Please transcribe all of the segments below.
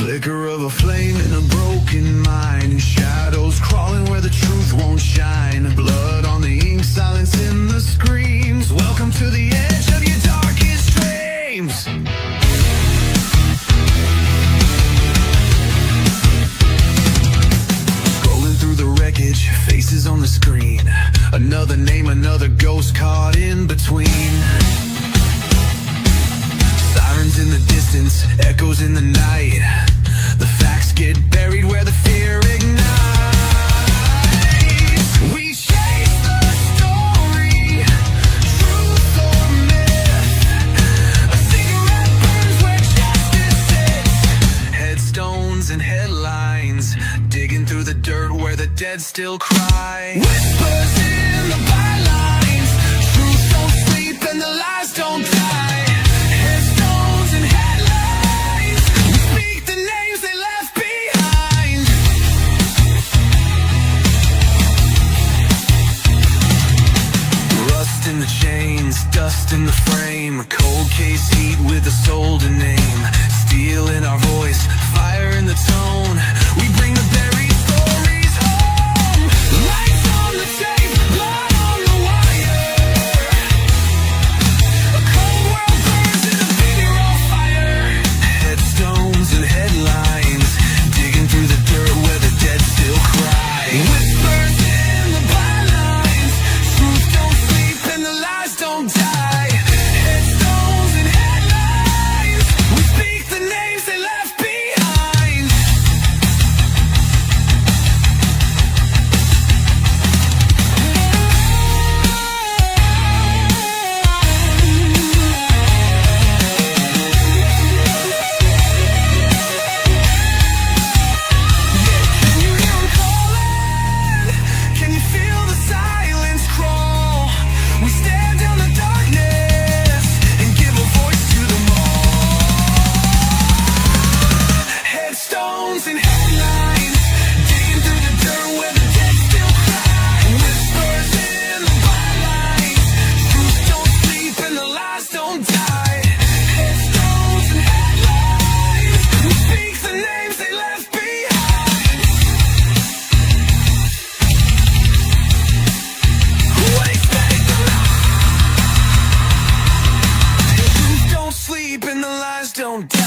Flicker of a flame in a broken mind. Shadows crawling where the truth won't shine. Blood on the ink, silence in the screams. Welcome to the edge of your darkest dreams. Scrolling through the wreckage, faces on the screen. Another name, another ghost caught in between. Sirens in the distance, echoes in the night. The facts get buried where the fear ignites. We chase the story, truth or myth. A cigarette burns where justice sits. Headstones and headlines, digging through the dirt where the dead still cry. Whispers in the bylines, truth don't sleep and the lies don't die. In the chains, dust in the frame, a cold case heat with a soul to name. Steel in our voice, fire in the tone. We bring the buried stories home. Lights on the tape, blood on the wire. A cold world burns in a finger on fire. Headstones and headlines, digging through the dirt where the dead still cry. Whispers in the bylines, truth don't sleep and the lies don't die. Headstones and headlines, we speak the names they left behind. Can you hear 'em calling? Can you feel the silence crawl? We stand in the darkness and give a voice to them all. Headstones and headlines, digging through the dirt where the dead still cry. Whispers in the bylines, truth don't sleep and the lies don't die. Headstones and headlines, we speak the names they left behind. What expect the truth don't sleep and the lies don't die.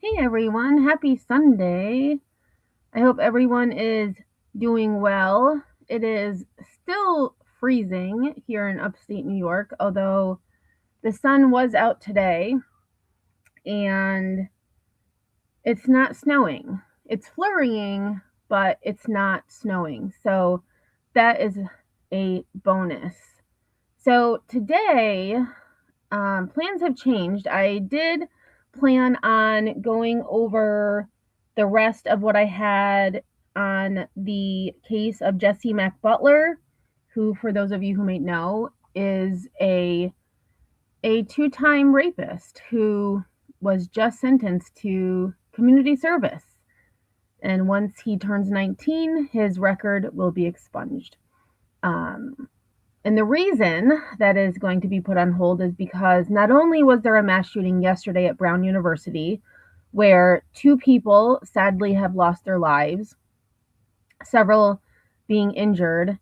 Hey everyone, happy Sunday. I hope everyone is doing well. It is still freezing here in upstate New York, although the sun was out today and it's not snowing. It's flurrying, but it's not snowing. So that is a bonus. So today, plans have changed. I did plan on going over the rest of what I had on the case of Jesse Mack Butler, who, for those of you who may know, is a two-time rapist who was just sentenced to community service. And once he turns 19, his record will be expunged. And the reason that is going to be put on hold is because not only was there a mass shooting yesterday at Brown University, where 2 people sadly have lost their lives, several being injured,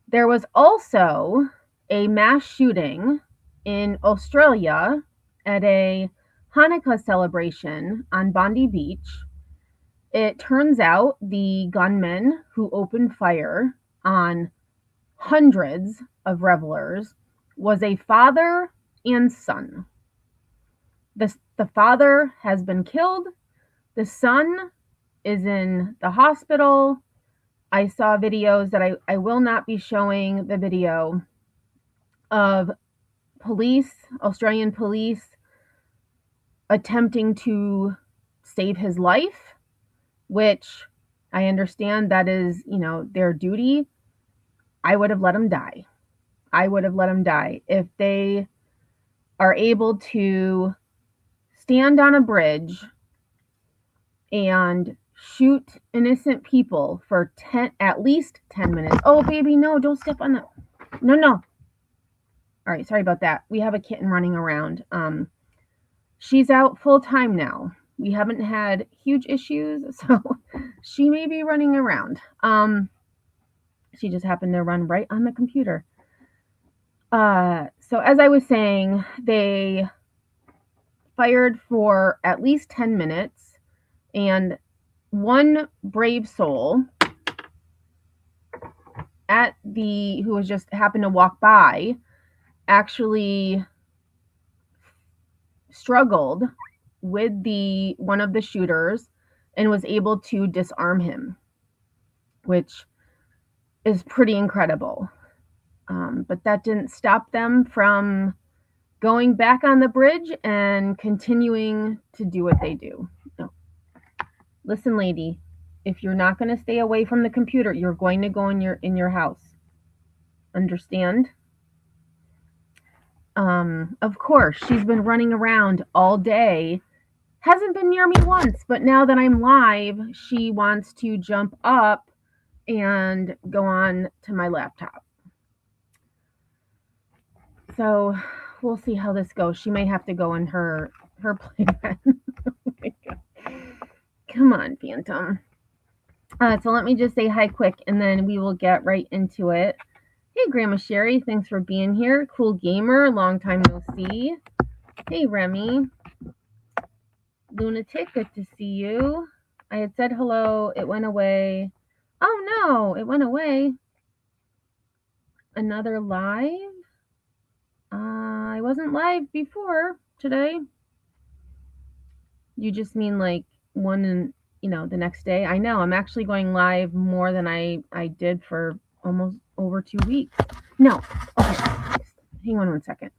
there was also a mass shooting in Australia at a Hanukkah celebration on Bondi Beach. It turns out the gunman who opened fire on hundreds of revelers was a father and son. The father has been killed. The son is in the hospital. I saw videos that I will not be showing the video of Australian police attempting to save his life, which I understand that is, their duty. I would have let them die. I would have let them die. If they are able to stand on a bridge and shoot innocent people for at least 10 minutes. Oh, baby, no, don't step on the. No, no. All right, sorry about that. We have a kitten running around. She's out full time now. We haven't had huge issues, so she may be running around. She just happened to run right on the computer. So as I was saying, they fired for at least 10 minutes, and one brave soul who was just happened to walk by actually struggled with one of the shooters and was able to disarm him, which is pretty incredible. But that didn't stop them from going back on the bridge and continuing to do what they do. No. Listen, lady, if you're not going to stay away from the computer, you're going to go in your house. Understand? Of course, she's been running around all day. Hasn't been near me once, but now that I'm live, she wants to jump up and go on to my laptop. So we'll see how this goes. She may have to go in her playpen. Come on, Phantom. So let me just say hi quick, and then we will get right into it. Hey, Grandma Sherry, thanks for being here. Cool Gamer, long time no see. Hey, Remy. Lunatic, good to see you. I had said hello. It went away. Oh, no, it went away. Another live? I wasn't live before today. You just mean like one in, the next day? I know, I'm actually going live more than I did for almost over 2 weeks. No, okay, hang on 1 second.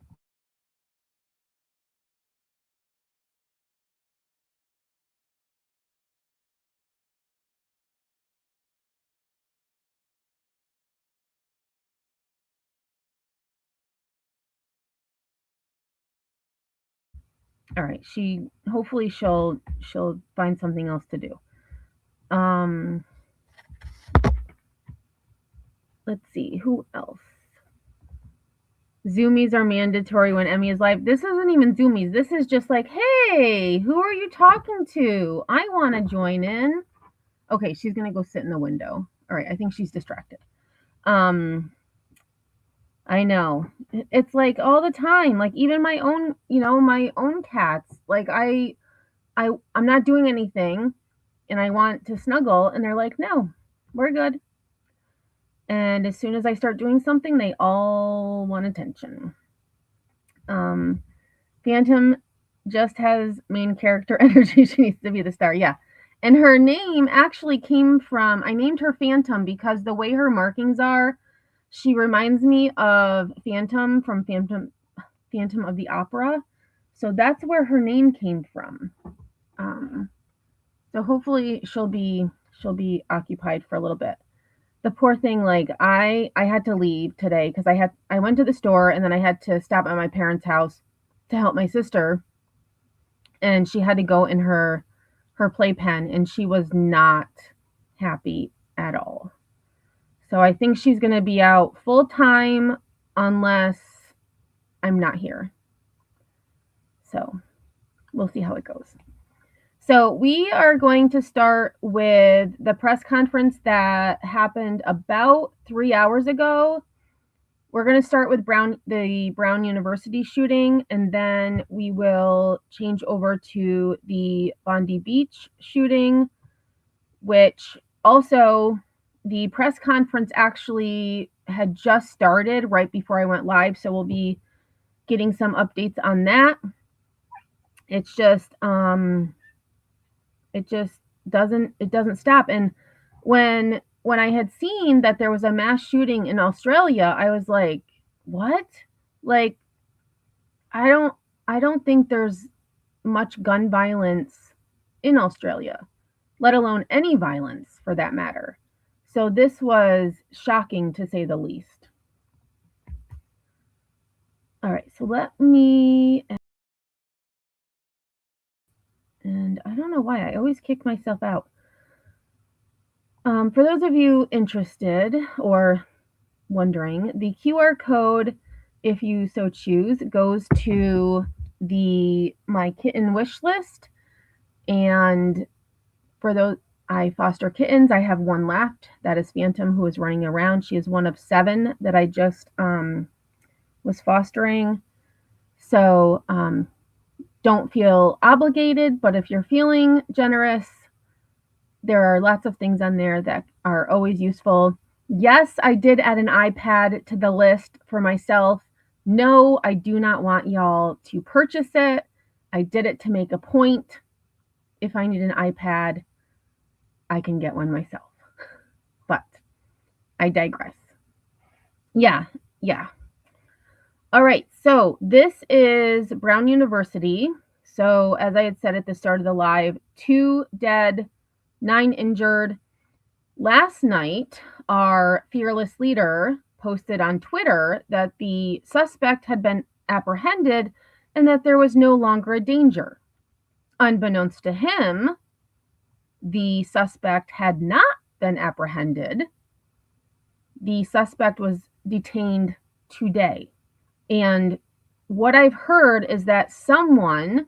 All right, hopefully she'll find something else to do. Let's see, who else? Zoomies are mandatory when Emmy is live. This isn't even Zoomies. This is just like, hey, who are you talking to? I want to join in. Okay, she's going to go sit in the window. All right, I think she's distracted. I know. It's like all the time. Like even my own, my own cats. Like I'm not doing anything and I want to snuggle and they're like, "No, we're good." And as soon as I start doing something, they all want attention. Phantom just has main character energy. She needs to be the star. Yeah. And her name actually came from, I named her Phantom because the way her markings are, she reminds me of Phantom from Phantom of the Opera. So that's where her name came from. So hopefully she'll be occupied for a little bit. The poor thing, like I had to leave today because I went to the store and then I had to stop at my parents' house to help my sister, and she had to go in her playpen, and she was not happy at all. So I think she's going to be out full time unless I'm not here. So we'll see how it goes. So we are going to start with the press conference that happened about 3 hours ago. We're going to start with the Brown University shooting, and then we will change over to the Bondi Beach shooting, which also the press conference actually had just started right before I went live, so we'll be getting some updates on that. It's just it doesn't stop. And when I had seen that there was a mass shooting in Australia, I was like, what? Like, I don't think there's much gun violence in Australia. let alone any violence for that matter. So this was shocking to say the least. All right, so let me, and I don't know why, I always kick myself out. For those of you interested or wondering, the QR code, if you so choose, goes to the My Kitten wish list. And for those, I foster kittens. I have one left. That is Phantom, who is running around. She is one of 7 that I just was fostering. So don't feel obligated, but if you're feeling generous, there are lots of things on there that are always useful. Yes, I did add an iPad to the list for myself. No, I do not want y'all to purchase it. I did it to make a point. If I need an iPad, I can get one myself. But I digress. Yeah. All right, so this is Brown University. So as I had said at the start of the live, 2 dead, 9 injured. Last night, our fearless leader posted on Twitter that the suspect had been apprehended and that there was no longer a danger. Unbeknownst to him, the suspect had not been apprehended. The suspect was detained today. And what I've heard is that someone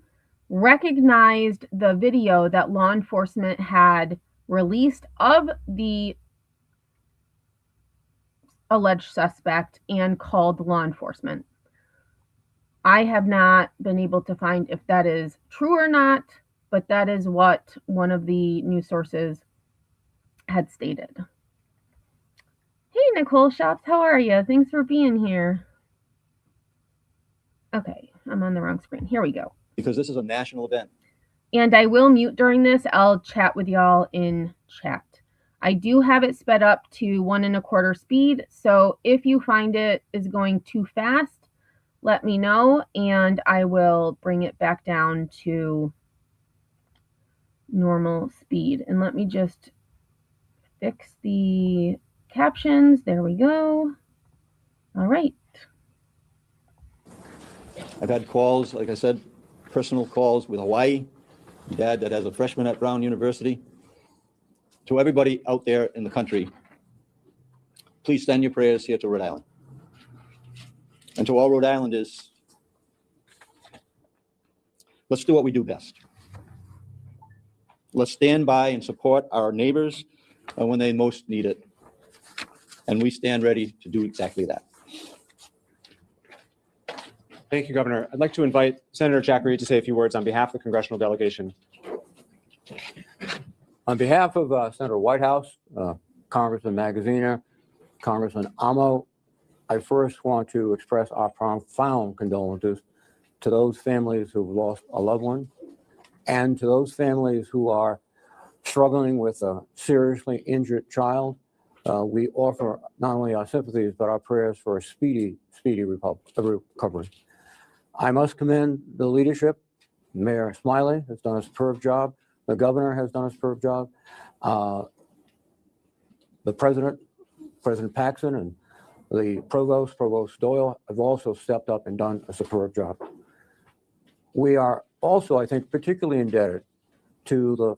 recognized the video that law enforcement had released of the alleged suspect and called law enforcement. I have not been able to find if that is true or not, but that is what one of the news sources had stated. Hey, Nicole Shops, how are you? Thanks for being here. Okay, I'm on the wrong screen. Here we go. Because this is a national event. And I will mute during this. I'll chat with y'all in chat. I do have it sped up to 1 1/4 speed. So if you find it is going too fast, let me know and I will bring it back down to normal speed. And let me just fix the captions. There we go. All right. I've had calls, like I said, personal calls with Hawaii, dad that has a freshman at Brown University. To everybody out there in the country, please send your prayers here to Rhode Island. And to all Rhode Islanders, let's do what we do best. Let's stand by and support our neighbors when they most need it. And we stand ready to do exactly that. Thank you, Governor. I'd like to invite Senator Jack Reed to say a few words on behalf of the congressional delegation. On behalf of Senator Whitehouse, Congressman Magaziner, Congressman Amo, I first want to express our profound condolences to those families who've lost a loved one and to those families who are struggling with a seriously injured child. We offer not only our sympathies, but our prayers for a speedy recovery. I must commend the leadership. Mayor Smiley has done a superb job. The governor has done a superb job. The President Paxton, and the Provost Doyle have also stepped up and done a superb job. We are also, I think, particularly indebted to the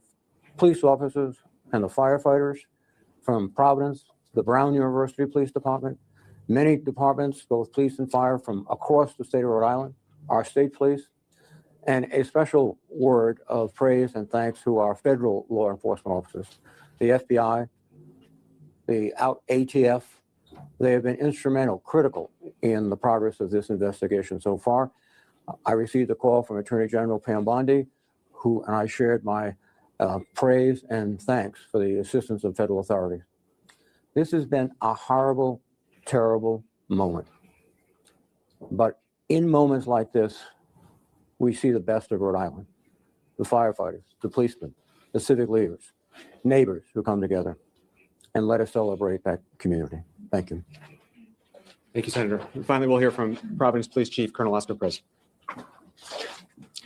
police officers and the firefighters from Providence, the Brown University Police Department, many departments, both police and fire from across the state of Rhode Island, our state police, and a special word of praise and thanks to our federal law enforcement officers, the FBI, the ATF. They have been instrumental, critical in the progress of this investigation so far. I received a call from Attorney General Pam Bondi, and I shared my praise and thanks for the assistance of federal authorities. This has been a horrible, terrible moment. But in moments like this, we see the best of Rhode Island, the firefighters, the policemen, the civic leaders, neighbors who come together, and let us celebrate that community. Thank you. Thank you, Senator. And finally, we'll hear from Providence Police Chief Colonel Oscar Price.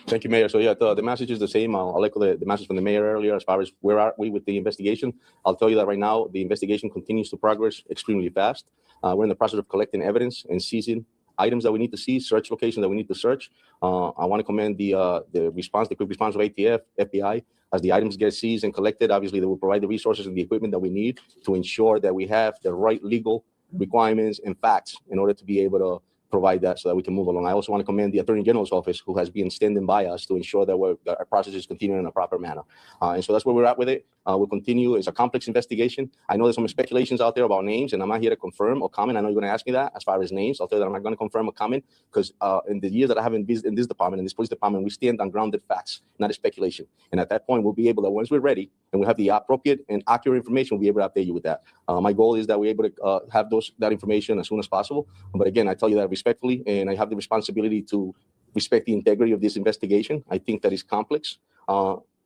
Thank you, Mayor. So yeah, the message is the same. I'll echo the message from the mayor earlier as far as where are we with the investigation. I'll tell you that right now, the investigation continues to progress extremely fast. We're in the process of collecting evidence and seizing items that we need to seize, search locations that we need to search. I want to commend the quick response of ATF, FBI. As the items get seized and collected, obviously they will provide the resources and the equipment that we need to ensure that we have the right legal requirements and facts in order to be able to provide that so that we can move along. I also want to commend the Attorney General's office, who has been standing by us to ensure that our process is continuing in a proper manner. And so that's where we're at with it. We'll continue. It's a complex investigation. I know there's some speculations out there about names, and I'm not here to confirm or comment. I know you're going to ask me that as far as names. I'll tell you that I'm not going to confirm or comment because in the years that I haven't visited in this department, in this police department, we stand on grounded facts, not a speculation. And at that point, we'll be able to, once we're ready and we have the appropriate and accurate information, we'll be able to update you with that. My goal is that we're able to have that information as soon as possible. But again, I tell you that respectfully, and I have the responsibility to respect the integrity of this investigation. I think that is complex.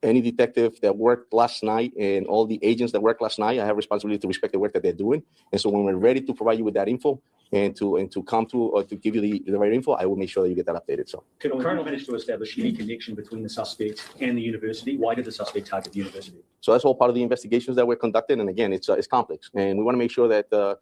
Any detective that worked last night and all the agents that worked last night, I have responsibility to respect the work that they're doing. And so when we're ready to provide you with that info and to come to or to give you the right info, I will make sure that you get that updated. So Colonel managed to establish any connection between the suspect and the university. Why did the suspect target the university? So that's all part of the investigations that we're conducting. And again, it's complex. And we want to make sure that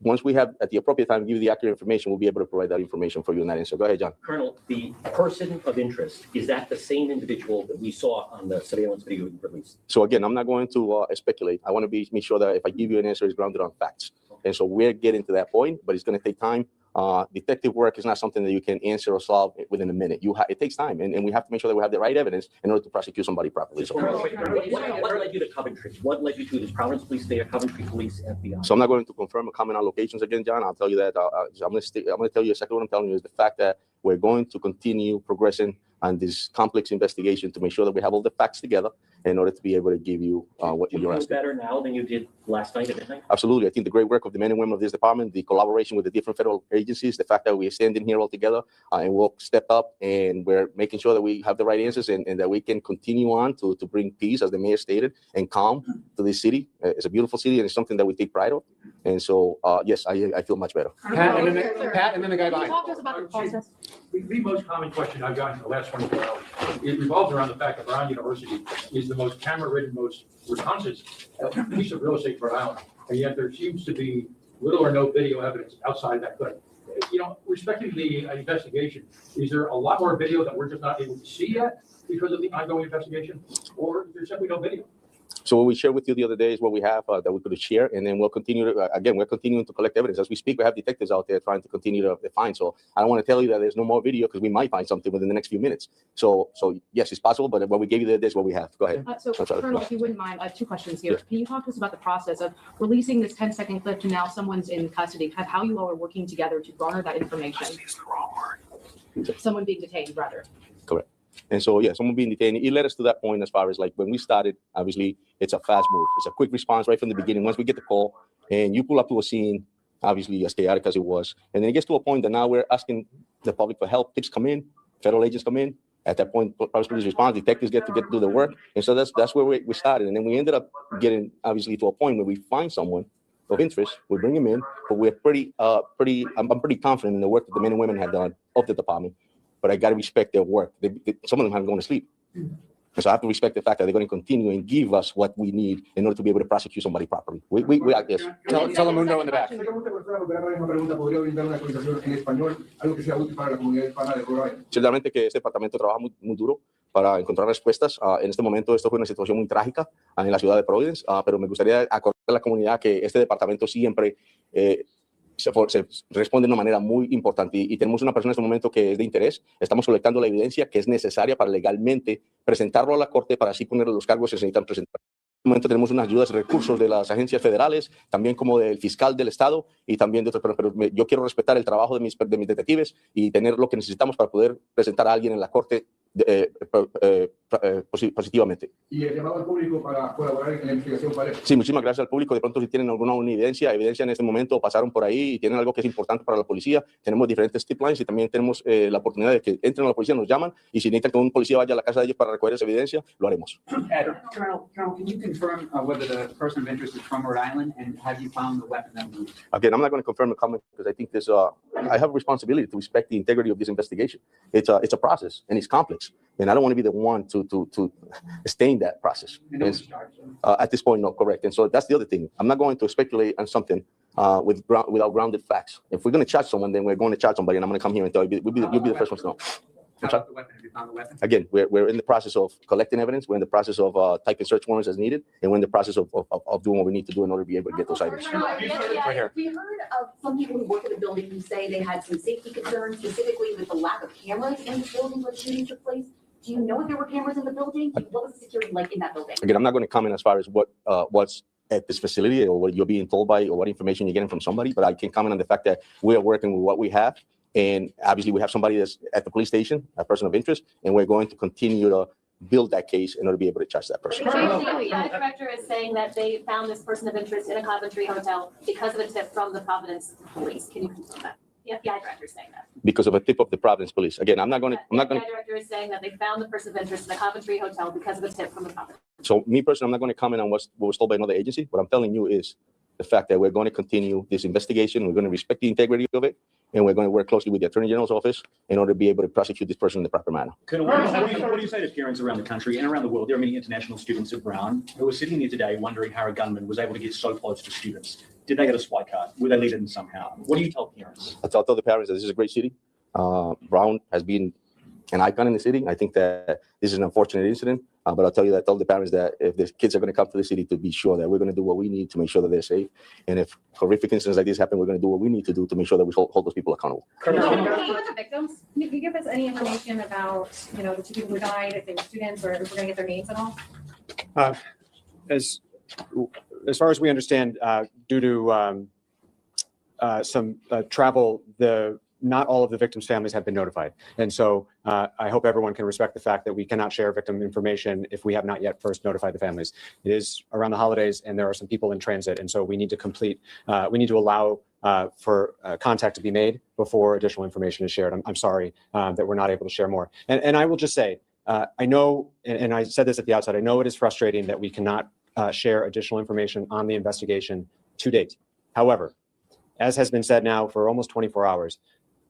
once we have at the appropriate time give you the accurate information, we'll be able to provide that information for you in that answer. Go ahead, John. Colonel, the person of interest, is that the same individual that we saw on the surveillance video you released? So again, I'm not going to speculate. I want to make sure that if I give you an answer, it's grounded on facts. And so we're getting to that point, but it's going to take time. Detective work is not something that you can answer or solve within a minute. It takes time, and we have to make sure that we have the right evidence in order to prosecute somebody properly. So, Colonel, what led you to Coventry? What led you to this Providence Police there, Coventry Police, FBI? So I'm not going to confirm or comment on locations again, John. I'll tell you that. I'm going to tell you exactly what I'm telling you is the fact that we're going to continue progressing on this complex investigation to make sure that we have all the facts together in order to be able to give you what you're asking. Do you feel better now than you did last night at midnight? Absolutely. I think the great work of the men and women of this department, the collaboration with the different federal agencies, the fact that we're standing here all together and we'll step up and we're making sure that we have the right answers and that we can continue on to bring peace, as the mayor stated, and calm to this city. It's a beautiful city and it's something that we take pride of. And so, yes, I feel much better. Pat, and then the guy Can you behind. talk to us about the process? The most common question I've gotten in the last 24 hours, it revolves around the fact that Brown University is the most camera-ridden, most responsive piece of real estate for Rhode Island. And yet there seems to be little or no video evidence outside of that clip. Respecting the investigation, is there a lot more video that we're just not able to see yet because of the ongoing investigation? Or is there simply no video? So what we shared with you the other day is what we have that we could share, and then we'll continue to, again, we're continuing to collect evidence. As we speak, we have detectives out there trying to continue to find. So I don't want to tell you that there's no more video because we might find something within the next few minutes. So yes, it's possible, but what we gave you there is what we have. Go ahead. So Colonel, if you wouldn't mind, two questions here. Yes. Can you talk to us about the process of releasing this 10-second clip to now someone's in custody, how you all are working together to garner that information? Someone being detained, rather. Correct. And so, yeah, someone being detained, it led us to that point as far as like when we started, obviously, it's a fast move. It's a quick response right from the beginning. Once we get the call and you pull up to a scene, obviously as chaotic as it was. And then it gets to a point that now we're asking the public for help. Tips come in, federal agents come in. At that point, police response, detectives get to do the work. And so that's where we started. And then we ended up getting, obviously, to a point where we find someone of interest, we bring him in, but we're I'm pretty confident in the work that the men and women have done of the department. But I got to respect their work. Some of them haven't gone to sleep. And so I have to respect the fact that they're going to continue and give us what we need in order to be able to prosecute somebody properly. We yes. Telemundo in the back. Ciertamente que este departamento trabaja muy duro para encontrar respuestas. En este momento esto fue una situación muy trágica en la ciudad de Providence, pero me gustaría acordar a la comunidad que este departamento siempre se responde de una manera muy importante y tenemos una persona en este momento que es de interés. Estamos colectando la evidencia que es necesaria para legalmente presentarlo a la corte para así poner los cargos que se necesitan presentar. En este momento tenemos unas ayudas y recursos de las agencias federales, también como del fiscal del estado y también de otros, pero yo quiero respetar el trabajo de mis detectives y tener lo que necesitamos para poder presentar a alguien en la corte positivamente. Y el llamado al público para colaborar en la investigación, ¿cuál es? Sí, muchísimas gracias al público. De pronto, si tienen alguna evidencia en este momento, pasaron por ahí y tienen algo que es importante para la policía, tenemos diferentes tip lines y también tenemos la oportunidad de que entren a la policía, nos llaman y si necesitan que un policía vaya a la casa de ellos para recoger esa evidencia, lo haremos. Colonel, can you confirm whether the person of interest is from Rhode Island and have you found the weapon that was used? Again, I'm not going to confirm the comment because I think I have a responsibility to respect the integrity of this investigation. It's a process and it's complex, and I don't want to be the one to stain that process. And no one's charged, so. At this point, no, correct. And so that's the other thing. I'm not going to speculate on something without grounded facts. If we're going to charge someone, then we're going to charge somebody, and I'm going to come here and tell you, you'll be the first one to know. How about the weapon? Have you found the weapon? Again, we're in the process of collecting evidence. We're in the process of typing search warrants as needed, and we're in the process of doing what we need to do in order to be able to get those items. Right here. We heard of some people who work in the building who say they had some safety concerns, specifically with the lack of cameras in the building where the shooting took place. Do you know if there were cameras in the building? What was the security like in that building? Again, I'm not going to comment as far as what's at this facility or what you're being told by or what information you're getting from somebody, but I can comment on the fact that we are working with what we have. And obviously, we have somebody that's at the police station, a person of interest, and we're going to continue to build that case in order to be able to charge that person. The FBI director is saying that they found this person of interest in a Coventry hotel because of a tip from the Providence police. Can you confirm that? The FBI director is saying that. Because of a tip of the Providence police. Again, I'm not going to. The FBI director is saying that they found the person of interest in a Coventry hotel because of a tip from the Providence. So me personally, I'm not going to comment on what was told by another agency. What I'm telling you is the fact that we're going to continue this investigation. We're going to respect the integrity of it, and we're going to work closely with the Attorney General's office in order to be able to prosecute this person in the proper manner. Colonel, what do you say to parents around the country and around the world? There are many international students at Brown who are sitting here today wondering how a gunman was able to get so close to students. Did they get a swipe card? Were they lead in somehow? What do you tell parents? I'll tell the parents that this is a great city. Brown has been an icon in the city. I think that this is an unfortunate incident, but I'll tell the parents that if the kids are going to come to the city, to be sure that we're going to do what we need to make sure that they're safe. And if horrific incidents like this happen, we're going to do what we need to do to make sure that we hold those people accountable. The victims, can you give us any information about, the two people who died, if they were students, or if we're gonna get their names at all? As far as we understand, due to some travel, not all of the victims' families have been notified. And so I hope everyone can respect the fact that we cannot share victim information if we have not yet first notified the families. It is around the holidays and there are some people in transit. And so we need to allow for contact to be made before additional information is shared. I'm sorry that we're not able to share more. And I will just say, I know, and I said this at the outset, I know it is frustrating that we cannot share additional information on the investigation to date. However, as has been said now for almost 24 hours,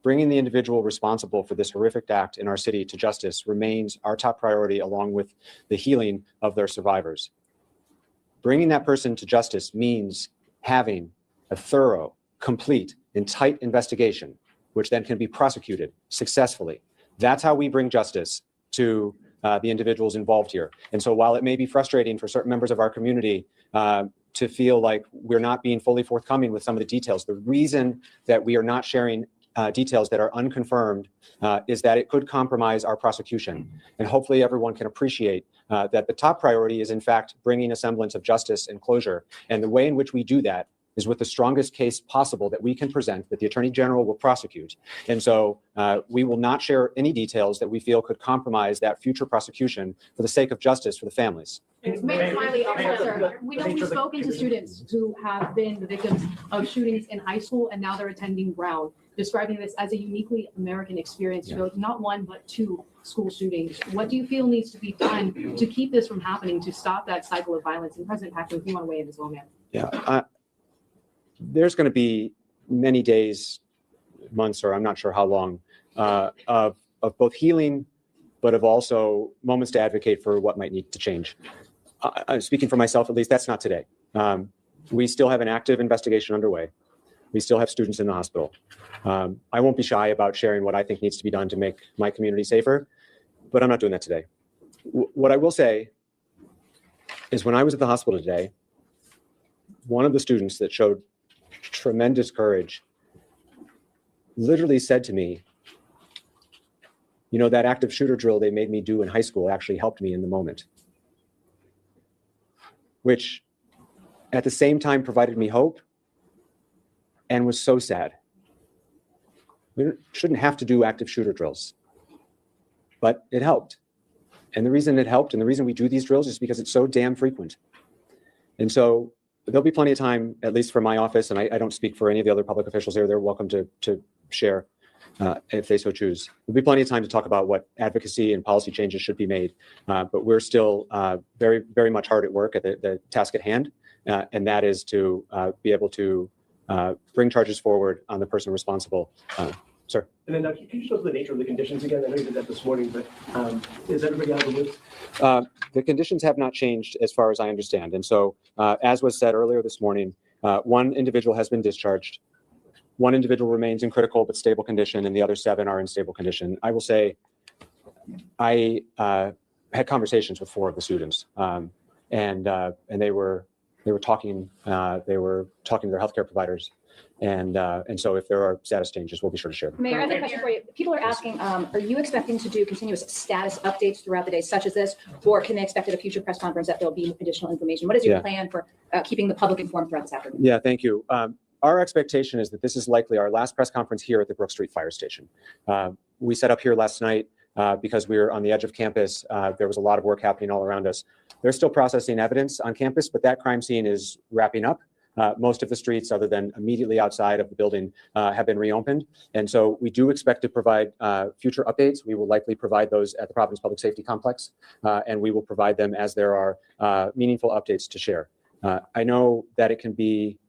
bringing the individual responsible for this horrific act in our city to justice remains our top priority, along with the healing of their survivors. Bringing that person to justice means having a thorough, complete, and tight investigation, which then can be prosecuted successfully. That's how we bring justice to the individuals involved here. And so while it may be frustrating for certain members of our community to feel like we're not being fully forthcoming with some of the details, the reason that we are not sharing details that are unconfirmed is that it could compromise our prosecution. And hopefully everyone can appreciate that the top priority is in fact bringing a semblance of justice and closure. And the way in which we do that is with the strongest case possible that we can present that the Attorney General will prosecute. And so we will not share any details that we feel could compromise that future prosecution for the sake of justice for the families. Mayor Smiley, officer, we know we've spoken to students who have been the victims of shootings in high school and now they're attending Brown, describing this as a uniquely American experience, not one, but two school shootings. What do you feel needs to be done to keep this from happening, to stop that cycle of violence? And President Paxton, if you want to weigh in as well, ma'am. Yeah, there's going to be many days, months, or I'm not sure how long, of both healing, but of also moments to advocate for what might need to change. Speaking for myself, at least, that's not today. We still have an active investigation underway. We still have students in the hospital. I won't be shy about sharing what I think needs to be done to make my community safer, but I'm not doing that today. What I will say is when I was at the hospital today, one of the students that showed tremendous courage literally said to me, that active shooter drill they made me do in high school actually helped me in the moment, which at the same time provided me hope and was so sad. We shouldn't have to do active shooter drills, but it helped. And the reason it helped and the reason we do these drills is because it's so damn frequent. And so there'll be plenty of time, at least for my office, and I don't speak for any of the other public officials here. They're welcome to share if they so choose. There'll be plenty of time to talk about what advocacy and policy changes should be made. But we're still very, very much hard at work at the task at hand, and that is to be able to bring charges forward on the person responsible. Sir. And then can you show us the nature of the conditions again? I know you did that this morning, but is everybody out of the loop? The conditions have not changed as far as I understand. And so, as was said earlier this morning, one individual has been discharged. One individual remains in critical but stable condition, and the other 7 are in stable condition. I will say, I had conversations with 4 of the students, and they were talking to their healthcare providers. And so if there are status changes, we'll be sure to share them. Mayor, I have a question for you. People are asking, are you expecting to do continuous status updates throughout the day, such as this, or can they expect at a future press conference that there'll be additional information? What is your plan for keeping the public informed throughout this afternoon? Yeah, thank you. Our expectation is that this is likely our last press conference here at the Brook Street Fire Station. We set up here last night because we were on the edge of campus. There was a lot of work happening all around us. They're still processing evidence on campus, but that crime scene is wrapping up. Most of the streets, other than immediately outside of the building, have been reopened. And so we do expect to provide future updates. We will likely provide those at the Providence Public Safety Complex, and we will provide them as there are meaningful updates to share. I know that it can be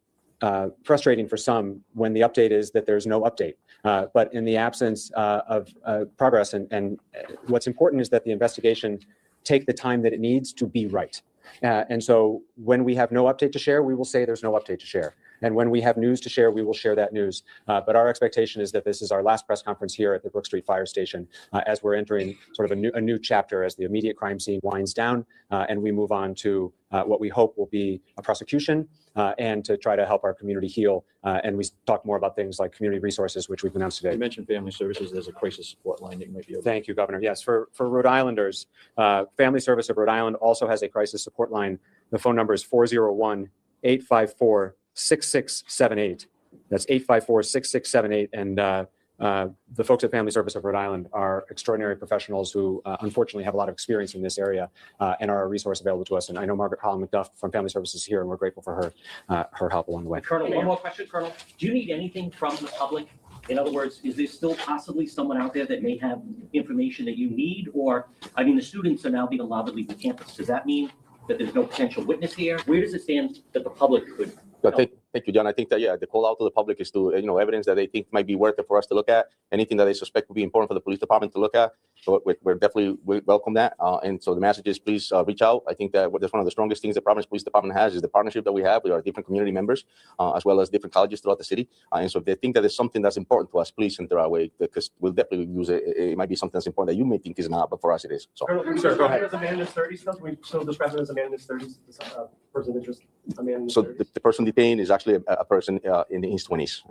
frustrating for some when the update is that there's no update. But in the absence of progress, and what's important is that the investigation take the time that it needs to be right. And so when we have no update to share, we will say there's no update to share. And when we have news to share, we will share that news. But our expectation is that this is our last press conference here at the Brook Street Fire Station as we're entering sort of a new chapter as the immediate crime scene winds down and we move on to what we hope will be a prosecution and to try to help our community heal. And we talk more about things like community resources, which we've announced today. You mentioned family services. There's a crisis support line that you might be able to. Thank you, Governor. Yes, for Rhode Islanders, Family Service of Rhode Island also has a crisis support line. The phone number is 401-854-6678. That's 854-6678. And the folks at Family Service of Rhode Island are extraordinary professionals who unfortunately have a lot of experience in this area and are a resource available to us. And I know Margaret Holland McDuff from Family Services is here, and we're grateful for her help along the way. Colonel, one more question, Colonel. Do you need anything from the public? In other words, is there still possibly someone out there that may have information that you need? Or, I mean, the students are now being allowed to leave the campus. Does that mean that there's no potential witness here? Where does it stand that the public could? Thank you, John. I think that, the call out to the public is to, evidence that they think might be worth it for us to look at, anything that they suspect would be important for the police department to look at. So we're definitely, we welcome that. And so the message is please reach out. I think that that's one of the strongest things the Providence Police Department has is the partnership that we have with our different community members, as well as different colleges throughout the city. And so if they think that there's something that's important to us, please send it our way, because we'll definitely use it. It might be something that's important that you may think is not, but for us it is. So, Sir, go ahead. As a man in his 30s, still? Can we still describe him as a man in his 30s? Person of interest? A man in his 30s? The person detained is actually a person in his 20s.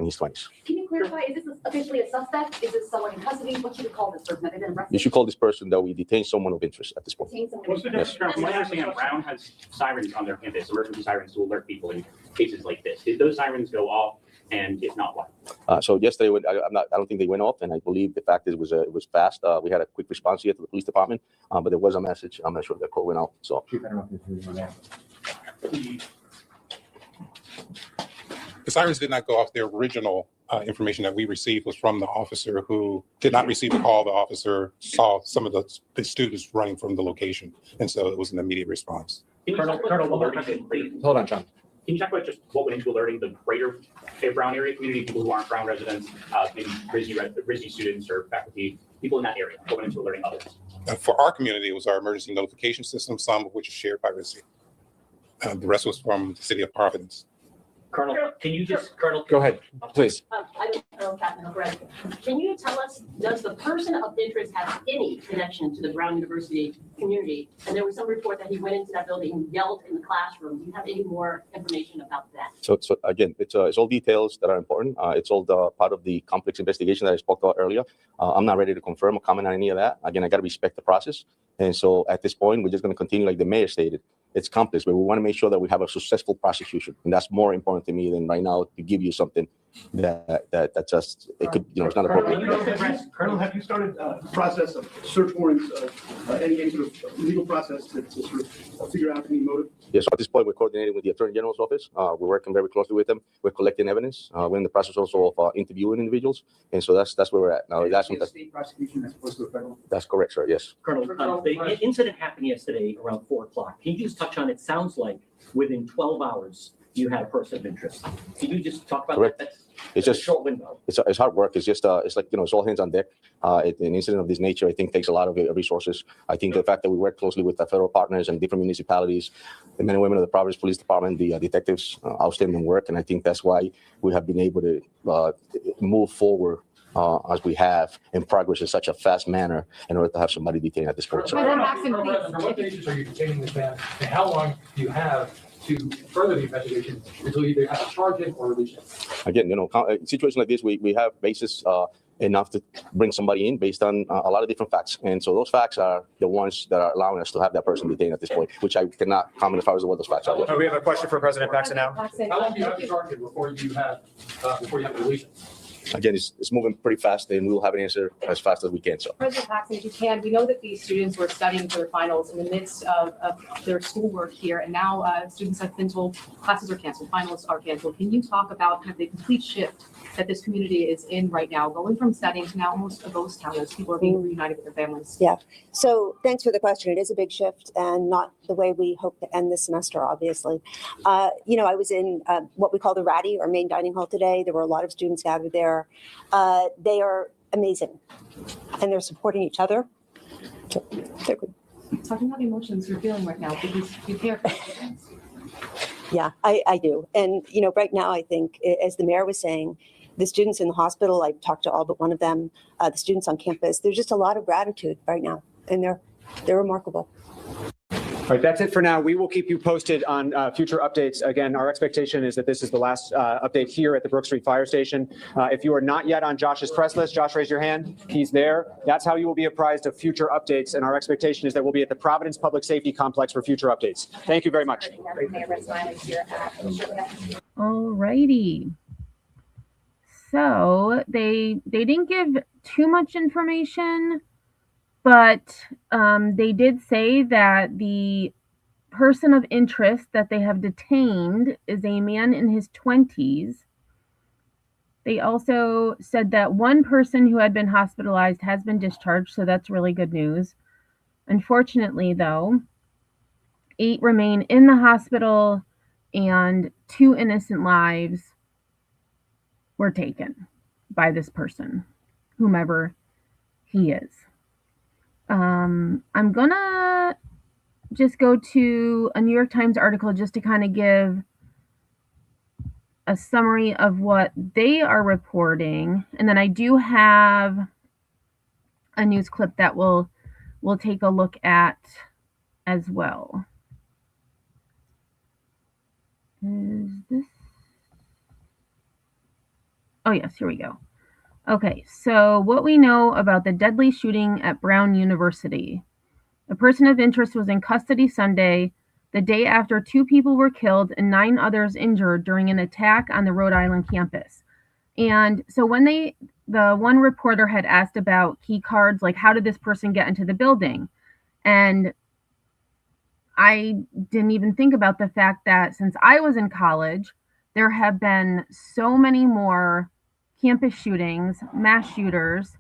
Can you clarify, is this officially a suspect? Is this someone in custody? What should we call this person? Have they been arrested? You should call this person that we detain someone of interest at this point. What's the difference? From my understanding, Brown has sirens on their campus, emergency sirens to alert people in cases like this. Did those sirens go off? And if not, why? So yesterday, I don't think they went off, and I believe the fact is it was fast. We had a quick response here to the police department, but there was a message. I'm not sure if that call went out. So. The sirens did not go off. The original information that we received was from the officer who did not receive a call. The officer saw some of the students running from the location, and so it was an immediate response. Colonel, Hold on, John. Can you talk about just what went into alerting the greater Brown area community, people who aren't Brown residents, maybe RISD students or faculty, people in that area? What went into alerting others? For our community, it was our emergency notification system, some of which is shared by RISD. The rest was from the city of Providence. Colonel, can you just, Colonel? Go ahead, please. I don't know, Captain O'Brien. Can you tell us, does the person of interest have any connection to the Brown University community? And there was some report that he went into that building and yelled in the classroom. Do you have any more information about that? So again, it's all details that are important. It's all part of the complex investigation that I spoke about earlier. I'm not ready to confirm or comment on any of that. Again, I got to respect the process. And so at this point, we're just going to continue like the mayor stated. It's complex, but we want to make sure that we have a successful prosecution. And that's more important to me than right now to give you something that just, it could, it's not appropriate. Colonel, have you started the process of search warrants, any sort of legal process to sort of figure out any motive? Yes, so at this point, we're coordinating with the Attorney General's office. We're working very closely with them. We're collecting evidence. We're in the process also of interviewing individuals. And so that's where we're at. Now, that's a state prosecution as opposed to a federal. That's correct, sir. Yes. Colonel, the incident happened yesterday around 4 o'clock. Can you just touch on, it sounds like within 12 hours, you had a person of interest. Can you just talk about Correct. that? It's That's just a short window. It's hard work. It's just it's like, it's all hands on deck. An incident of this nature, I think, takes a lot of resources. I think the fact that we work closely with the federal partners and different municipalities, the men and women of the Providence Police Department, the detectives, outstanding work, and I think that's why we have been able to move forward as we have in progress in such a fast manner in order to have somebody detained at this point. So, Under what basis are you detaining this man, and how long do you have to further the investigation until you either have to charge him or release him? again, a situation like this, we have basis enough to bring somebody in based on a lot of different facts. And so those facts are the ones that are allowing us to have that person detained at this point, which I cannot comment as far as what those facts are. We have a question for President Paxton now. How long do you have to charge him before you have to release him? Again, it's moving pretty fast, and we will have an answer as fast as we can. So, President Paxton, if you can, we know that these students were studying for their finals in the midst of their schoolwork here, and now students have been told classes are canceled, finals are canceled. Can you talk about kind of the complete shift that this community is in right now, going from studying to now almost a ghost town as people are being reunited with their families? Yeah. So thanks for the question. It is a big shift and not the way we hope to end this semester, obviously. I was in what we call the Ratty or main dining hall today. There were a lot of students gathered there. They are amazing and they're supporting each other. So they're good. Talking about the emotions you're feeling right now, because you care for students. Yeah, I do. And, right now, I think, as the mayor was saying, the students in the hospital, I've talked to all but one of them, the students on campus, there's just a lot of gratitude right now, and they're remarkable. All right, that's it for now. We will keep you posted on future updates. Again, our expectation is that this is the last update here at the Brook Street Fire Station. If you are not yet on Josh's press list, Josh, raise your hand. He's there. That's how you will be apprised of future updates. And our expectation is that we'll be at the Providence Public Safety Complex for future updates. Thank you very much. All righty. So they didn't give too much information, but they did say that the person of interest that they have detained is a man in his 20s. They also said that one person who had been hospitalized has been discharged, so that's really good news. Unfortunately, though, 8 remain in the hospital and 2 innocent lives were taken by this person, whomever he is. I'm gonna just go to a New York Times article just to kind of give a summary of what they are reporting, and then I do have a news clip that we'll take a look at as well. Is this? Oh yes, here we go. Okay, so what we know about the deadly shooting at Brown University. A person of interest was in custody Sunday, the day after 2 people were killed and 9 others injured during an attack on the Rhode Island campus. And so when the one reporter had asked about key cards, like how did this person get into the building? And I didn't even think about the fact that since I was in college, there have been so many more campus shootings, mass shooters,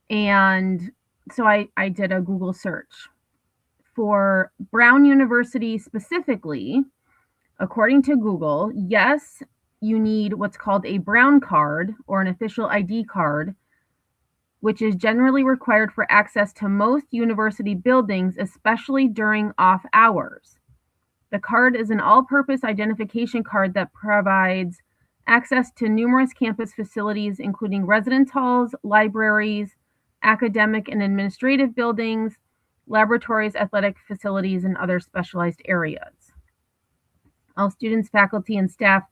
and so I did a Google search. For Brown University specifically, according to Google, yes, you need what's called a Brown card or an official ID card, which is generally required for access to most university buildings, especially during off hours. The card is an all-purpose identification card that provides access to numerous campus facilities, including residence halls, libraries, academic and administrative buildings, laboratories, athletic facilities, and other specialized areas. All students, faculty, and staff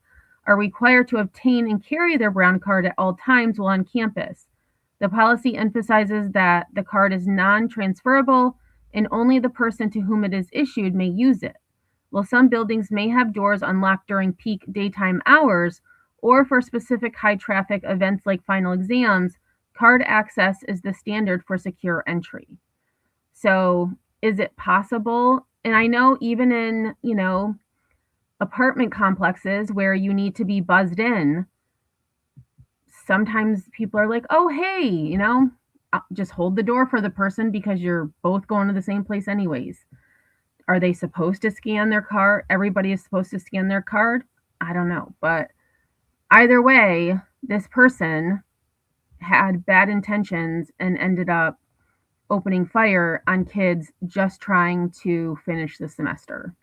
are required to obtain and carry their Brown card at all times while on campus. The policy emphasizes that the card is non-transferable and only the person to whom it is issued may use it. While some buildings may have doors unlocked during peak daytime hours, or for specific high traffic events like final exams, card access is the standard for secure entry. So is it possible? And I know even in, apartment complexes where you need to be buzzed in, sometimes people are like, oh, hey, just hold the door for the person because you're both going to the same place anyways. Are they supposed to scan their card? Everybody is supposed to scan their card? I don't know. But either way, this person had bad intentions and ended up opening fire on kids just trying to finish the semester.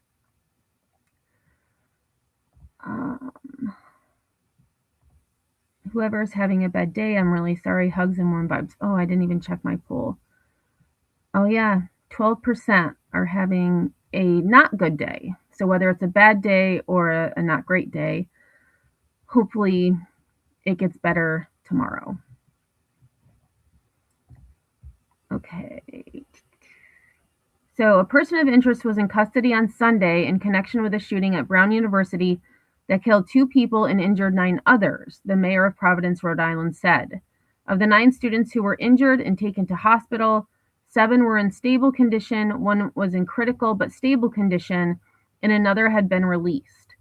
Whoever's having a bad day, I'm really sorry. Hugs and warm vibes. Oh, I didn't even check my poll. Oh, yeah. 12% are having a not good day. So whether it's a bad day or a not great day, hopefully it gets better tomorrow. Okay. So a person of interest was in custody on Sunday in connection with a shooting at Brown University that killed 2 people and injured 9 others, the mayor of Providence, Rhode Island said. Of the 9 students who were injured and taken to hospital, 7 were in stable condition, 1 was in critical but stable condition, and another had been released.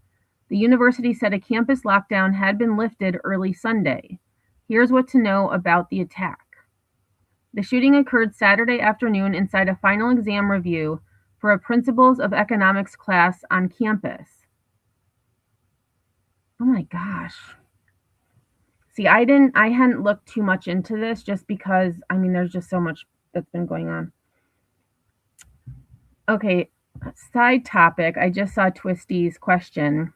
The university said a campus lockdown had been lifted early Sunday. Here's what to know about the attack. The shooting occurred Saturday afternoon inside a final exam review for a Principles of Economics class on campus. Oh my gosh. See, I hadn't looked too much into this just because, there's just so much that's been going on. Okay, side topic. I just saw Twisty's question.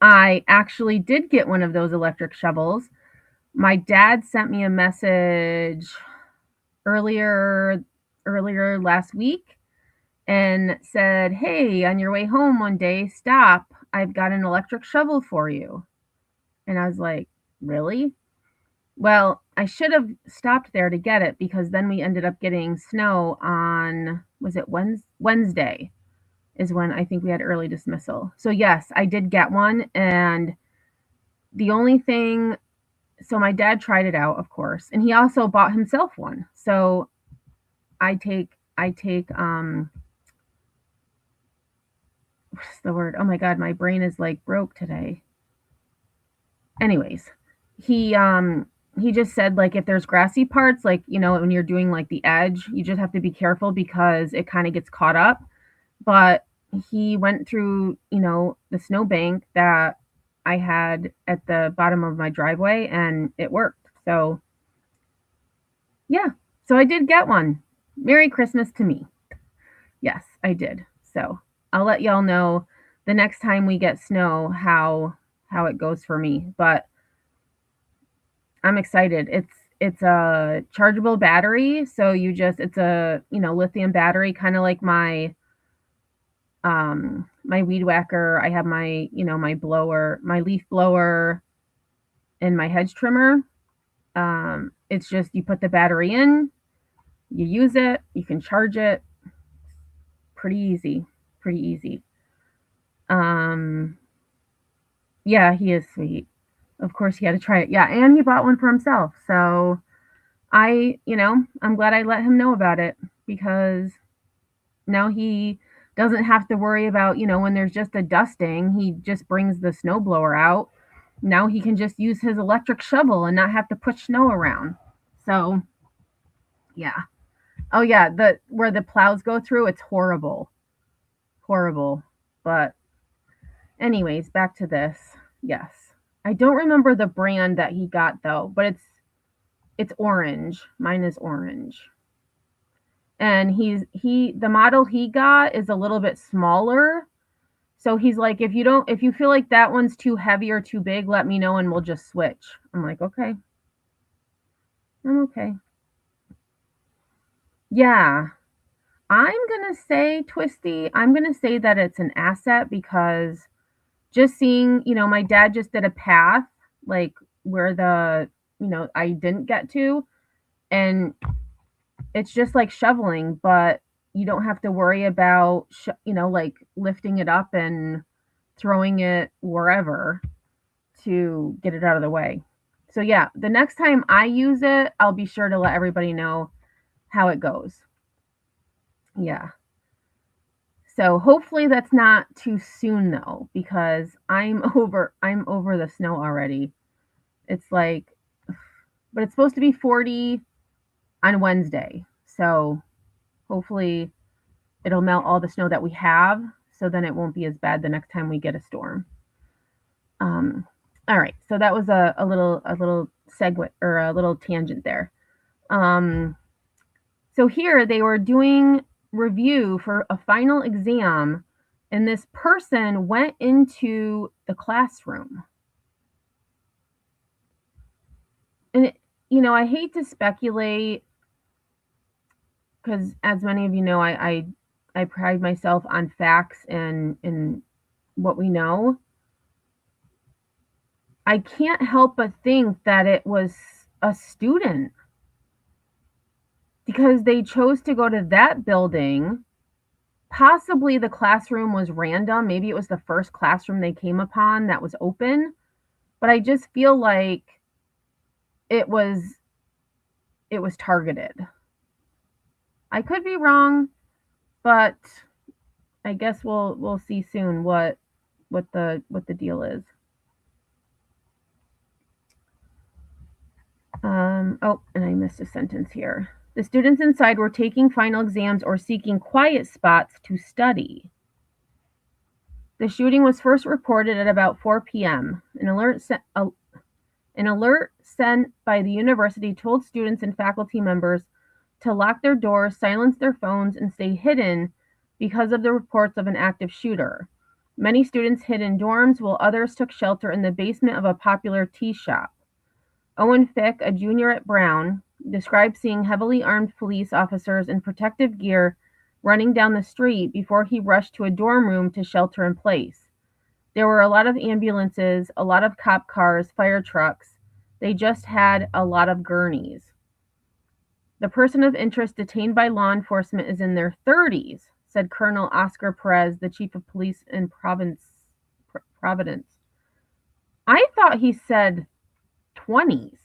I actually did get one of those electric shovels. My dad sent me a message earlier last week and said, hey, on your way home one day, stop. I've got an electric shovel for you. And I was like, really? Well, I should have stopped there to get it because then we ended up getting snow on, was it Wednesday is when I think we had early dismissal. So yes, I did get one. And the only thing, so my dad tried it out, of course, and he also bought himself one. So I take what's the word? Oh my God, my brain is like broke today. Anyways, he just said, like, if there's grassy parts, like, when you're doing like the edge, you just have to be careful because it kind of gets caught up. But he went through, the snowbank that I had at the bottom of my driveway and it worked. So yeah, so I did get one. Merry Christmas to me. Yes, I did. So I'll let y'all know the next time we get snow how it goes for me. But I'm excited. It's a chargeable battery. So it's a, lithium battery, kind of like my my weed whacker. I have my, my blower, my leaf blower and my hedge trimmer. It's just, you put the battery in, you use it, you can charge it. Pretty easy. Yeah, he is sweet. Of course he had to try it. Yeah, and he bought one for himself. So I'm glad I let him know about it because now he doesn't have to worry about, when there's just a dusting, he just brings the snowblower out. Now he can just use his electric shovel and not have to push snow around. So yeah. Oh yeah, where the plows go through, it's horrible. But anyways, back to this. Yes. I don't remember the brand that he got though, but it's orange. Mine is orange. And the model he got is a little bit smaller. So he's like, if you feel like that one's too heavy or too big, let me know and we'll just switch. I'm like, okay. I'm okay. Yeah. I'm going to say, Twisty, I'm going to say that it's an asset because just seeing, my dad just did a path like where I didn't get to, and it's just like shoveling, but you don't have to worry about, like lifting it up and throwing it wherever to get it out of the way. So yeah, the next time I use it, I'll be sure to let everybody know how it goes. Yeah. So hopefully that's not too soon though, because I'm over the snow already. It's like, but it's supposed to be 40 on Wednesday. So hopefully it'll melt all the snow that we have, so then it won't be as bad the next time we get a storm. All right, so that was a little segue or a little tangent there. So here they were doing review for a final exam, and this person went into the classroom. And I hate to speculate, because as many of you know, I pride myself on facts and what we know. I can't help but think that it was a student, because they chose to go to that building. Possibly the classroom was random. Maybe it was the first classroom they came upon that was open. But I just feel like it was targeted. I could be wrong, but I guess we'll see soon what the deal is. Oh, and I missed a sentence here. The students inside were taking final exams or seeking quiet spots to study. The shooting was first reported at about 4 p.m. An alert sent by the university told students and faculty members to lock their doors, silence their phones, and stay hidden because of the reports of an active shooter. Many students hid in dorms, while others took shelter in the basement of a popular tea shop. Owen Fick, a junior at Brown, described seeing heavily armed police officers in protective gear running down the street before he rushed to a dorm room to shelter in place. There were a lot of ambulances, a lot of cop cars, fire trucks. They just had a lot of gurneys. The person of interest detained by law enforcement is in their 30s, said Colonel Oscar Perez, the chief of police in Providence. I thought he said 20s.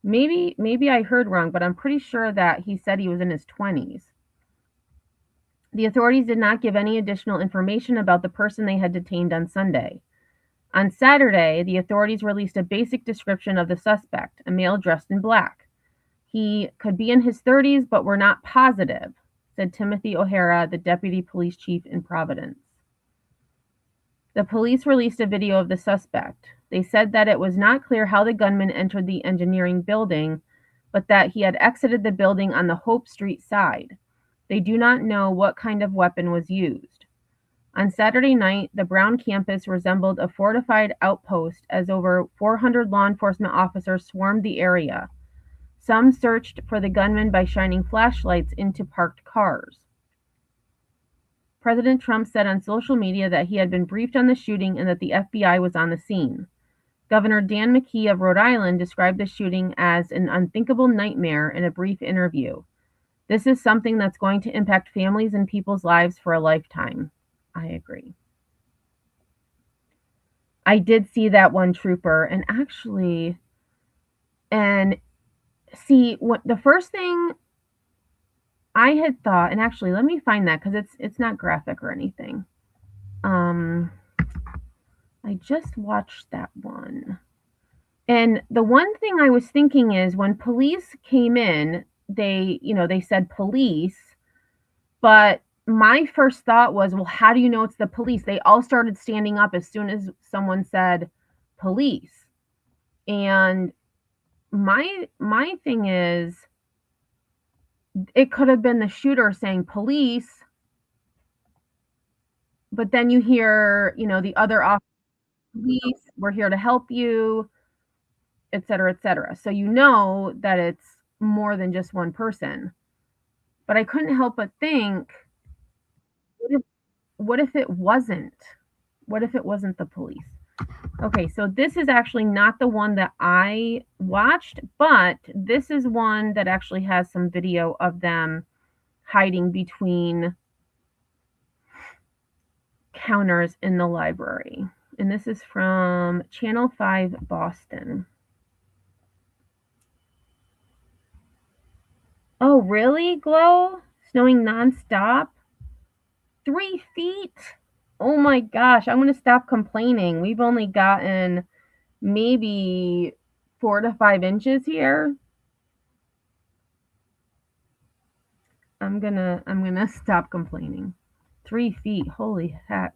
Maybe I heard wrong, but I'm pretty sure that he said he was in his 20s. The authorities did not give any additional information about the person they had detained on Sunday. On Saturday, the authorities released a basic description of the suspect, a male dressed in black. He could be in his 30s, but we're not positive, said Timothy O'Hara, the deputy police chief in Providence. The police released a video of the suspect. They said that it was not clear how the gunman entered the engineering building, but that he had exited the building on the Hope Street side. They do not know what kind of weapon was used. On Saturday night, the Brown campus resembled a fortified outpost as over 400 law enforcement officers swarmed the area. Some searched for the gunman by shining flashlights into parked cars. President Trump said on social media that he had been briefed on the shooting and that the FBI was on the scene. Governor Dan McKee of Rhode Island described the shooting as an unthinkable nightmare in a brief interview. This is something that's going to impact families and people's lives for a lifetime. I agree. I did see that one trooper, and see what the first thing I had thought, and actually let me find that because it's not graphic or anything. I just watched that one. And the one thing I was thinking is when police came in, they said police, but my first thought was, well, how do you know it's the police? They all started standing up as soon as someone said police. And my thing is, it could have been the shooter saying police, but then you hear, the other officer, police, we're here to help you, et cetera, et cetera. So you know that it's more than just one person. But I couldn't help but think, what if it wasn't? What if it wasn't the police? Okay, so this is actually not the one that I watched, but this is one that actually has some video of them hiding between counters in the library. and this is from Channel 5 Boston. Oh, really, Glow? Snowing nonstop? 3 feet? Oh my gosh, I'm going to stop complaining. We've only gotten maybe 4 to 5 inches here. I'm gonna stop complaining. 3 feet, holy heck.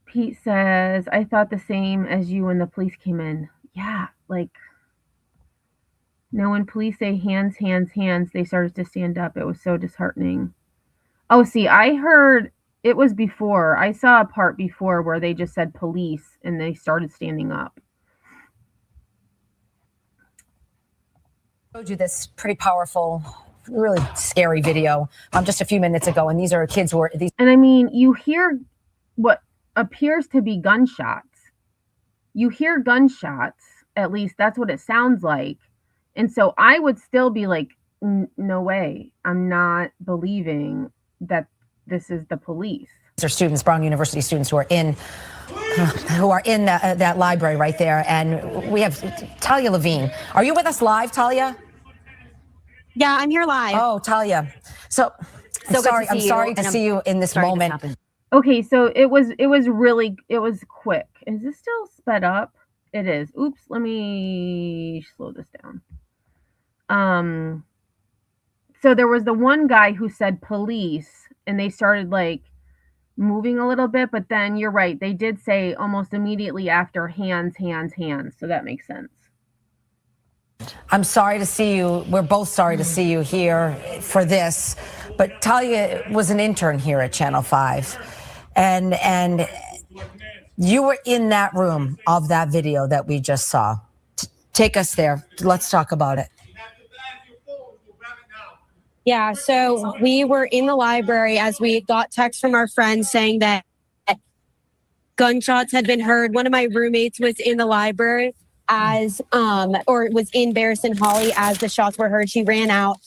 Pete says, I thought the same as you when the police came in. Yeah, like, no, when police say hands, hands, hands, they started to stand up. It was so disheartening. Oh, see, I heard it was before. I saw a part before where they just said police and they started standing up. Showed you this pretty powerful, really scary video just a few minutes ago, and these are kids who are these. And I mean, you hear what appears to be gunshots. You hear gunshots, at least that's what it sounds like. And so I would still be like, no way, I'm not believing that this is the police. These are students, Brown University students, who are in that library right there. And we have Talia Levine. Are you with us live, Talia? Yeah, I'm here live. Oh, Talia. So I'm sorry to see you in this moment. Okay, so it was quick. Is this still sped up? It is. Oops, let me slow this down. So there was the one guy who said police, and they started like moving a little bit, but then you're right, they did say almost immediately after hands, hands, hands. So that makes sense. I'm sorry to see you. We're both sorry to see you here for this. But Talia was an intern here at Channel 5. And you were in that room of that video that we just saw. Take us there. Let's talk about it. Yeah, so we were in the library as we got text from our friends saying that gunshots had been heard. One of my roommates was in the library was in Barrison Holly as the shots were heard. She ran out,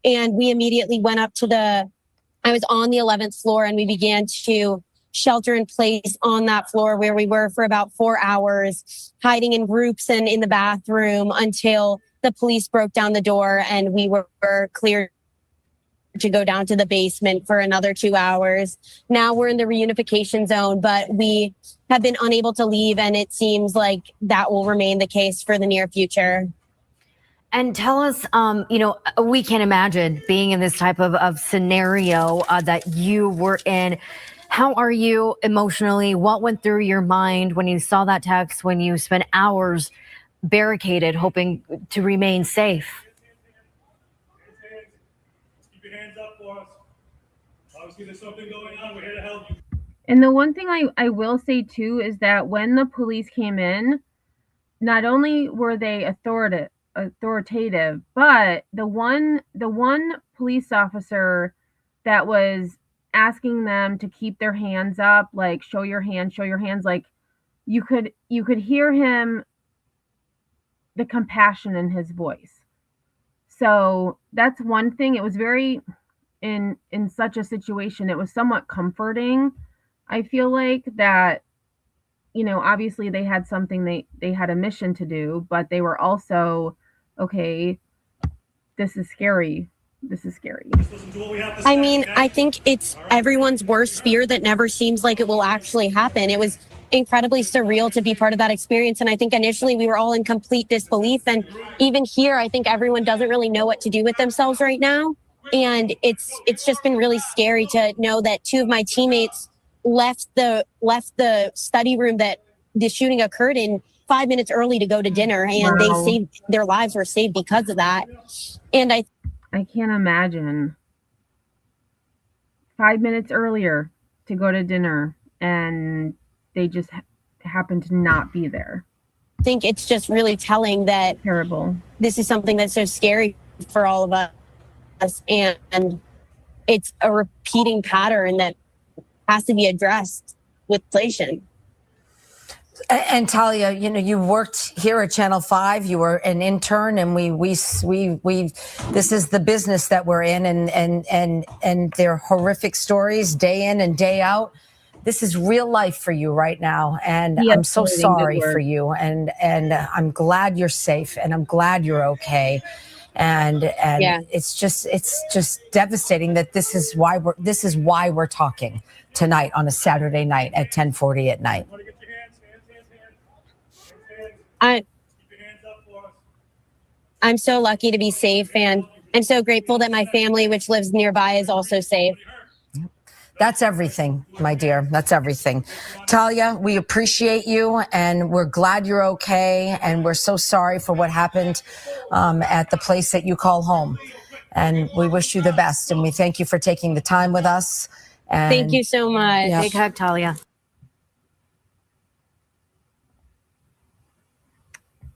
and we immediately went up to I was on the 11th floor, and we began to shelter in place on that floor where we were for about 4 hours, hiding in groups and in the bathroom until the police broke down the door and we were cleared to go down to the basement for another 2 hours. Now we're in the reunification zone, but we have been unable to leave, and it seems like that will remain the case for the near future. And tell us, we can't imagine being in this type of scenario that you were in. How are you emotionally? What went through your mind when you saw that text, when you spent hours barricaded, hoping to remain safe? There's something going on. We're here to help you. And the one thing I will say too is that when the police came in, not only were they authoritative, but the one police officer that was asking them to keep their hands up, like show your hands, like you could hear him, the compassion in his voice. So that's one thing. It was very in such a situation, it was somewhat comforting. I feel like that, obviously they had something, they had a mission to do, but they were also, okay, this is scary. I mean, I think it's everyone's worst fear that never seems like it will actually happen. It was incredibly surreal to be part of that experience. And I think initially we were all in complete disbelief. And even here, I think everyone doesn't really know what to do with themselves right now. And it's just been really scary to know that 2 of my teammates left the study room that the shooting occurred in 5 minutes early to go to dinner, and wow. Their lives were saved because of that. And I can't imagine 5 minutes earlier to go to dinner, and they just happened to not be there. I think it's just really telling that terrible. This is something that's so scary for all of us. And it's a repeating pattern that has to be addressed with legislation. And Talia, you worked here at Channel 5. You were an intern, and we this is the business that we're in, and they're horrific stories day in and day out. this is real life for you right now. And He I'm so escalating, good sorry word. for you. And I'm glad you're safe, and I'm glad you're okay. And Yeah. it's just devastating that this is why we're talking tonight on a Saturday night at 10:40 at night. I'm so lucky to be safe, and I'm so grateful that my family, which lives nearby, is also safe. That's everything, my dear. That's everything. Talia, we appreciate you, and we're glad you're okay. And we're so sorry for what happened at the place that you call home. And we wish you the best. And we thank you for taking the time with us. And Thank you so much. Yeah. Big hug, Talia.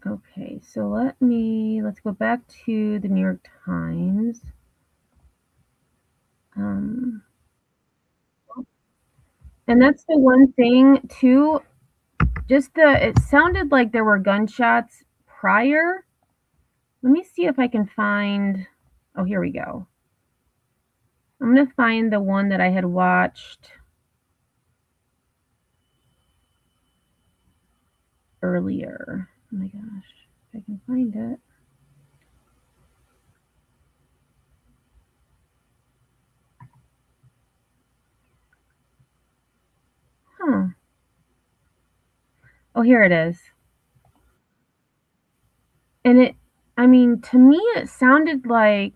Okay, so let's go back to the New York Times. And that's the one thing too, it sounded like there were gunshots prior. Let me see if I can find, oh, here we go. I'm going to find the one that I had watched earlier. Oh my gosh, if I can find it. Huh. Oh, here it is. And I mean, to me, it sounded like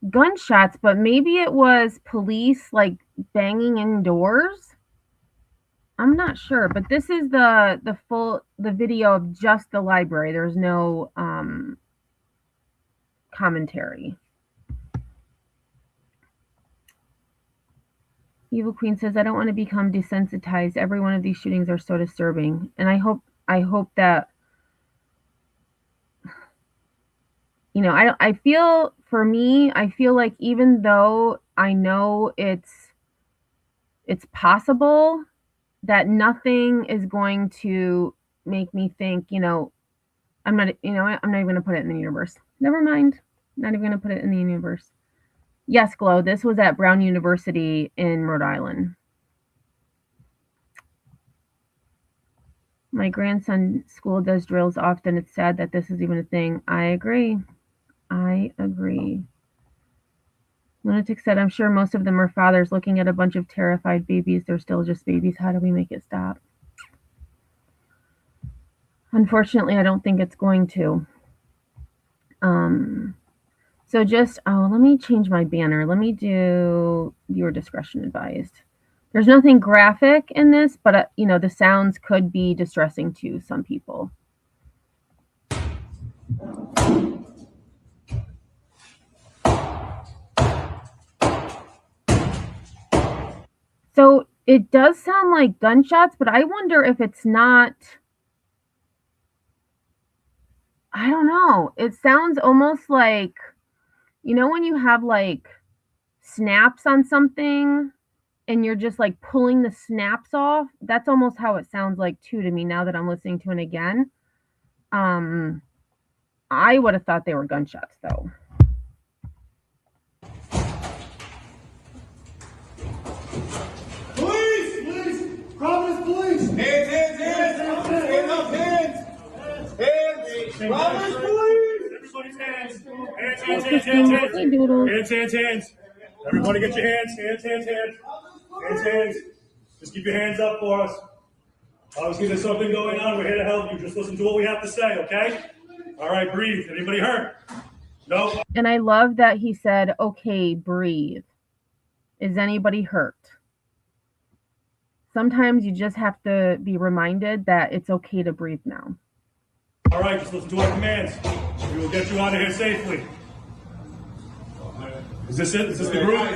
gunshots, but maybe it was police like banging in doors. I'm not sure, but this is the video of just the library. There's no commentary. Evil Queen says, I don't want to become desensitized. Every one of these shootings are so disturbing. And I hope that, you know, I feel, for me, I feel like even though I know it's possible, that nothing is going to make me think, you know, I'm not even going to put it in the universe. Never mind. Not even going to put it in the universe. Yes, Glow, this was at Brown University in Rhode Island. My grandson's school does drills often. It's sad that this is even a thing. I agree. Lunatic said, I'm sure most of them are fathers looking at a bunch of terrified babies. They're still just babies. How do we make it stop? Unfortunately, I don't think it's going to. So let me change my banner. Let me do viewer discretion advised. There's nothing graphic in this, but you know, the sounds could be distressing to some people. So it does sound like gunshots, but I wonder if it's not. I don't know. It sounds almost like, you know, when you have like snaps on something and you're just like pulling the snaps off. That's almost how it sounds like too to me now that I'm listening to it again. I would have thought they were gunshots though. Police! Providence police! Hands! Stand up, hands! Providence police! Everybody's hands! Hands! Everybody get your hands! Just keep your hands up for us. Obviously, there's something going on. We're here to help you. Just listen to what we have to say, okay? All right, breathe. Anybody hurt? No. And I love that he said, okay, breathe. Is anybody hurt? Sometimes you just have to be reminded that it's okay to breathe now. All right, just listen to our commands. We will get you out of here safely. Is this it? Is this the group?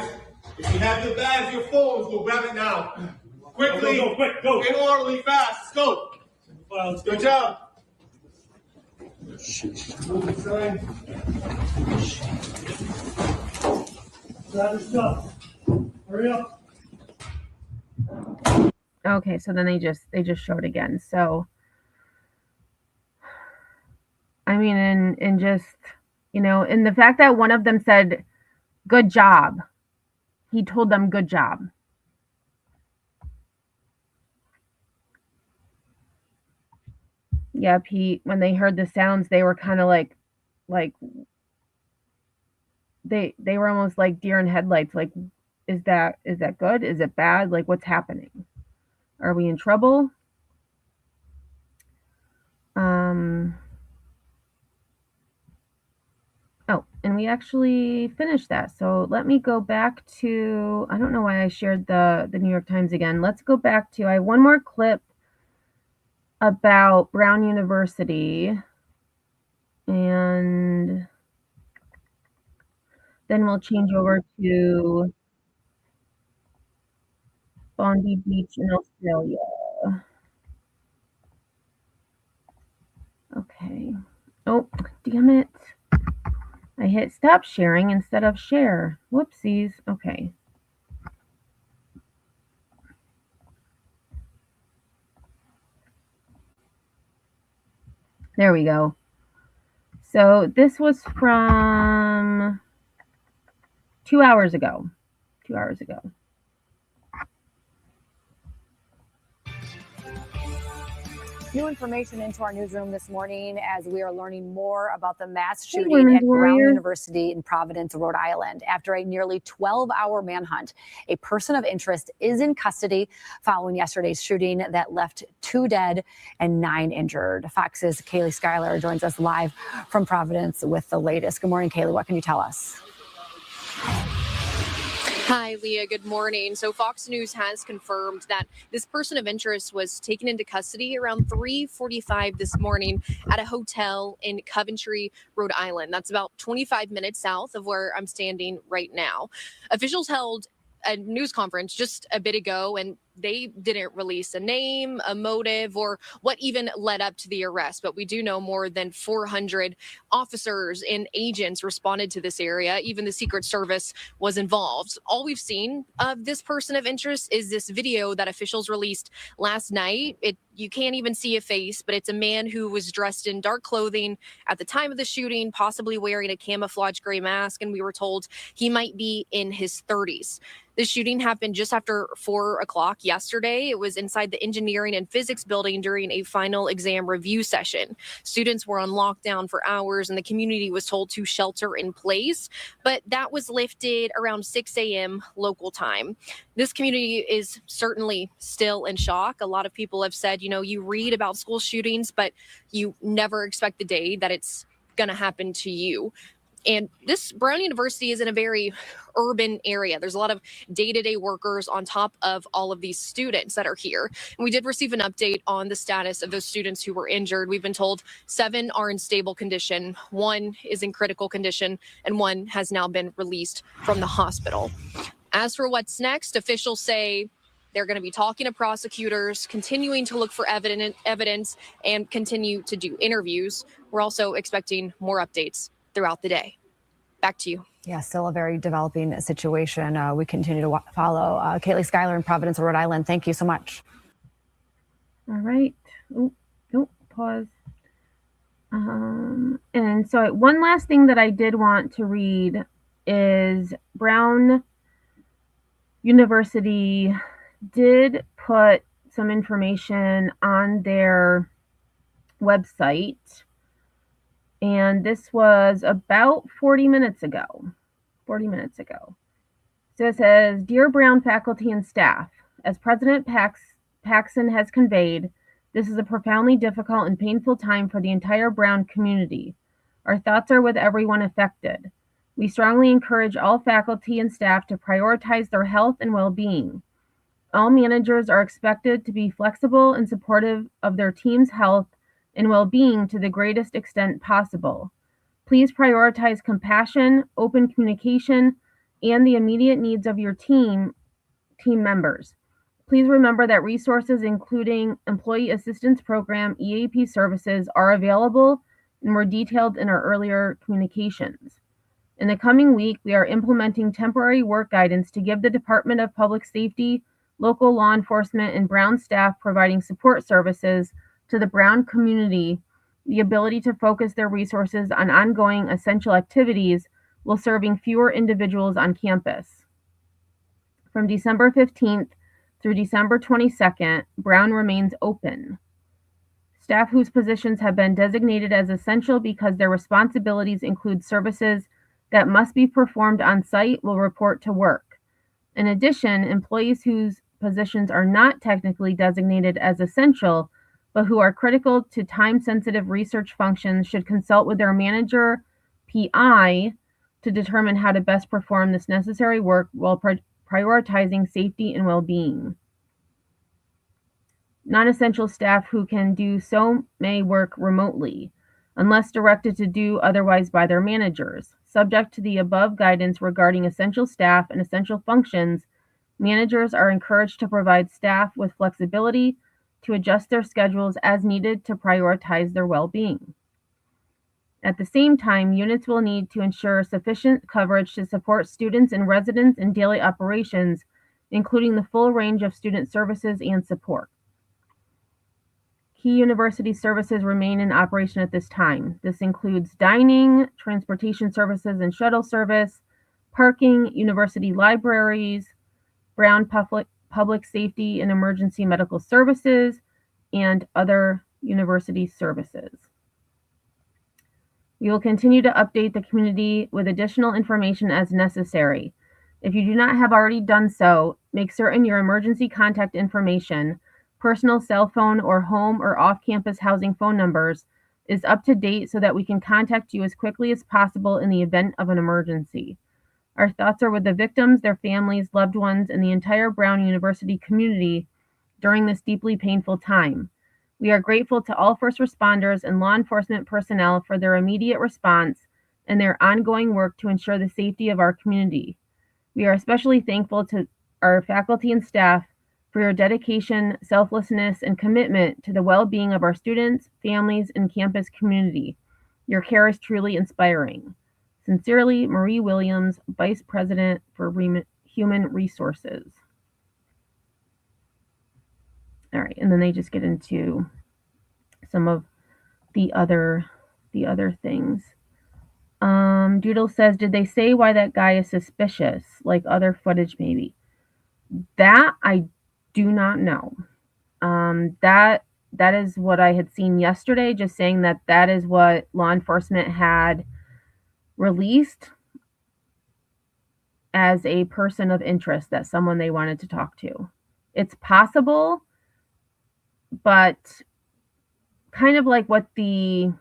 If you have your bags, your phones, go grab it now. Quickly. Go, quick, go. Get orderly, fast. Let's go. Good job. Grab your stuff. Hurry up. Okay, so then they just showed again. So I mean, and just, you know, and the fact that one of them said, good job. He told them good job. Yeah, Pete, when they heard the sounds, they were kind of like they were almost like deer in headlights. Like, is that good? Is it bad? Like, what's happening? Are we in trouble? Oh, and we actually finished that. So let me go back to, I don't know why I shared the New York Times again. Let's go back to, I have one more clip about Brown University, and then we'll change over to Bondi Beach in Australia. Okay. Oh, damn it. I hit stop sharing instead of share. Whoopsies. Okay. There we go. So this was from 2 hours ago. 2 hours ago. New information into our newsroom this morning as we are learning more about the mass shooting at Brown University in Providence, Rhode Island. After a nearly 12-hour manhunt, a person of interest is in custody following yesterday's shooting that left 2 dead and 9 injured. Fox's Kaylee Schuyler joins us live from Providence with the latest. Good morning, Kaylee. What can you tell us? Hi, Leah. Good morning. So Fox News has confirmed that this person of interest was taken into custody around 3:45 this morning at a hotel in Coventry, Rhode Island. That's about 25 minutes south of where I'm standing right now. Officials held a news conference just a bit ago, and they didn't release a name, a motive, or what even led up to the arrest. But we do know more than 400 officers and agents responded to this area. Even the Secret Service was involved. All we've seen of this person of interest is this video that officials released last night. You can't even see a face, but it's a man who was dressed in dark clothing at the time of the shooting, possibly wearing a camouflage gray mask, and we were told he might be in his 30s. The shooting happened just after 4 o'clock yesterday. It was inside the engineering and physics building during a final exam review session. Students were on lockdown for hours and the community was told to shelter in place, but that was lifted around 6 a.m. local time. This community is certainly still in shock. A lot of people have said, you read about school shootings, but you never expect the day that it's going to happen to you. And this Brown University is in a very urban area. There's a lot of day-to-day workers on top of all of these students that are here. And we did receive an update on the status of those students who were injured. We've been told 7 are in stable condition, 1 is in critical condition, and 1 has now been released from the hospital. As for what's next, officials say they're going to be talking to prosecutors, continuing to look for evidence, and continue to do interviews. We're also expecting more updates throughout the day. Back to you. Yeah, still a very developing situation. We continue to follow. Kaylee Schuyler in Providence, Rhode Island. Thank you so much. All right. Pause. And so one last thing that I did want to read is Brown University did put some information on their website. And this was about 40 minutes ago. 40 minutes ago. So it says, Dear Brown faculty and staff, as President Paxson has conveyed, this is a profoundly difficult and painful time for the entire Brown community. Our thoughts are with everyone affected. We strongly encourage all faculty and staff to prioritize their health and well-being. All managers are expected to be flexible and supportive of their team's health and well-being to the greatest extent possible. Please prioritize compassion, open communication, and the immediate needs of your team members. Please remember that resources including Employee Assistance Program, EAP services are available and were detailed in our earlier communications. In the coming week, we are implementing temporary work guidance to give the Department of Public Safety, local law enforcement, and Brown staff providing support services to the Brown community the ability to focus their resources on ongoing essential activities while serving fewer individuals on campus. From December 15th through December 22nd, Brown remains open. Staff whose positions have been designated as essential because their responsibilities include services that must be performed on site will report to work. In addition, employees whose positions are not technically designated as essential, but who are critical to time-sensitive research functions should consult with their manager, PI, to determine how to best perform this necessary work while prioritizing safety and well-being. Non-essential staff who can do so may work remotely, unless directed to do otherwise by their managers. Subject to the above guidance regarding essential staff and essential functions, managers are encouraged to provide staff with flexibility to adjust their schedules as needed to prioritize their well-being. At the same time, units will need to ensure sufficient coverage to support students and residents in daily operations, including the full range of student services and support. Key university services remain in operation at this time. This includes dining, transportation services and shuttle service, parking, university libraries, Brown public safety and emergency medical services, and other university services. We will continue to update the community with additional information as necessary. If you do not have already done so, make certain your emergency contact information, personal cell phone or home or off-campus housing phone numbers, is up to date so that we can contact you as quickly as possible in the event of an emergency. Our thoughts are with the victims, their families, loved ones, and the entire Brown University community during this deeply painful time. We are grateful to all first responders and law enforcement personnel for their immediate response and their ongoing work to ensure the safety of our community. We are especially thankful to our faculty and staff for your dedication, selflessness, and commitment to the well-being of our students, families, and campus community. Your care is truly inspiring. Sincerely, Marie Williams, Vice President for Human Resources. All right, and then they just get into some of the other things. Doodle says, did they say why that guy is suspicious? Like other footage, maybe? That I do not know. That is what I had seen yesterday, just saying that is what law enforcement had released as a person of interest, that someone they wanted to talk to. It's possible, but kind of like what the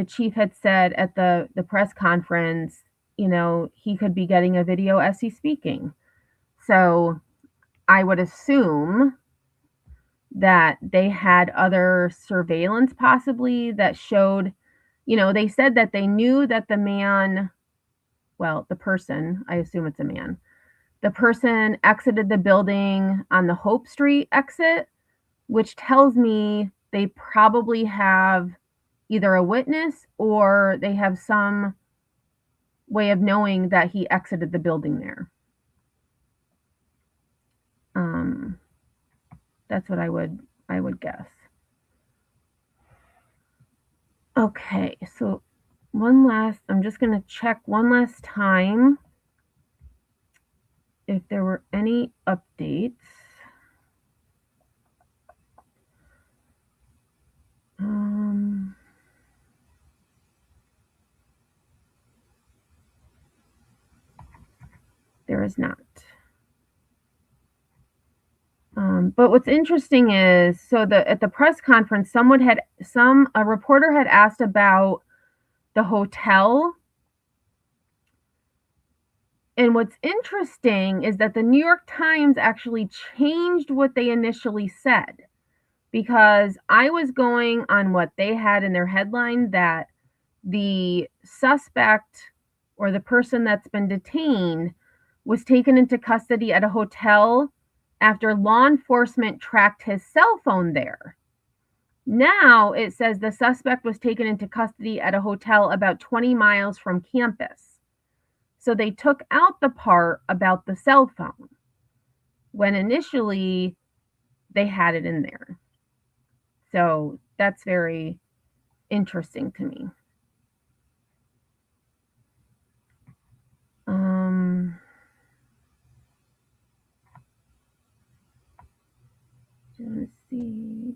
chief had said at the press conference, you know, he could be getting a video as he's speaking. So I would assume that they had other surveillance possibly that showed, you know, they said that they knew that the man, well, the person, I assume it's a man, the person exited the building on the Hope Street exit, which tells me they probably have either a witness or they have some way of knowing that he exited the building there. That's what I would guess. Okay, so I'm just going to check one last time if there were any updates. There is not. But what's interesting is, so at the press conference, a reporter had asked about the hotel. And what's interesting is that the New York Times actually changed what they initially said, because I was going on what they had in their headline, that the suspect or the person that's been detained was taken into custody at a hotel after law enforcement tracked his cell phone there. Now it says the suspect was taken into custody at a hotel about 20 miles from campus. So they took out the part about the cell phone when initially they had it in there. So that's very interesting to me. Let's see.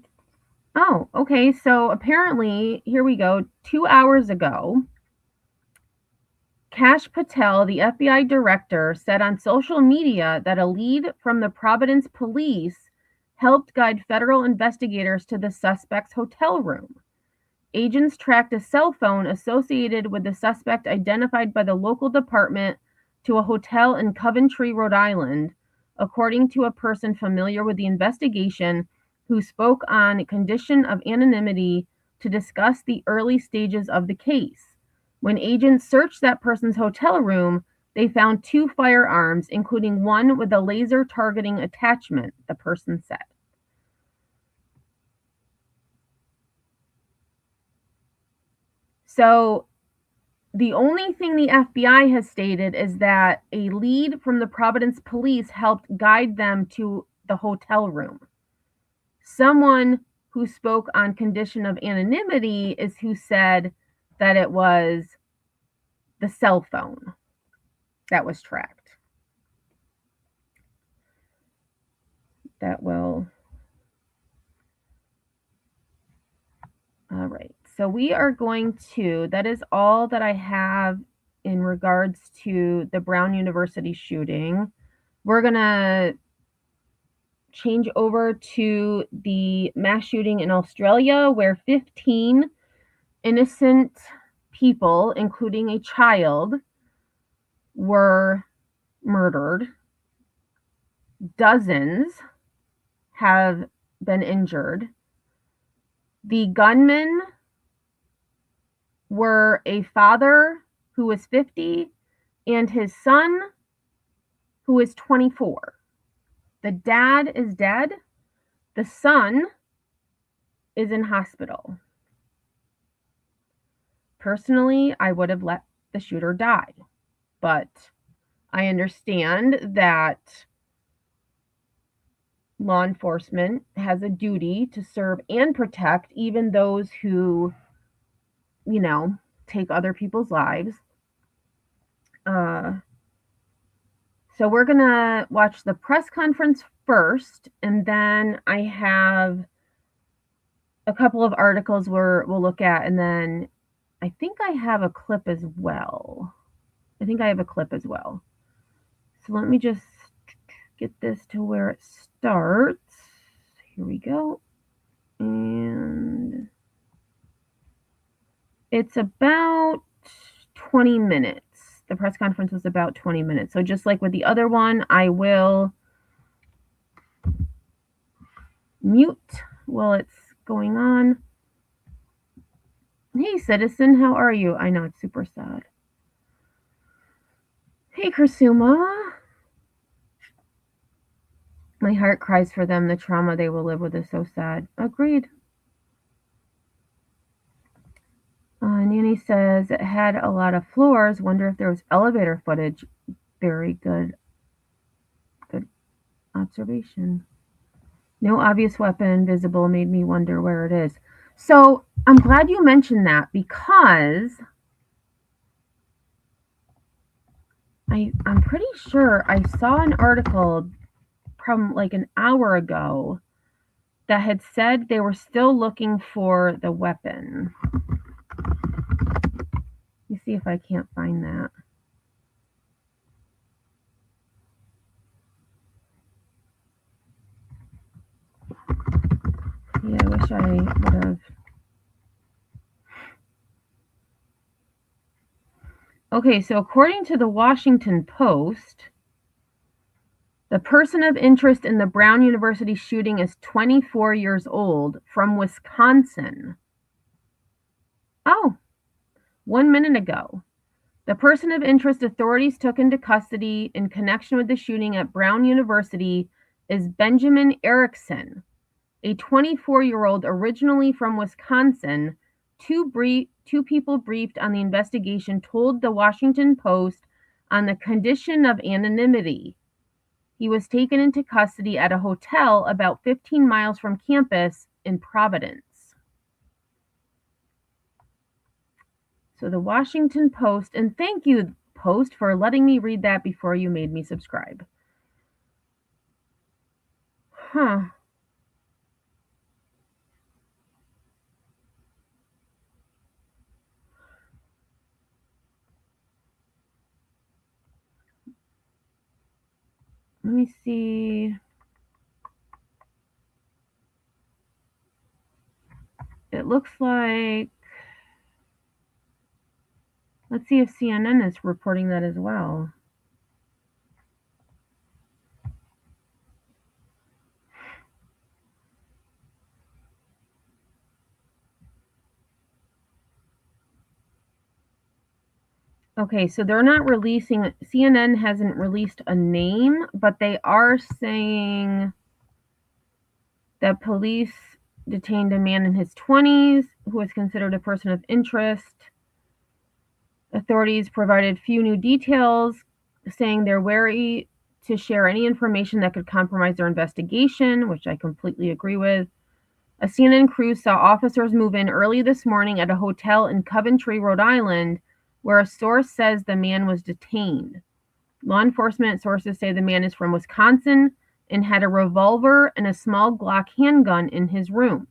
Oh, okay. So apparently, here we go. 2 hours ago, Kash Patel, the FBI director, said on social media that a lead from the Providence police helped guide federal investigators to the suspect's hotel room. Agents tracked a cell phone associated with the suspect identified by the local department to a hotel in Coventry, Rhode Island, according to a person familiar with the investigation who spoke on condition of anonymity to discuss the early stages of the case. When agents searched that person's hotel room, they found 2 firearms, including one with a laser targeting attachment, the person said. So the only thing the FBI has stated is that a lead from the Providence police helped guide them to the hotel room. Someone who spoke on condition of anonymity is who said that it was the cell phone that was tracked. That will. All right. So we are going to, that is all that I have in regards to the Brown University shooting. We're going to change over to the mass shooting in Australia, where 15 innocent people, including a child, were murdered. Dozens have been injured. The gunmen were a father who was 50 and his son who is 24. The dad is dead. The son is in hospital. Personally, I would have let the shooter die, but I understand that law enforcement has a duty to serve and protect even those who, you know, take other people's lives. So we're going to watch the press conference first, and then I have a couple of articles we'll look at, and then I think I have a clip as well. So let me just get this to where it starts. Here we go. And it's about 20 minutes. The press conference was about 20 minutes. So just like with the other one, I will mute while it's going on. Hey, citizen, how are you? I know, it's super sad. Hey, Kursuma. My heart cries for them. The trauma they will live with is so sad. Agreed. Nanny says it had a lot of floors. Wonder if there was elevator footage. Very good. Good observation. No obvious weapon visible made me wonder where it is. So I'm glad you mentioned that, because I'm pretty sure I saw an article from like an hour ago that had said they were still looking for the weapon. Let me see if I can't find that. Yeah, I wish I would have. Okay, so according to the Washington Post, the person of interest in the Brown University shooting is 24 years old, from Wisconsin. Oh, 1 minute ago. The person of interest authorities took into custody in connection with the shooting at Brown University is Benjamin Erickson, a 24-year-old originally from Wisconsin. Two people briefed on the investigation told the Washington Post on the condition of anonymity. He was taken into custody at a hotel about 15 miles from campus in Providence. So the Washington Post, and thank you, Post, for letting me read that before you made me subscribe. Huh. Let me see. It looks like, let's see if CNN is reporting that as well. Okay, so they're not releasing, CNN hasn't released a name, but they are saying that police detained a man in his 20s who was considered a person of interest. Authorities provided few new details, saying they're wary to share any information that could compromise their investigation, which I completely agree with. A CNN crew saw officers move in early this morning at a hotel in Coventry, Rhode Island, where a source says the man was detained. Law enforcement sources say the man is from Wisconsin and had a revolver and a small Glock handgun in his room.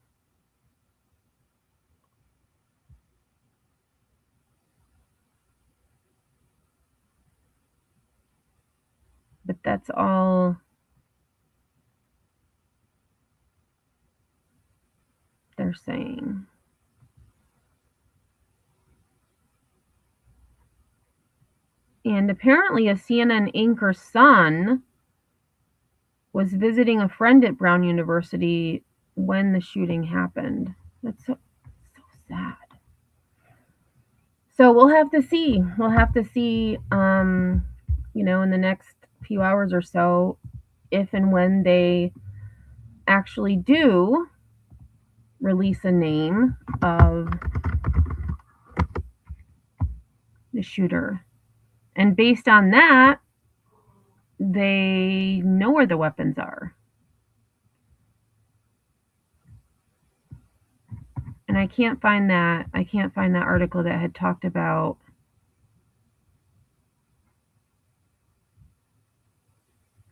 But that's all they're saying. And apparently a CNN anchor's son was visiting a friend at Brown University when the shooting happened. That's so sad. So we'll have to see. We'll have to see, you know, in the next few hours or so, if and when they actually do release a name of the shooter. And based on that, they know where the weapons are. And I can't find that article that had talked about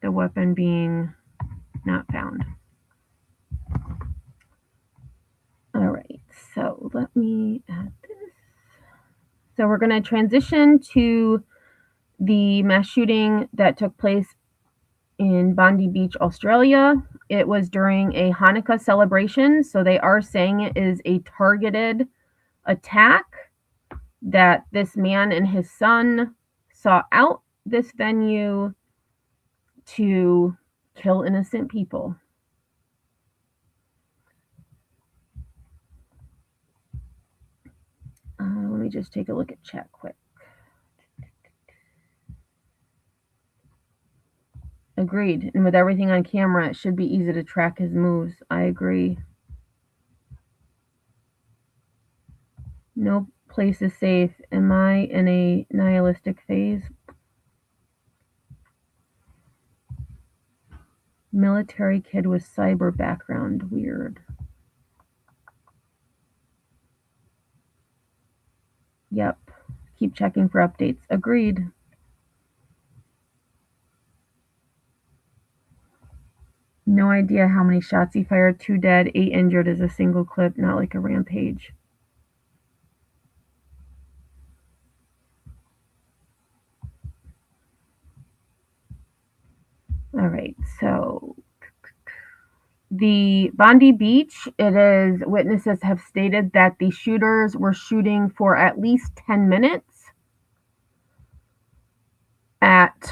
the weapon being not found. All right, so let me add this. So we're going to transition to the mass shooting that took place in Bondi Beach, Australia. It was during a Hanukkah celebration, so they are saying it is a targeted attack, that this man and his son sought out this venue to kill innocent people. Let me just take a look at chat quick. Agreed. And with everything on camera, it should be easy to track his moves. I agree. No place is safe. Am I in a nihilistic phase? Military kid with cyber background. Weird. Yep. Keep checking for updates. Agreed. No idea how many shots he fired. 2 dead, 8 injured is a single clip, not like a rampage. All right, so the Bondi Beach, witnesses have stated that the shooters were shooting for at least 10 minutes at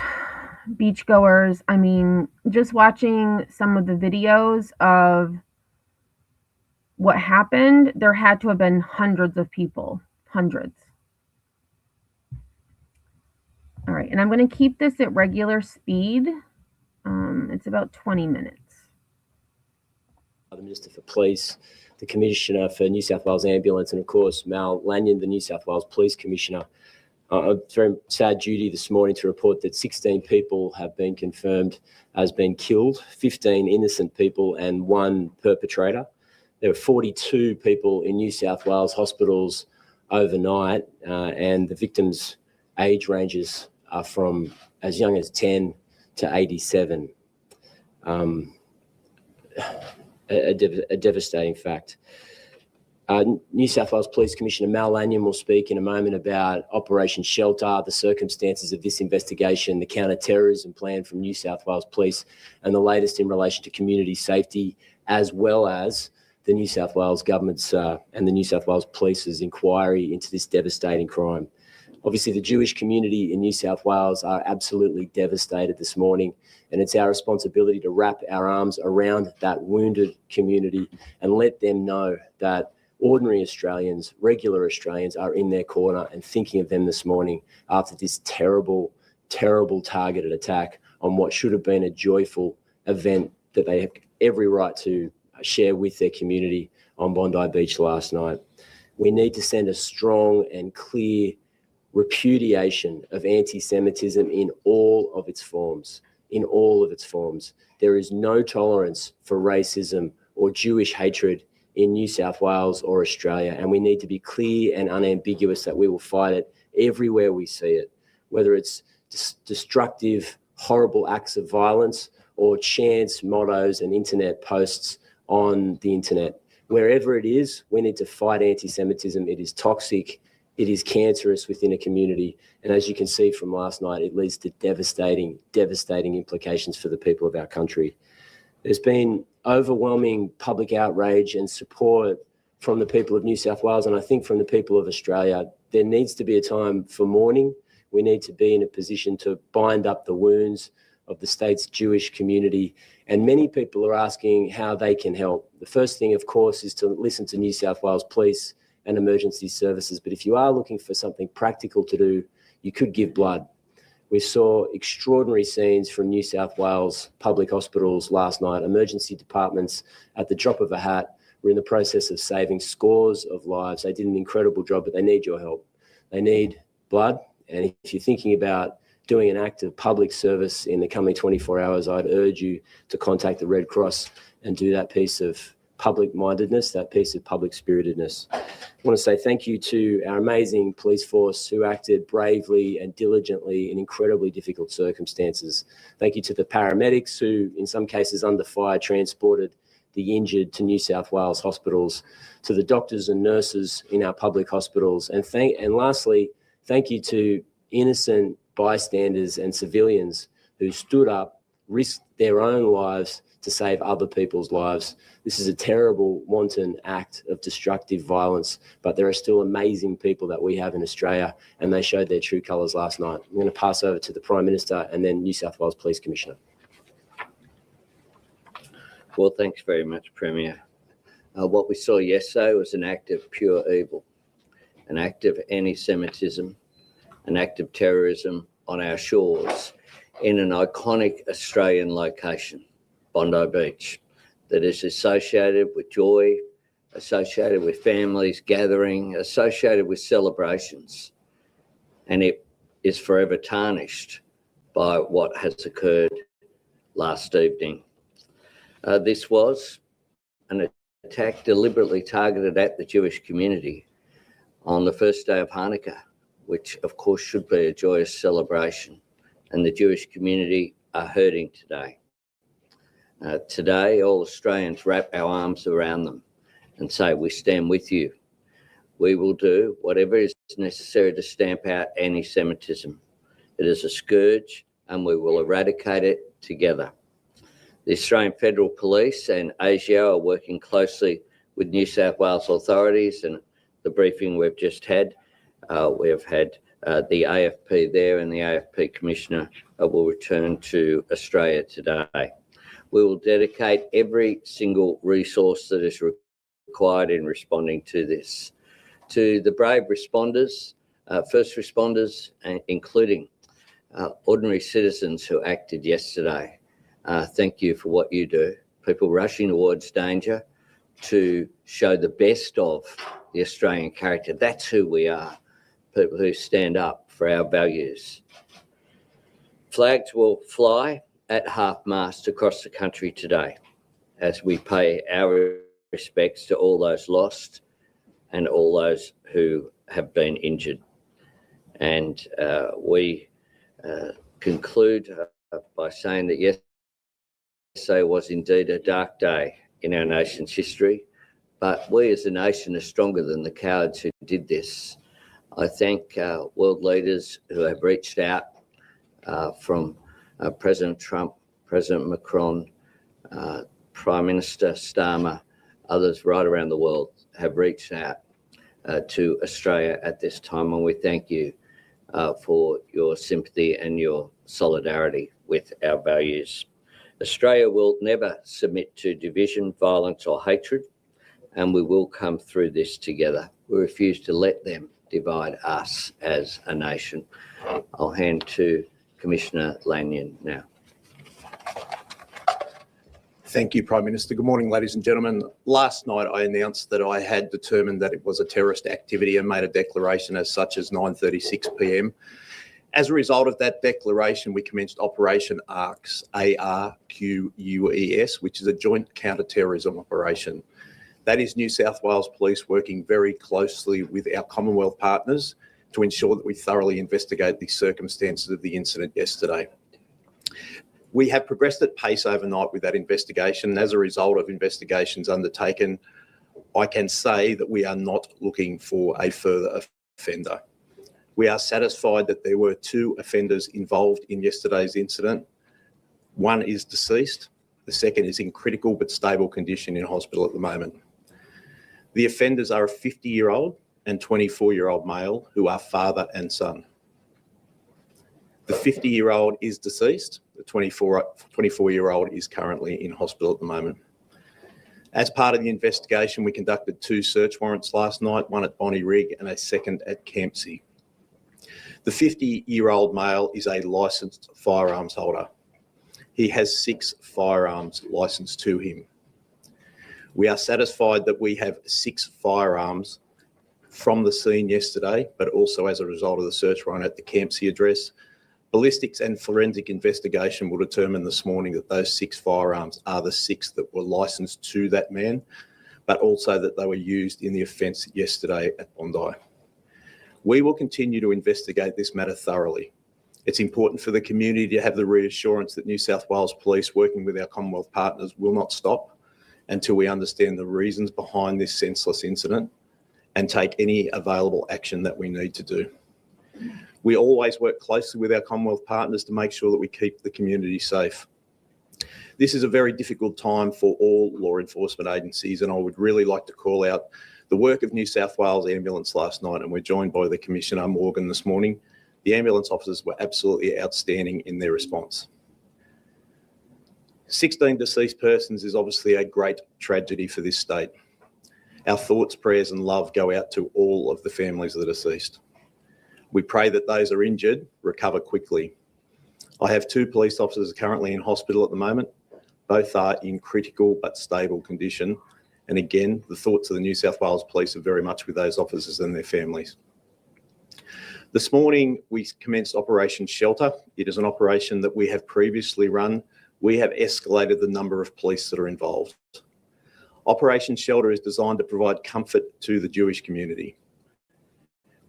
beachgoers. I mean, just watching some of the videos of what happened, there had to have been hundreds of people, hundreds. All right, and I'm going to keep this at regular speed. It's about 20 minutes. The Minister for Police, the Commissioner for New South Wales Ambulance, and of course Mal Lanyon, the New South Wales Police Commissioner. It's very sad duty this morning to report that 16 people have been confirmed as being killed, 15 innocent people and 1 perpetrator. There were 42 people in New South Wales hospitals overnight, and the victims' age ranges are from as young as 10 to 87. A devastating fact. New South Wales Police Commissioner Mal Lanyon will speak in a moment about Operation Shelter, the circumstances of this investigation, the counter-terrorism plan from New South Wales Police, and the latest in relation to community safety, as well as the New South Wales government's and the New South Wales Police's inquiry into this devastating crime. Obviously, the Jewish community in New South Wales are absolutely devastated this morning, and it's our responsibility to wrap our arms around that wounded community and let them know that ordinary Australians, regular Australians, are in their corner and thinking of them this morning after this terrible, terrible targeted attack on what should have been a joyful event that they have every right to share with their community on Bondi Beach last night. We need to send a strong and clear repudiation of anti-Semitism in all of its forms, in all of its forms. There is no tolerance for racism or Jewish hatred in New South Wales or Australia, and we need to be clear and unambiguous that we will fight it everywhere we see it, whether it's destructive, horrible acts of violence or chants, mottos and internet posts on the internet. Wherever it is, we need to fight anti-Semitism. It is toxic. It is cancerous within a community. And as you can see from last night, it leads to devastating, devastating implications for the people of our country. There's been overwhelming public outrage and support from the people of New South Wales, and I think from the people of Australia. There needs to be a time for mourning. We need to be in a position to bind up the wounds of the state's Jewish community. And many people are asking how they can help. The first thing, of course, is to listen to New South Wales Police and emergency services. But if you are looking for something practical to do, you could give blood. We saw extraordinary scenes from New South Wales public hospitals last night. Emergency departments, at the drop of a hat, were in the process of saving scores of lives. They did an incredible job, but they need your help. They need blood. And if you're thinking about doing an act of public service in the coming 24 hours, I'd urge you to contact the Red Cross and do that piece of public-mindedness, that piece of public-spiritedness. I want to say thank you to our amazing police force who acted bravely and diligently in incredibly difficult circumstances. Thank you to the paramedics who, in some cases under fire, transported the injured to New South Wales hospitals, to the doctors and nurses in our public hospitals. And lastly, thank you to innocent bystanders and civilians who stood up, risked their own lives to save other people's lives. This is a terrible, wanton act of destructive violence, but there are still amazing people that we have in Australia, and they showed their true colours last night. I'm going to pass over to the Prime Minister and then New South Wales Police Commissioner. Well, thanks very much, Premier. What we saw yesterday was an act of pure evil, an act of anti-Semitism, an act of terrorism on our shores in an iconic Australian location, Bondi Beach, that is associated with joy, associated with families gathering, associated with celebrations. And it is forever tarnished by what has occurred last evening. This was an attack deliberately targeted at the Jewish community on the first day of Hanukkah, which of course should be a joyous celebration. And the Jewish community are hurting today. Today, all Australians wrap our arms around them and say, we stand with you. We will do whatever is necessary to stamp out anti-Semitism. It is a scourge and we will eradicate it together. The Australian Federal Police and ASIO are working closely with New South Wales authorities, and the briefing we've just had, we have had the AFP there, and the AFP Commissioner will return to Australia today. We will dedicate every single resource that is required in responding to this. To the brave responders, first responders, including ordinary citizens who acted yesterday, thank you for what you do. People rushing towards danger to show the best of the Australian character. That's who we are, people who stand up for our values. Flags will fly at half-mast across the country today as we pay our respects to all those lost and all those who have been injured. And we conclude by saying that yesterday was indeed a dark day in our nation's history, but we as a nation are stronger than the cowards who did this. I thank world leaders who have reached out, from President Trump, President Macron, Prime Minister Starmer, others right around the world have reached out to Australia at this time, and we thank you for your sympathy and your solidarity with our values. Australia will never submit to division, violence or hatred, and we will come through this together. We refuse to let them divide us as a nation. I'll hand to Commissioner Lanyon now. Thank you, Prime Minister. Good morning, ladies and gentlemen. Last night I announced that I had determined that it was a terrorist activity and made a declaration as such as 9:36 p.m. As a result of that declaration, we commenced Operation ARQUS, ARQUES, which is a joint counter-terrorism operation. That is New South Wales Police working very closely with our Commonwealth partners to ensure that we thoroughly investigate the circumstances of the incident yesterday. We have progressed at pace overnight with that investigation. As a result of investigations undertaken, I can say that we are not looking for a further offender. We are satisfied that there were 2 offenders involved in yesterday's incident. One is deceased. The second is in critical but stable condition in hospital at the moment. The offenders are a 50-year-old and 24-year-old male who are father and son. The 50-year-old is deceased. The 24-year-old is currently in hospital at the moment. As part of the investigation, we conducted 2 search warrants last night, one at Bondi Rig and a second at Campsie. The 50-year-old male is a licensed firearms holder. He has 6 firearms licensed to him. We are satisfied that we have 6 firearms from the scene yesterday, but also as a result of the search warrant at the Campsie address. Ballistics and forensic investigation will determine this morning that those 6 firearms are the 6 that were licensed to that man, but also that they were used in the offence yesterday at Bondi. We will continue to investigate this matter thoroughly. It's important for the community to have the reassurance that New South Wales Police, working with our Commonwealth partners, will not stop until we understand the reasons behind this senseless incident and take any available action that we need to do. We always work closely with our Commonwealth partners to make sure that we keep the community safe. This is a very difficult time for all law enforcement agencies, and I would really like to call out the work of New South Wales Ambulance last night, and we're joined by the Commissioner Morgan this morning. The ambulance officers were absolutely outstanding in their response. 16 deceased persons is obviously a great tragedy for this state. Our thoughts, prayers and love go out to all of the families of the deceased. We pray that those who are injured recover quickly. I have 2 police officers currently in hospital at the moment. Both are in critical but stable condition. And again, the thoughts of the New South Wales Police are very much with those officers and their families. This morning, we commenced Operation Shelter. It is an operation that we have previously run. We have escalated the number of police that are involved. Operation Shelter is designed to provide comfort to the Jewish community.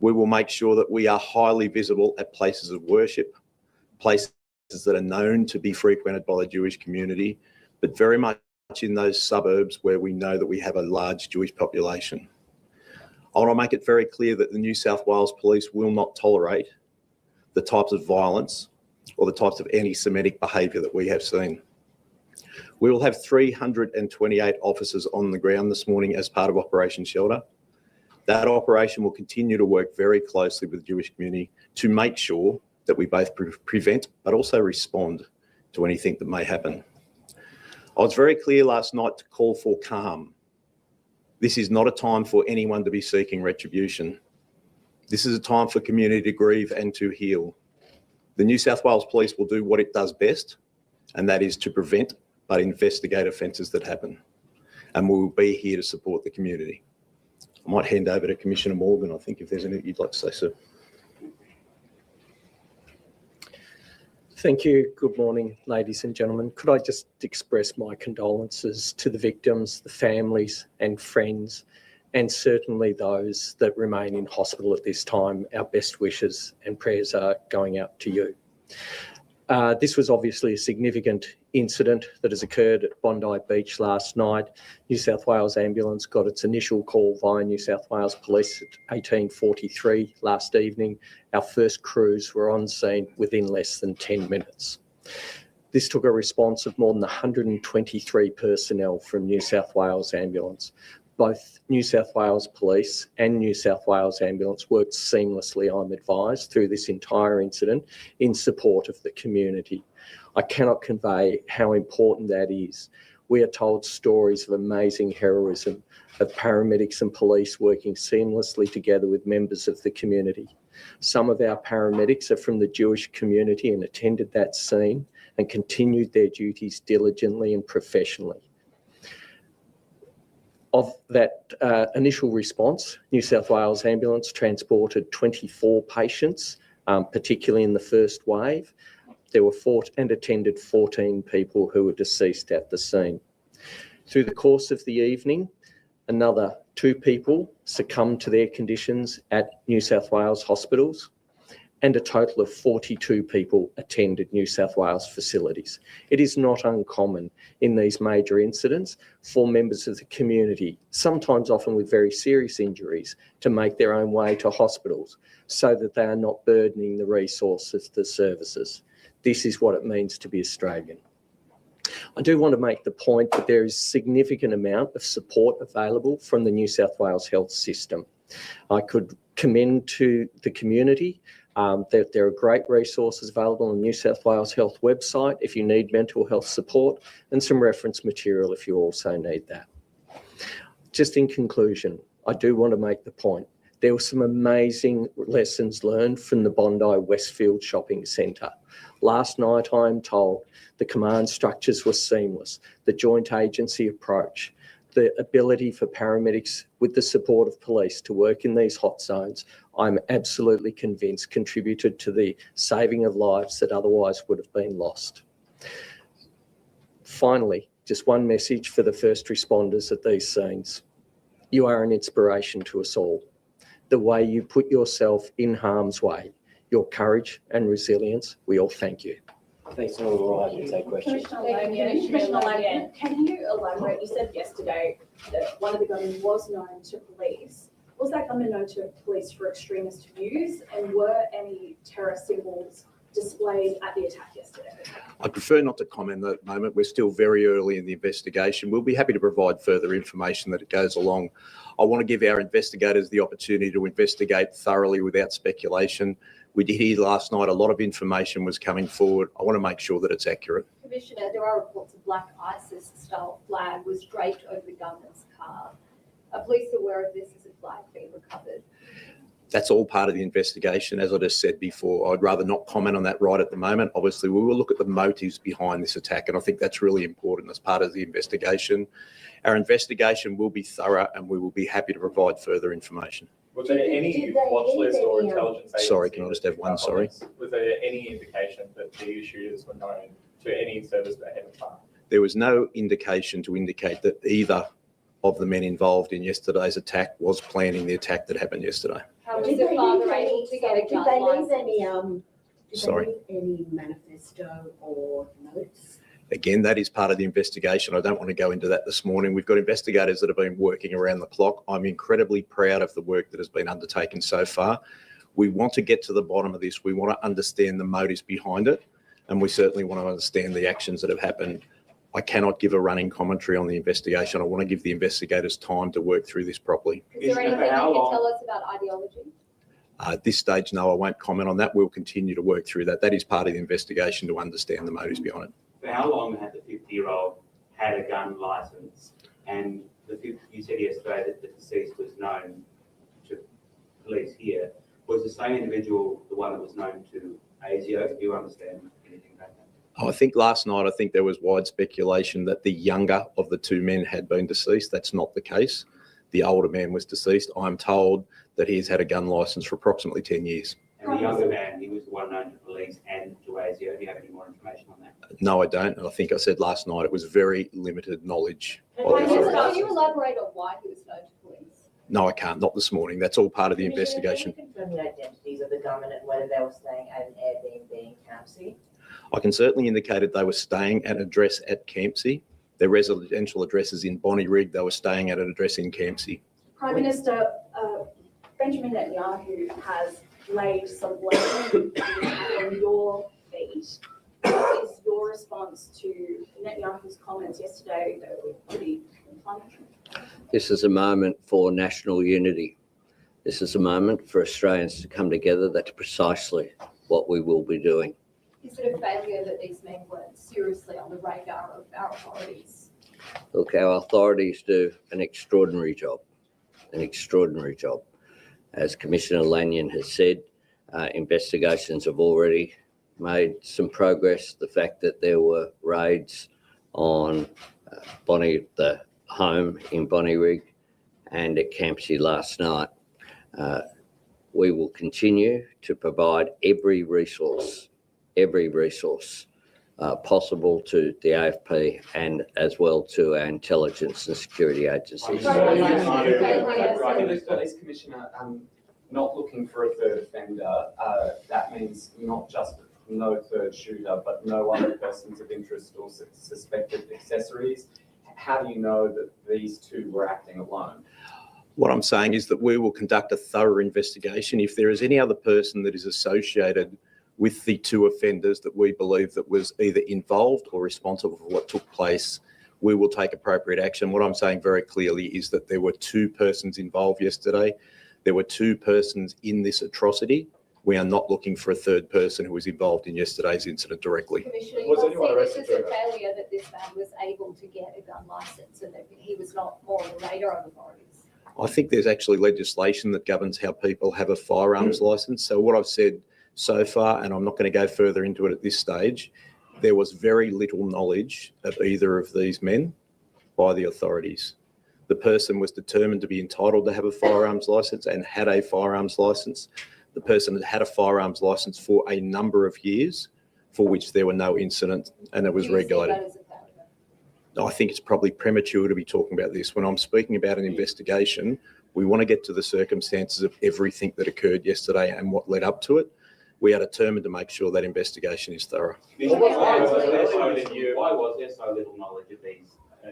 We will make sure that we are highly visible at places of worship, places that are known to be frequented by the Jewish community, but very much in those suburbs where we know that we have a large Jewish population. I want to make it very clear that the New South Wales Police will not tolerate the types of violence or the types of anti-Semitic behaviour that we have seen. We will have 328 officers on the ground this morning as part of Operation Shelter. That operation will continue to work very closely with the Jewish community to make sure that we both prevent but also respond to anything that may happen. I was very clear last night to call for calm. This is not a time for anyone to be seeking retribution. This is a time for community to grieve and to heal. The New South Wales Police will do what it does best, and that is to prevent but investigate offences that happen. And we will be here to support the community. I might hand over to Commissioner Morgan, I think, if there's anything you'd like to say, sir. Thank you. Good morning, ladies and gentlemen. Could I just express my condolences to the victims, the families and friends, and certainly those that remain in hospital at this time. Our best wishes and prayers are going out to you. This was obviously a significant incident that has occurred at Bondi Beach last night. New South Wales Ambulance got its initial call via New South Wales Police at 18:43 last evening. Our first crews were on scene within less than 10 minutes. This took a response of more than 123 personnel from New South Wales Ambulance. Both New South Wales Police and New South Wales Ambulance worked seamlessly, I'm advised, through this entire incident in support of the community. I cannot convey how important that is. We are told stories of amazing heroism, of paramedics and police working seamlessly together with members of the community. Some of our paramedics are from the Jewish community and attended that scene and continued their duties diligently and professionally. Of that initial response, New South Wales Ambulance transported 24 patients, particularly in the first wave. There were attended 14 people who were deceased at the scene. Through the course of the evening, another 2 people succumbed to their conditions at New South Wales hospitals, and a total of 42 people attended New South Wales facilities. It is not uncommon in these major incidents for members of the community, sometimes often with very serious injuries, to make their own way to hospitals so that they are not burdening the resources of the services. This is what it means to be Australian. I do want to make the point that there is a significant amount of support available from the New South Wales health system. I could commend to the community that there are great resources available on the New South Wales Health website if you need mental health support, and some reference material if you also need that. Just in conclusion, I do want to make the point. There were some amazing lessons learned from the Bondi Westfield Shopping Centre. Last night, I am told, the command structures were seamless, the joint agency approach, the ability for paramedics with the support of police to work in these hot zones, I'm absolutely convinced contributed to the saving of lives that otherwise would have been lost. Finally, just one message for the first responders at these scenes. You are an inspiration to us all. The way you put yourself in harm's way, your courage and resilience, we all thank you. Thanks, all right, take questions. Commissioner Langan, can you elaborate? You said yesterday that one of the gunmen was known to police. Was that gunman known to police for extremist views, and were any terror symbols displayed at the attack yesterday? I prefer not to comment at the moment. We're still very early in the investigation. We'll be happy to provide further information that it goes along. I want to give our investigators the opportunity to investigate thoroughly without speculation. We did hear last night a lot of information was coming forward. I want to make sure that it's accurate. Commissioner, there are reports of black ISIS-style flag was draped over the gunman's car. Are police aware of this? Has a flag been recovered? That's all part of the investigation. As I just said before, I'd rather not comment on that right at the moment. Obviously, we will look at the motives behind this attack, and I think that's really important as part of the investigation. Our investigation will be thorough, and we will be happy to provide further information. Was there any watch list or intelligence agency? Sorry, can I just have one? Sorry. Was there any indication that these shooters were known to any service ahead of time? There was no indication to indicate that either of the men involved in yesterday's attack was planning the attack that happened yesterday. How was the father able to get a gun license? Sorry. Any manifesto or notes? Again, that is part of the investigation. I don't want to go into that this morning. We've got investigators that have been working around the clock. I'm incredibly proud of the work that has been undertaken so far. We want to get to the bottom of this. We want to understand the motives behind it, and we certainly want to understand the actions that have happened. I cannot give a running commentary on the investigation. I want to give the investigators time to work through this properly. Is there anything you can tell us about ideology? At this stage, no, I won't comment on that. We'll continue to work through that. That is part of the investigation to understand the motives behind it. For how long had the 50-year-old had a gun license? And you said yesterday that the deceased was known to police here. Was the same individual the one that was known to ASIO? Do you understand anything about that? I think last night, there was wide speculation that the younger of the two men had been deceased. That's not the case. The older man was deceased. I'm told that he's had a gun license for approximately 10 years. And the younger man, he was the one known to police and to ASIO. Do you have any more information on that? No, I don't. And I think I said last night, it was very limited knowledge. Can you elaborate on why he was known to police? No, I can't. Not this morning. That's all part of the investigation. Can you confirm the identities of the gunmen and whether they were staying at an Airbnb in Campsie? I can certainly indicate that they were staying at an address at Campsie. Their residential address is in Bondi. They were staying at an address in Campsie. Prime Minister Benjamin Netanyahu has laid some blame on your feet. What is your response to Netanyahu's comments yesterday that were pretty inflammatory? This is a moment for national unity. This is a moment for Australians to come together. That's precisely what we will be doing. Is it a failure that these men weren't seriously on the radar of our authorities? Look, our authorities do an extraordinary job. As Commissioner Lanyon has said, investigations have already made some progress. The fact that there were raids on Bonnie, the home in Bonnyrigg, and at Campsie last night. We will continue to provide every resource possible to the AFP and as well to our intelligence and security agencies. Police Commissioner, not looking for a third offender, that means not just no third shooter, but no other persons of interest or suspected accessories. How do you know that these two were acting alone? What I'm saying is that we will conduct a thorough investigation. If there is any other person that is associated with the two offenders that we believe that was either involved or responsible for what took place, we will take appropriate action. What I'm saying very clearly is that there were two persons involved yesterday. There were two persons in this atrocity. We are not looking for a third person who was involved in yesterday's incident directly. Commissioner, you must say this is a failure that this man was able to get a gun licence and that he was not more on the radar of authorities. I think there's actually legislation that governs how people have a firearms licence. So what I've said so far, and I'm not going to go further into it at this stage, there was very little knowledge of either of these men by the authorities. The person was determined to be entitled to have a firearms licence and had a firearms licence. The person had had a firearms licence for a number of years for which there were no incidents and it was regulated. I think it's probably premature to be talking about this. When I'm speaking about an investigation, we want to get to the circumstances of everything that occurred yesterday and what led up to it. We are determined to make sure that investigation is thorough. Why was there so little knowledge of these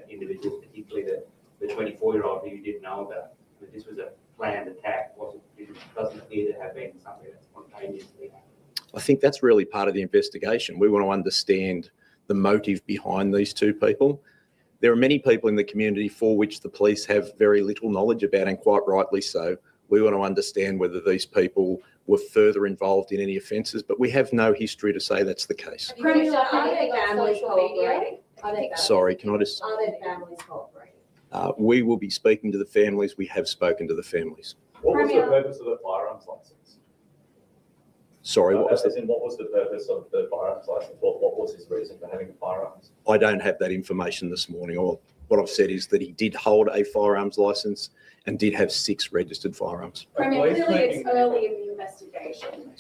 individuals, particularly the 24-year-old who you didn't know about? But this was a planned attack. It doesn't appear to have been something that spontaneously happened. I think that's really part of the investigation. We want to understand the motive behind these two people. There are many people in the community for which the police have very little knowledge about, and quite rightly so. We want to understand whether these people were further involved in any offences, but we have no history to say that's the case. Premier, are their families cooperating? Sorry, can I just... Are their families cooperating? We will be speaking to the families. We have spoken to the families. What was the purpose of the firearms licence? Sorry, what was the purpose of the firearms licence? What was his reason for having firearms? I don't have that information this morning. All what I've said is that he did hold a firearms licence and did have 6 registered firearms. Premier, clearly it's early in the investigation,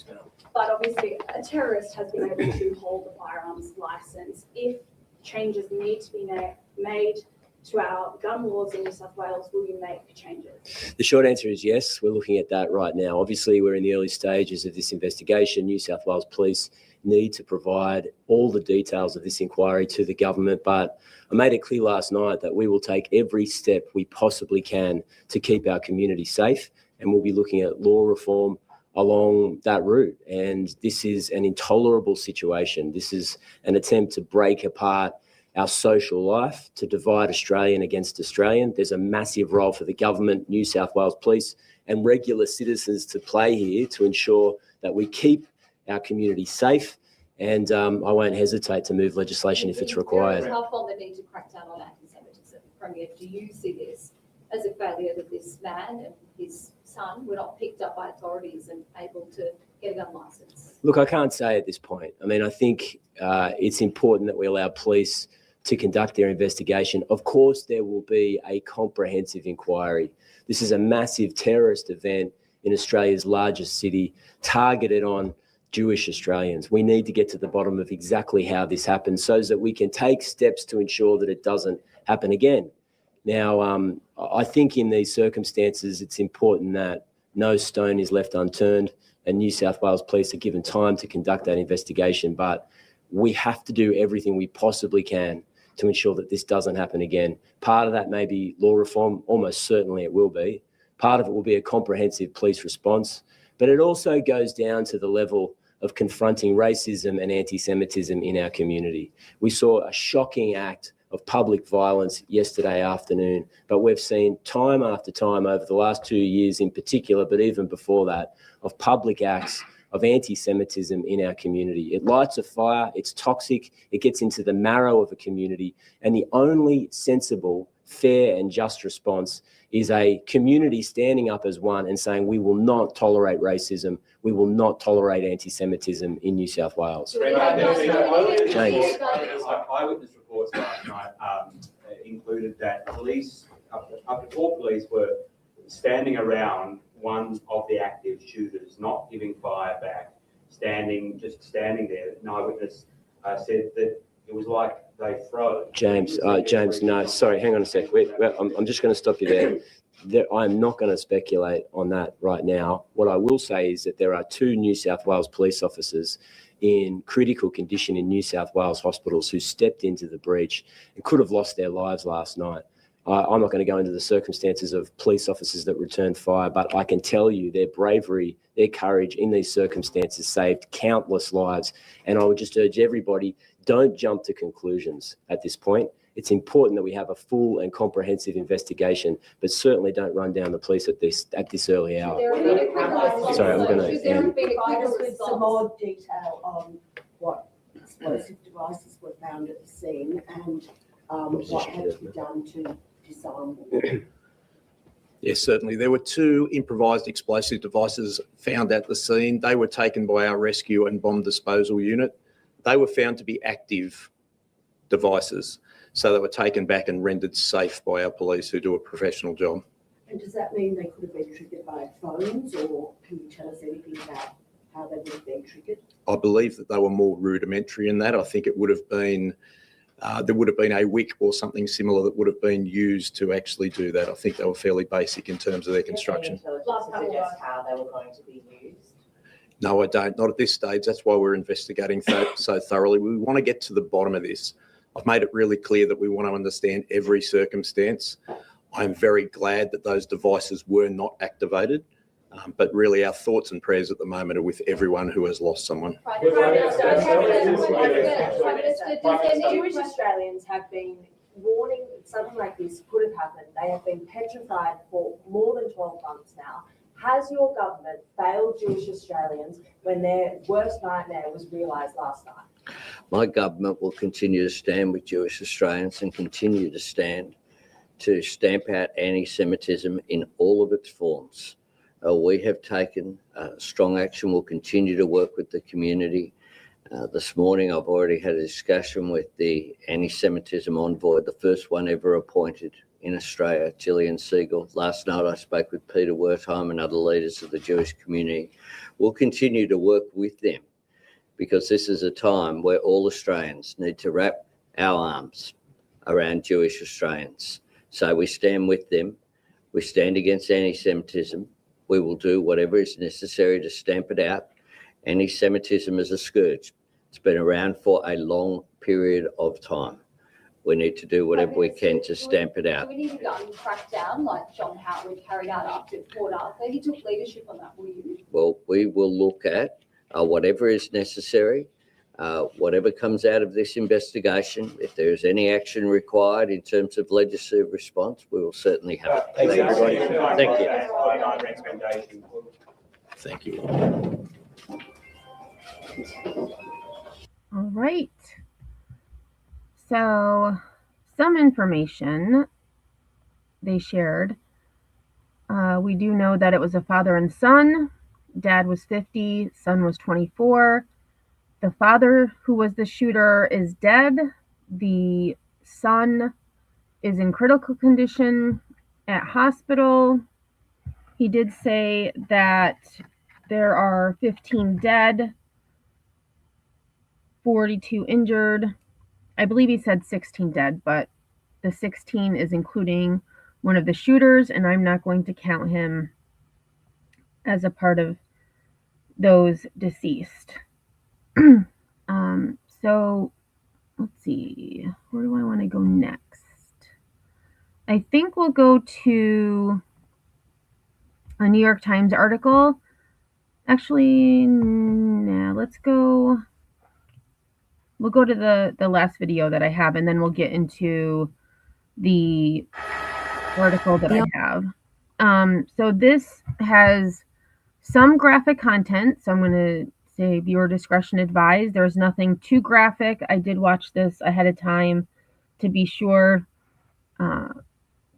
but obviously a terrorist has been able to hold a firearms licence. If changes need to be made to our gun laws in New South Wales, will you make changes? The short answer is yes. We're looking at that right now. Obviously, we're in the early stages of this investigation. New South Wales Police need to provide all the details of this inquiry to the government, but I made it clear last night that we will take every step we possibly can to keep our community safe, and we'll be looking at law reform along that route. And this is an intolerable situation. This is an attempt to break apart our social life, to divide Australian against Australian. There's a massive role for the government, New South Wales Police, and regular citizens to play here to ensure that we keep our community safe. And I won't hesitate to move legislation if it's required. Tough on the need to crack down on anti-Semitism. Premier, do you see this as a failure that this man and his son were not picked up by authorities and able to get a gun licence? Look, I can't say at this point. I mean, I think it's important that we allow police to conduct their investigation. Of course, there will be a comprehensive inquiry. This is a massive terrorist event in Australia's largest city, targeted on Jewish Australians. We need to get to the bottom of exactly how this happened so that we can take steps to ensure that it doesn't happen again. Now, I think in these circumstances, it's important that no stone is left unturned and New South Wales Police are given time to conduct that investigation. But we have to do everything we possibly can to ensure that this doesn't happen again. Part of that may be law reform, almost certainly it will be. Part of it will be a comprehensive police response, but it also goes down to the level of confronting racism and anti-Semitism in our community. We saw a shocking act of public violence yesterday afternoon, but we've seen time after time over the last 2 years in particular, but even before that, of public acts of anti-Semitism in our community. It lights a fire, it's toxic, it gets into the marrow of a community, and the only sensible, fair and just response is a community standing up as one and saying we will not tolerate racism, we will not tolerate anti-Semitism in New South Wales. James. Eyewitness reports last night included that police, up to 4 police were standing around one of the active shooters, not giving fire back, just standing there. An eyewitness said that it was like they froze. James, no, sorry, hang on a sec. Wait, I'm just going to stop you there. I'm not going to speculate on that right now. What I will say is that there are 2 New South Wales police officers in critical condition in New South Wales hospitals who stepped into the breach and could have lost their lives last night. I'm not going to go into the circumstances of police officers that returned fire, but I can tell you their bravery, their courage in these circumstances saved countless lives. And I would just urge everybody, don't jump to conclusions at this point. It's important that we have a full and comprehensive investigation, but certainly don't run down the police at this early hour. Sorry, I'm going to end. Provide us with some more detail on what explosive devices were found at the scene and what had to be done to disarm them. Yes, certainly. There were 2 improvised explosive devices found at the scene. They were taken by our rescue and bomb disposal unit. They were found to be active devices. So they were taken back and rendered safe by our police who do a professional job. And does that mean they could have been triggered by phones, or can you tell us anything about how they would have been triggered? I believe that they were more rudimentary in that. I think it would have been, there would have been a wick or something similar that would have been used to actually do that. I think they were fairly basic in terms of their construction. Suggest how they were going to be used? No, I don't. Not at this stage. That's why we're investigating so thoroughly. We want to get to the bottom of this. I've made it really clear that we want to understand every circumstance. I'm very glad that those devices were not activated, but really our thoughts and prayers at the moment are with everyone who has lost someone. Jewish Australians have been warning that something like this could have happened. They have been petrified for more than 12 months now. Has your government failed Jewish Australians when their worst nightmare was realised last night? My government will continue to stand with Jewish Australians and continue to stand to stamp out anti-Semitism in all of its forms. We have taken strong action. We'll continue to work with the community. This morning, I've already had a discussion with the anti-Semitism envoy, the first one ever appointed in Australia, Gillian Siegel. Last night, I spoke with Peter Wertheim and other leaders of the Jewish community. We'll continue to work with them, because this is a time where all Australians need to wrap our arms around Jewish Australians. So we stand with them. We stand against anti-Semitism. We will do whatever is necessary to stamp it out. Anti-Semitism is a scourge. It's been around for a long period of time. We need to do whatever we can to stamp it out. Do we need a gun crackdown like John Howard carried out after Port Arthur? He took leadership on that, will you? Well, we will look at whatever is necessary, whatever comes out of this investigation. If there is any action required in terms of legislative response, we will certainly have it. Thank you, everybody. Thank you. Thank you. All right. So, some information they shared. We do know that it was a father and son. Dad was 50, son was 24. The father, who was the shooter, is dead. The son is in critical condition at hospital. He did say that there are 15 dead, 42 injured. I believe he said 16 dead, but the 16 is including one of the shooters, and I'm not going to count him as a part of those deceased. So let's see, where do I want to go next? I think we'll go to a New York Times article. Actually, nah, we'll go to the last video that I have, and then we'll get into the article that I have. So this has some graphic content, so I'm going to say viewer discretion advised. There's nothing too graphic. I did watch this ahead of time to be sure.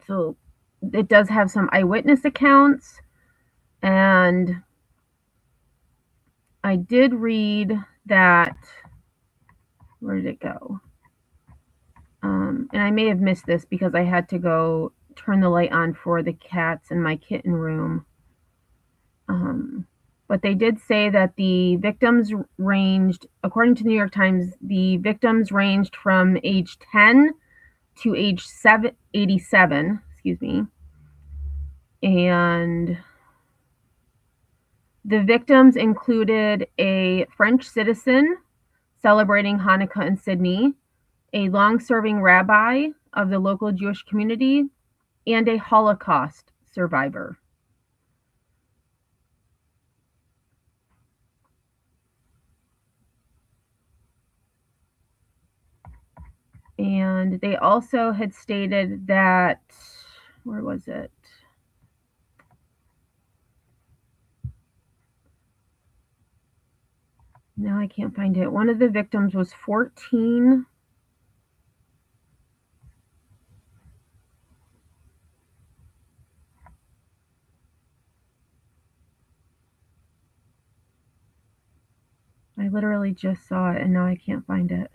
So it does have some eyewitness accounts, and I did read that, where did it go? And I may have missed this because I had to go turn the light on for the cats in my kitten room. But they did say that the victims ranged, according to the New York Times, the victims ranged from age 10 to age 87, excuse me. And the victims included a French citizen celebrating Hanukkah in Sydney, a long-serving rabbi of the local Jewish community, and a Holocaust survivor. And they also had stated that, where was it? Now I can't find it. One of the victims was 14. I literally just saw it and now I can't find it.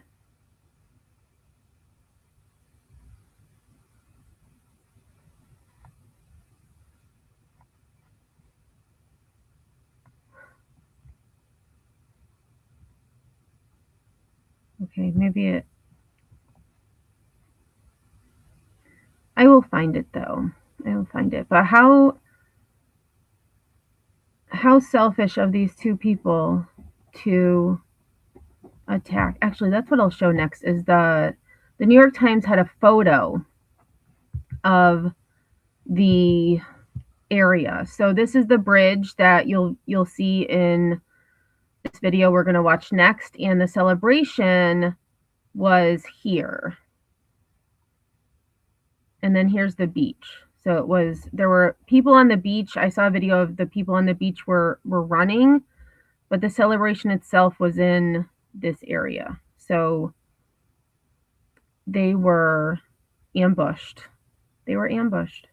Okay, maybe it. I will find it though. I will find it. But how selfish of these two people to attack. Actually, that's what I'll show next is the New York Times had a photo of the area. So this is the bridge that you'll see in this video we're going to watch next, and the celebration was here. And then here's the beach. So there were people on the beach. I saw a video of the people on the beach were running, but the celebration itself was in this area. So they were ambushed. They were ambushed.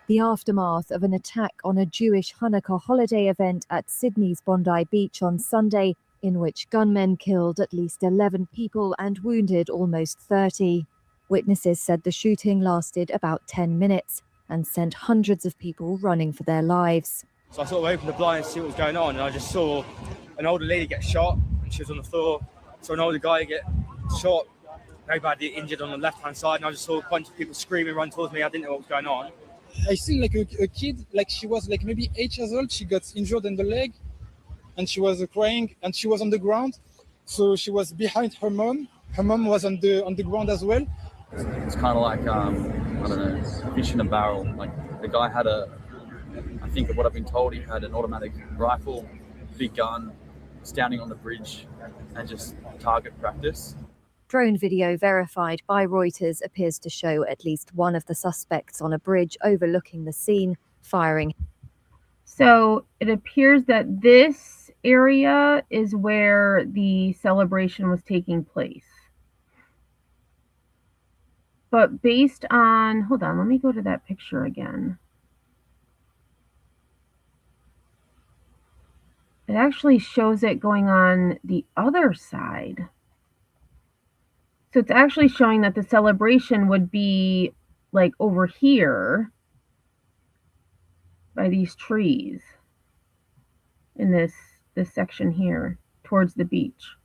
The aftermath of an attack on a Jewish Hanukkah holiday event at Sydney's Bondi Beach on Sunday, in which gunmen killed at least 11 people and wounded almost 30. Witnesses said the shooting lasted about 10 minutes and sent hundreds of people running for their lives. So I sort of opened the blind to see what was going on, and I just saw an older lady get shot, and she was on the floor. Saw an older guy get shot, very badly injured on the left-hand side, and I just saw a bunch of people screaming, run towards me. I didn't know what was going on. I seen like a kid, like she was like maybe 8 years old. She got injured in the leg and she was crying and she was on the ground. So she was behind her mom. Her mom was on the ground as well. It's kind of like, I don't know, fish in a barrel. Like the guy had I think of what I've been told, he had an automatic rifle, big gun, standing on the bridge and just target practice. Drone video verified by Reuters appears to show at least one of the suspects on a bridge overlooking the scene firing. So it appears that this area is where the celebration was taking place. But based on, hold on, let me go to that picture again. It actually shows it going on the other side. So it's actually showing that the celebration would be like over here by these trees in this section here towards the beach.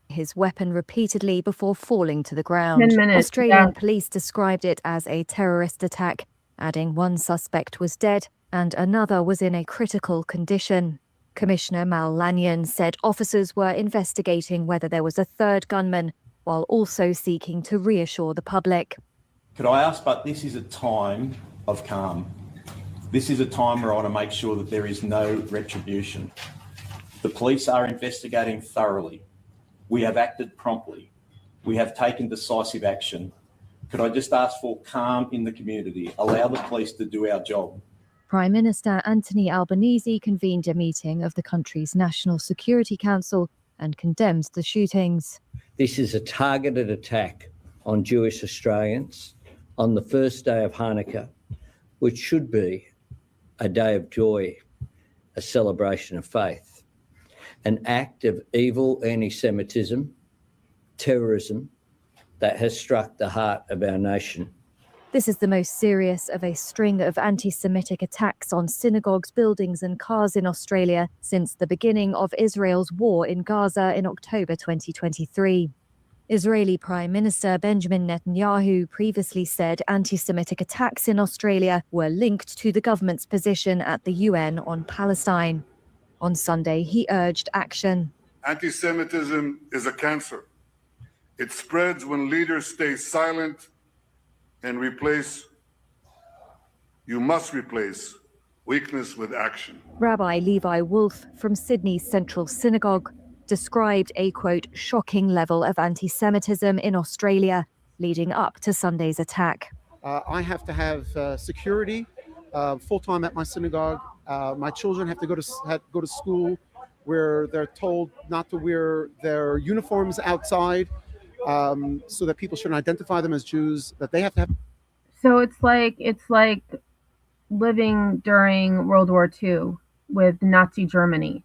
His weapon repeatedly before falling to the ground. 10 minutes, Australian yeah. police described it as a terrorist attack adding one suspect was dead and another was in a critical condition. Commissioner Mal Lanyon said officers were investigating whether there was a third gunman, while also seeking to reassure the public. Could I ask, but this is a time of calm. This is a time where I want to make sure that there is no retribution. The police are investigating thoroughly. We have acted promptly. We have taken decisive action. Could I just ask for calm in the community? Allow the police to do our job. Prime Minister Anthony Albanese convened a meeting of the country's National Security Council and condemned the shootings. This is a targeted attack on Jewish Australians on the first day of Hanukkah, which should be a day of joy, a celebration of faith, an act of evil anti-Semitism, terrorism that has struck the heart of our nation. This is the most serious of a string of anti-Semitic attacks on synagogues, buildings and cars in Australia since the beginning of Israel's war in Gaza in October 2023. Israeli Prime Minister Benjamin Netanyahu previously said anti-Semitic attacks in Australia were linked to the government's position at the UN on Palestine. On Sunday, he urged action. Anti-Semitism is a cancer. It spreads when leaders stay silent and you must replace weakness with action. Rabbi Levi Wolf from Sydney's Central Synagogue described a, quote, shocking level of anti-Semitism in Australia leading up to Sunday's attack. I have to have security full-time at my synagogue. My children have to go to school where they're told not to wear their uniforms outside so that people shouldn't identify them as Jews, that they have to have. So it's like living during World War II with Nazi Germany.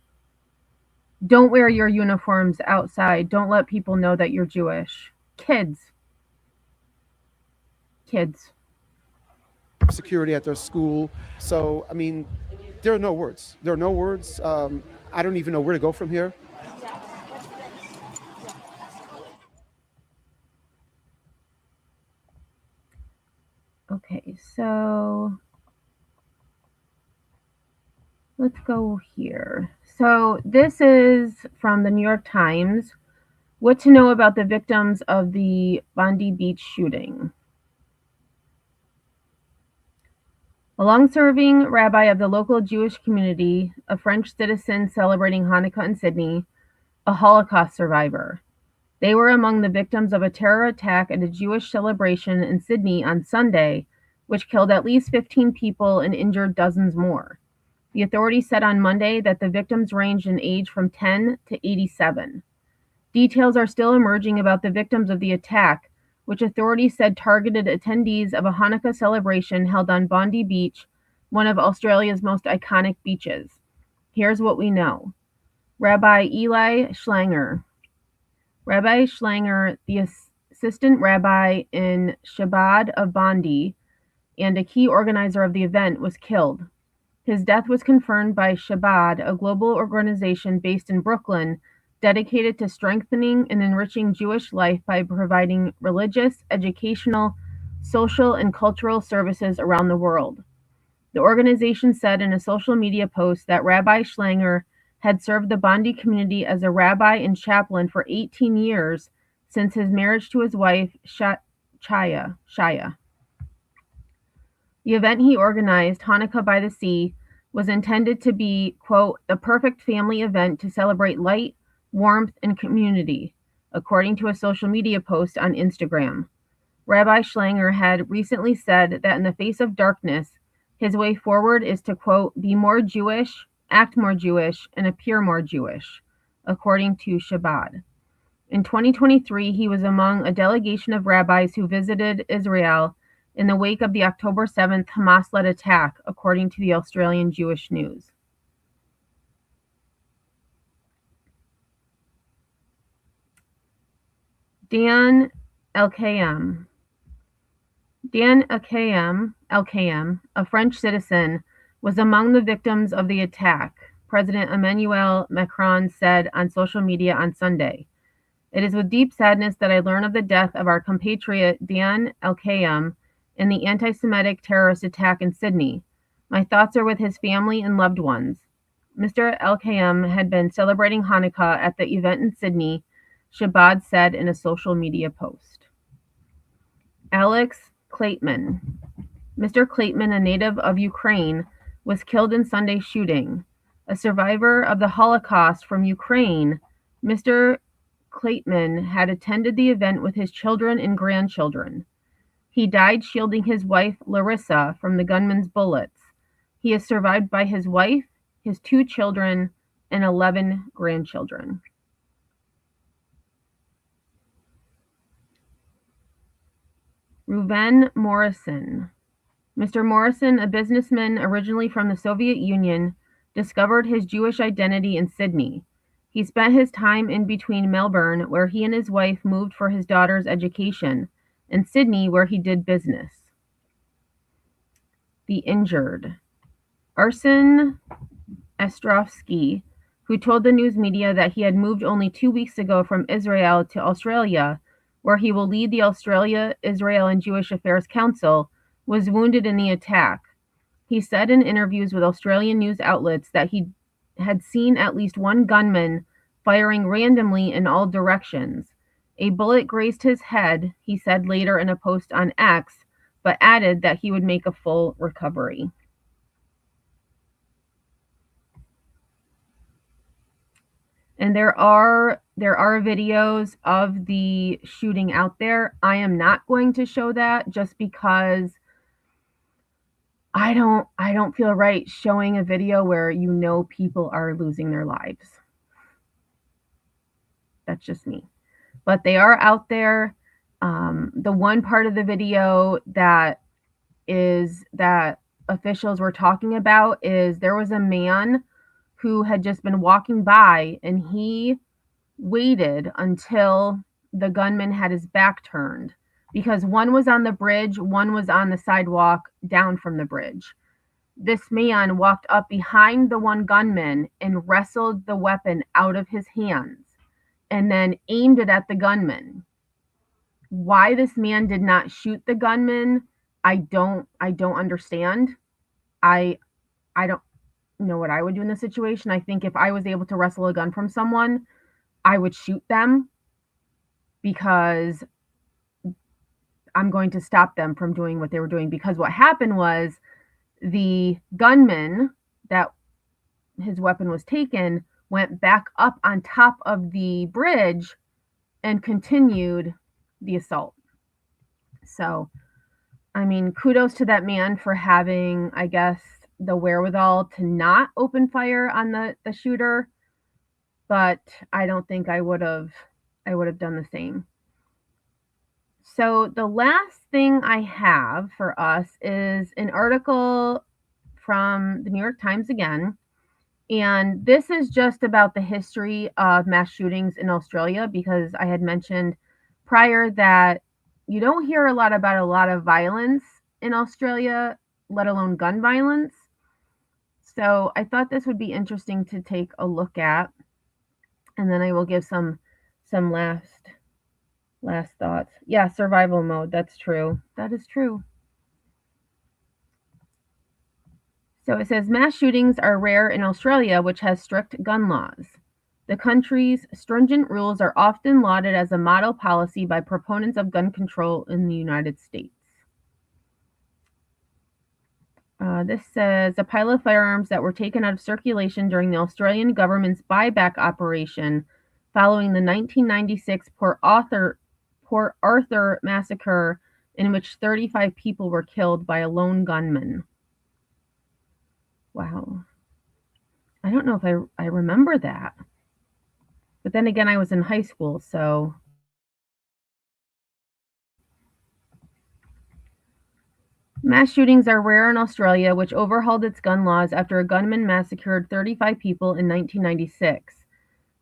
Don't wear your uniforms outside. Don't let people know that you're Jewish. Kids. Security at their school. So, I mean, there are no words. I don't even know where to go from here. Okay, so let's go here. So this is from the New York Times. What to know about the victims of the Bondi Beach shooting. A long-serving rabbi of the local Jewish community, a French citizen celebrating Hanukkah in Sydney, a Holocaust survivor. They were among the victims of a terror attack at a Jewish celebration in Sydney on Sunday, which killed at least 15 people and injured dozens more. The authorities said on Monday that the victims ranged in age from 10 to 87. Details are still emerging about the victims of the attack, which authorities said targeted attendees of a Hanukkah celebration held on Bondi Beach, one of Australia's most iconic beaches. Here's what we know. Rabbi Eli Schlanger. Rabbi Schlanger, the assistant rabbi in Chabad of Bondi and a key organizer of the event, was killed. His death was confirmed by Chabad, a global organization based in Brooklyn, dedicated to strengthening and enriching Jewish life by providing religious, educational, social, and cultural services around the world. The organization said in a social media post that Rabbi Schlanger had served the Bondi community as a rabbi and chaplain for 18 years since his marriage to his wife, Shaya. The event he organized, Hanukkah by the Sea, was intended to be, quote, the perfect family event to celebrate light, warmth, and community, according to a social media post on Instagram. Rabbi Schlanger had recently said that in the face of darkness, his way forward is to, quote, be more Jewish, act more Jewish, and appear more Jewish, according to Chabad. In 2023, he was among a delegation of rabbis who visited Israel in the wake of the October 7th Hamas-led attack, according to the Australian Jewish News. Dan LKM, a French citizen, was among the victims of the attack, President Emmanuel Macron said on social media on Sunday. It is with deep sadness that I learn of the death of our compatriot Dan LKM, in the anti-Semitic terrorist attack in Sydney. My thoughts are with his family and loved ones. Mr. LKM had been celebrating Hanukkah at the event in Sydney, Shabbat said in a social media post. Alex Klaitman. Mr. Klaitman, a native of Ukraine, was killed in Sunday's shooting. A survivor of the Holocaust from Ukraine, Mr. Klaitman had attended the event with his children and grandchildren. He died shielding his wife, Larissa, from the gunman's bullets. He is survived by his wife, his 2 children, and 11 grandchildren. Reuven Morrison. Mr. Morrison, a businessman originally from the Soviet Union, discovered his Jewish identity in Sydney. He spent his time in between Melbourne, where he and his wife moved for his daughter's education, and Sydney, where he did business. The injured. Arsen Ostrovsky, who told the news media that he had moved only 2 weeks ago from Israel to Australia, where he will lead the Australia, Israel, and Jewish Affairs Council, was wounded in the attack. He said in interviews with Australian news outlets that he had seen at least one gunman firing randomly in all directions. A bullet grazed his head, he said later in a post on X, but added that he would make a full recovery. And there are videos of the shooting out there. I am not going to show that just because I don't feel right showing a video where you know people are losing their lives. That's just me. But they are out there. The one part of the video that officials were talking about is there was a man who had just been walking by, and he waited until the gunman had his back turned, because one was on the bridge, one was on the sidewalk down from the bridge. This man walked up behind the one gunman and wrestled the weapon out of his hands and then aimed it at the gunman. Why this man did not shoot the gunman, I don't understand. I don't know what I would do in this situation. I think if I was able to wrestle a gun from someone, I would shoot them, because I'm going to stop them from doing what they were doing. Because what happened was the gunman that his weapon was taken went back up on top of the bridge and continued the assault. So, I mean, kudos to that man for having, I guess, the wherewithal to not open fire on the shooter, but I don't think I would have done the same. So the last thing I have for us is an article from the New York Times again, and this is just about the history of mass shootings in Australia, because I had mentioned prior that you don't hear a lot about a lot of violence in Australia, let alone gun violence. So I thought this would be interesting to take a look at, and then I will give some last thoughts. Yeah, survival mode. That's true. That is true. So it says mass shootings are rare in Australia, which has strict gun laws. The country's stringent rules are often lauded as a model policy by proponents of gun control in the United States. This says a pile of firearms that were taken out of circulation during the Australian government's buyback operation following the 1996 Port Arthur massacre, in which 35 people were killed by a lone gunman. Wow. I don't know if I remember that. But then again, I was in high school, so. Mass shootings are rare in Australia, which overhauled its gun laws after a gunman massacred 35 people in 1996.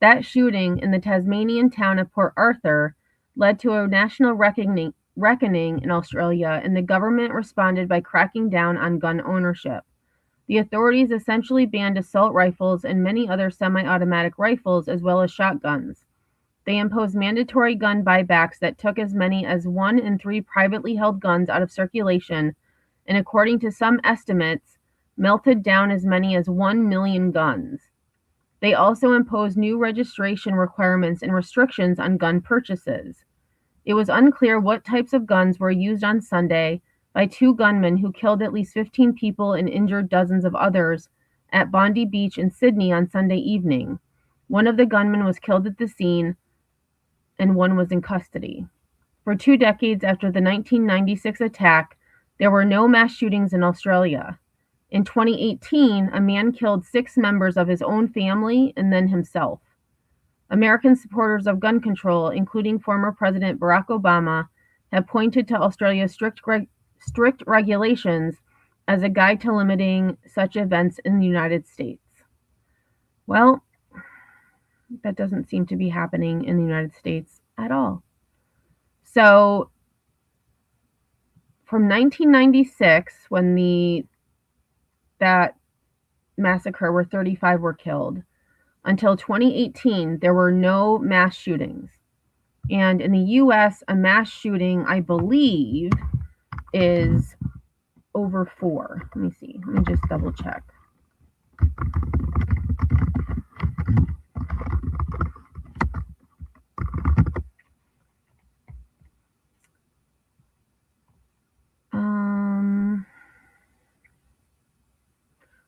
That shooting in the Tasmanian town of Port Arthur led to a national reckoning in Australia, and the government responded by cracking down on gun ownership. The authorities essentially banned assault rifles and many other semi-automatic rifles, as well as shotguns. They imposed mandatory gun buybacks that took as many as 1 in 3 privately held guns out of circulation, and according to some estimates, melted down as many as 1 million guns. They also imposed new registration requirements and restrictions on gun purchases. It was unclear what types of guns were used on Sunday by 2 gunmen who killed at least 15 people and injured dozens of others at Bondi Beach in Sydney on Sunday evening. One of the gunmen was killed at the scene, and one was in custody. For 2 decades after the 1996 attack, there were no mass shootings in Australia. In 2018, a man killed 6 members of his own family and then himself. American supporters of gun control, including former President Barack Obama, have pointed to Australia's strict regulations as a guide to limiting such events in the United States. Well, that doesn't seem to be happening in the United States at all. So from 1996, when that massacre where 35 were killed, until 2018, there were no mass shootings. And in the US, a mass shooting, I believe, is over 4. Let me see. Let me just double check.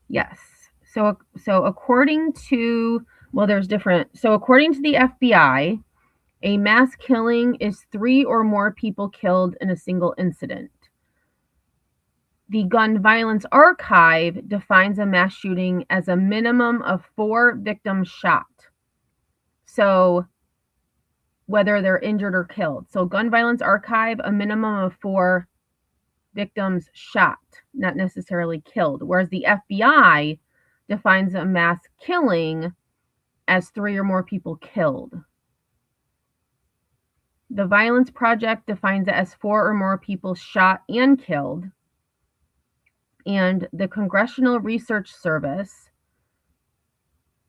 Yes. So according to, well, there's different. So according to the FBI, a mass killing is 3 or more people killed in a single incident. The Gun Violence Archive defines a mass shooting as a minimum of 4 victims shot. So whether they're injured or killed. So Gun Violence Archive, a minimum of 4 victims shot, not necessarily killed. Whereas the FBI defines a mass killing as 3 or more people killed. The Violence Project defines it as 4 or more people shot and killed. And the Congressional Research Service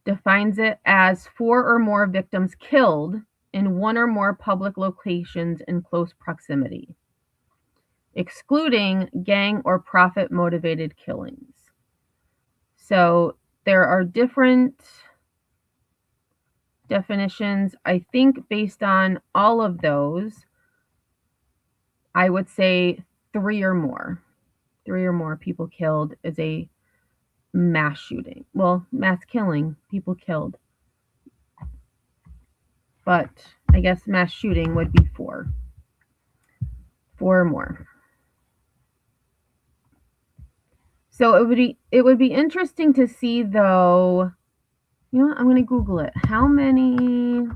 defines it as 4 or more victims killed in 1 or more public locations in close proximity, excluding gang or profit-motivated killings. So there are different definitions. I think based on all of those, I would say 3 or more. 3 or more people killed is a mass shooting. Well, mass killing, people killed. But I guess mass shooting would be 4. 4 or more. So it would be interesting to see, though. You know what? I'm going to Google it. How many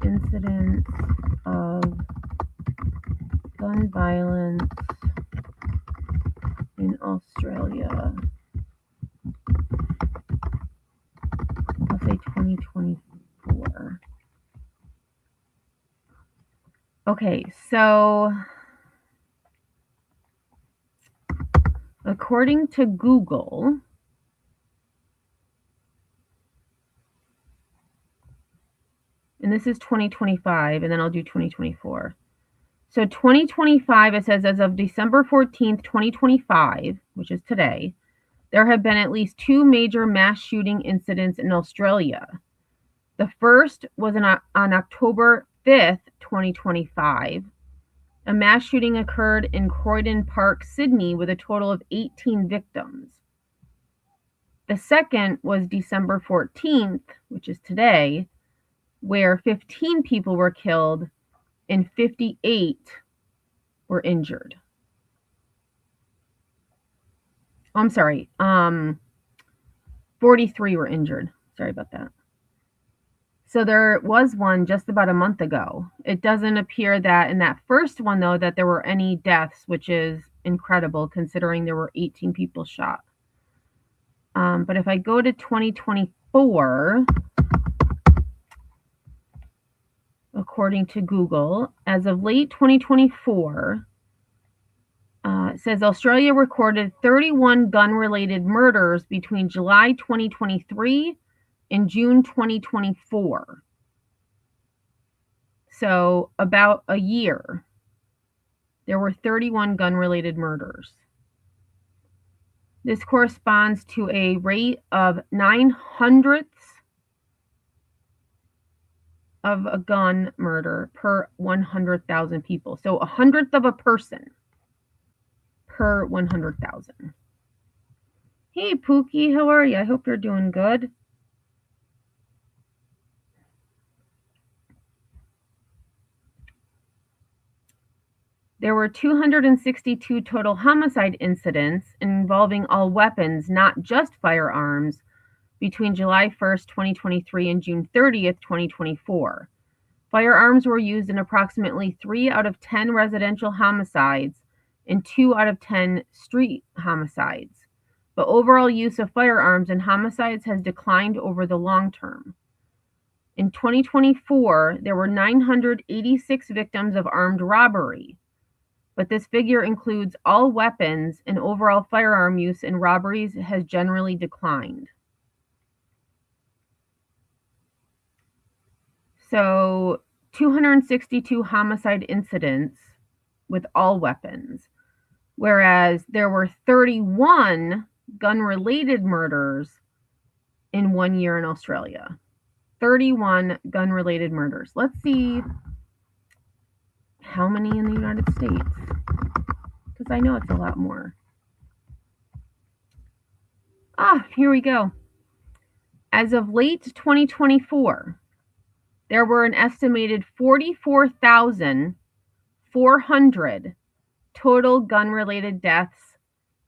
incidents of gun violence in Australia? I'll say 2024. Okay, so according to Google, and this is 2025, and then I'll do 2024. So 2025, it says as of December 14th, 2025, which is today, there have been at least 2 major mass shooting incidents in Australia. The first was on October 5th, 2025. A mass shooting occurred in Croydon Park, Sydney, with a total of 18 victims. The second was December 14th, which is today, where 15 people were killed and 58 were injured. I'm sorry, 43 were injured. Sorry about that. So there was one just about a month ago. It doesn't appear that in that first one, though, that there were any deaths, which is incredible considering there were 18 people shot. But if I go to 2024, according to Google, as of late 2024, it says Australia recorded 31 gun-related murders between July 2023 in June 2024. So about a year, there were 31 gun-related murders. This corresponds to a rate of 9/100th of a gun murder per 100,000 people. So 100th of a person per 100,000. Hey, Pookie, how are you? I hope you're doing good. There were 262 total homicide incidents involving all weapons, not just firearms, between July 1st, 2023 and June 30th, 2024. Firearms were used in approximately 3 out of 10 residential homicides and 2 out of 10 street homicides. But overall use of firearms in homicides has declined over the long term. In 2024, there were 986 victims of armed robbery, but this figure includes all weapons, and overall firearm use in robberies has generally declined. So 262 homicide incidents with all weapons, whereas there were 31 gun-related murders in 1 year in Australia. 31 gun-related murders. Let's see how many in the United States, because I know it's a lot more. Here we go. As of late 2024, there were an estimated 44,400 total gun-related deaths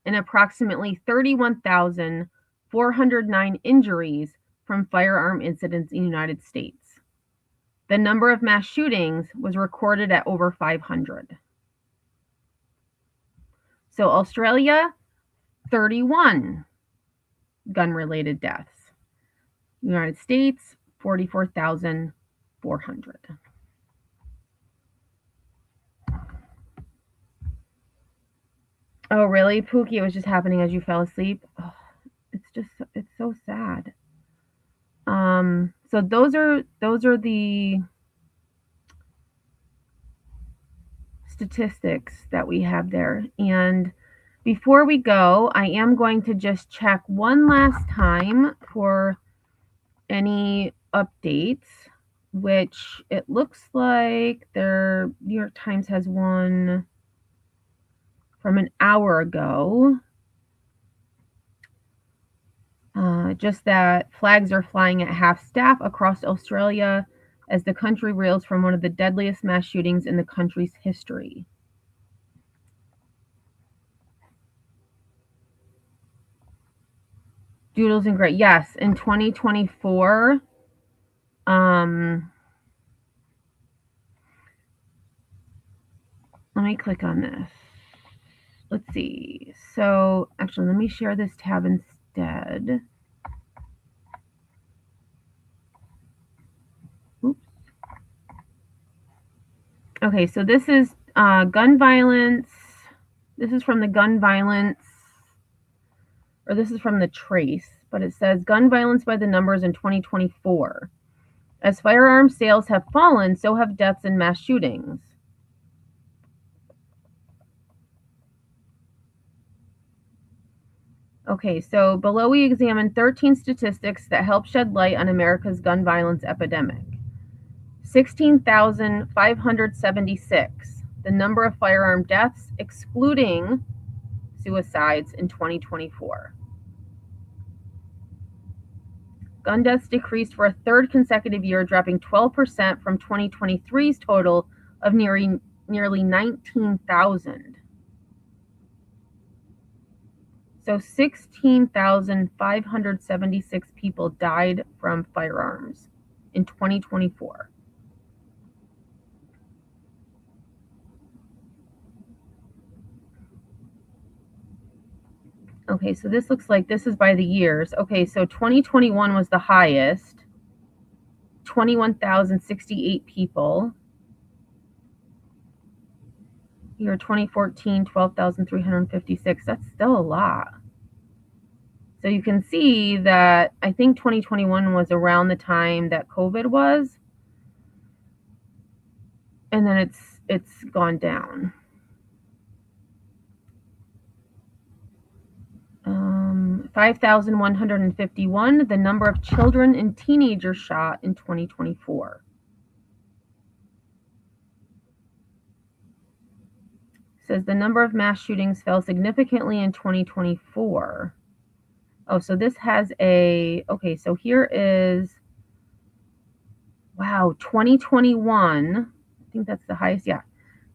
and approximately 31,409 injuries from firearm incidents in the United States. The number of mass shootings was recorded at over 500. So Australia, 31 gun-related deaths. United States, 44,400. Oh, really, Pookie? It was just happening as you fell asleep? Oh, it's so sad. So those are the statistics that we have there. And before we go, I am going to just check one last time for any updates, which it looks like New York Times has one from an hour ago. Just that flags are flying at half staff across Australia as the country reels from one of the deadliest mass shootings in the country's history. Doodles and Gray. Yes, in 2024. Let me click on this. Let's see. So actually, let me share this tab instead. Oops. Okay, so this is gun violence. This is from the gun violence, or this is from the Trace, but it says gun violence by the numbers in 2024. As firearm sales have fallen, so have deaths and mass shootings. Okay, so below we examine 13 statistics that help shed light on America's gun violence epidemic. 16,576, the number of firearm deaths, excluding suicides in 2024. Gun deaths decreased for a third consecutive year, dropping 12% from 2023's total of nearly 19,000. So 16,576 people died from firearms in 2024. Okay, so this looks like this is by the years. Okay, so 2021 was the highest, 21,068 people. Year 2014, 12,356. That's still a lot. So you can see that I think 2021 was around the time that COVID was. And then it's gone down. 5,151, the number of children and teenagers shot in 2024. Says the number of mass shootings fell significantly in 2024. Oh, so this has okay, so here is, wow, 2021. I think that's the highest, yeah.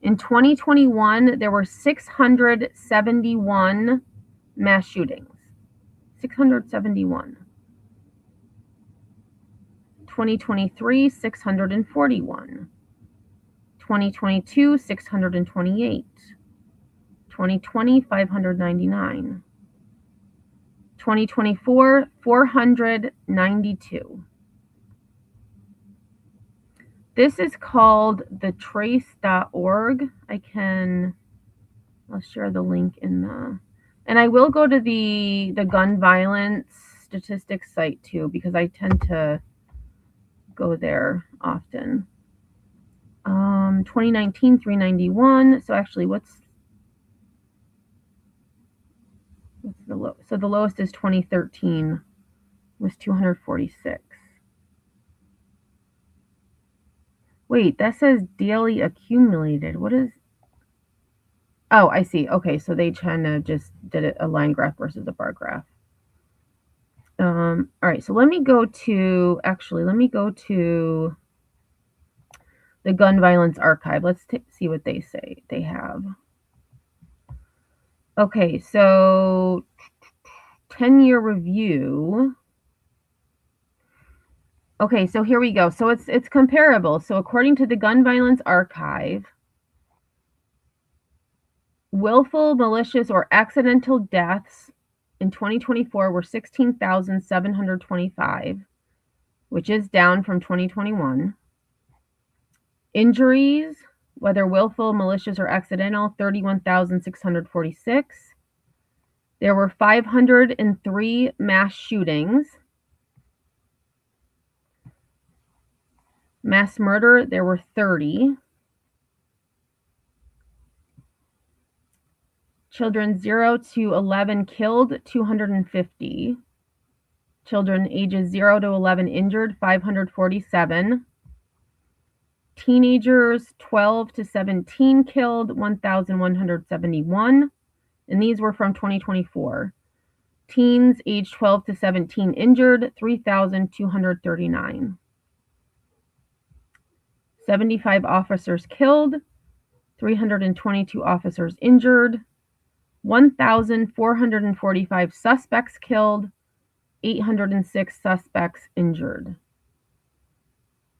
In 2021, there were 671 mass shootings. 671. 2023, 641. 2022, 628. 2020, 599. 2024, 492. This is called the trace.org. I'll share the link in the, and I will go to the gun violence statistics site too, because I tend to go there often. 2019, 391. So actually, what's the low? So the lowest is 2013, was 246. Wait, that says daily accumulated. What is? Oh, I see. Okay, so they kind of just did it a line graph versus a bar graph. All right, so let me go to the Gun Violence Archive. Let's see what they say they have. Okay, so 10-year review. Okay, so here we go. So it's comparable. So according to the Gun Violence Archive, willful, malicious, or accidental deaths in 2024 were 16,725, which is down from 2021. Injuries, whether willful, malicious, or accidental, 31,646. There were 503 mass shootings. Mass murder, there were 30. Children 0 to 11 killed, 250. Children ages 0 to 11 injured, 547. Teenagers 12 to 17 killed, 1,171. And these were from 2024. Teens age 12 to 17 injured, 3,239. 75 officers killed, 322 officers injured, 1,445 suspects killed, 806 suspects injured.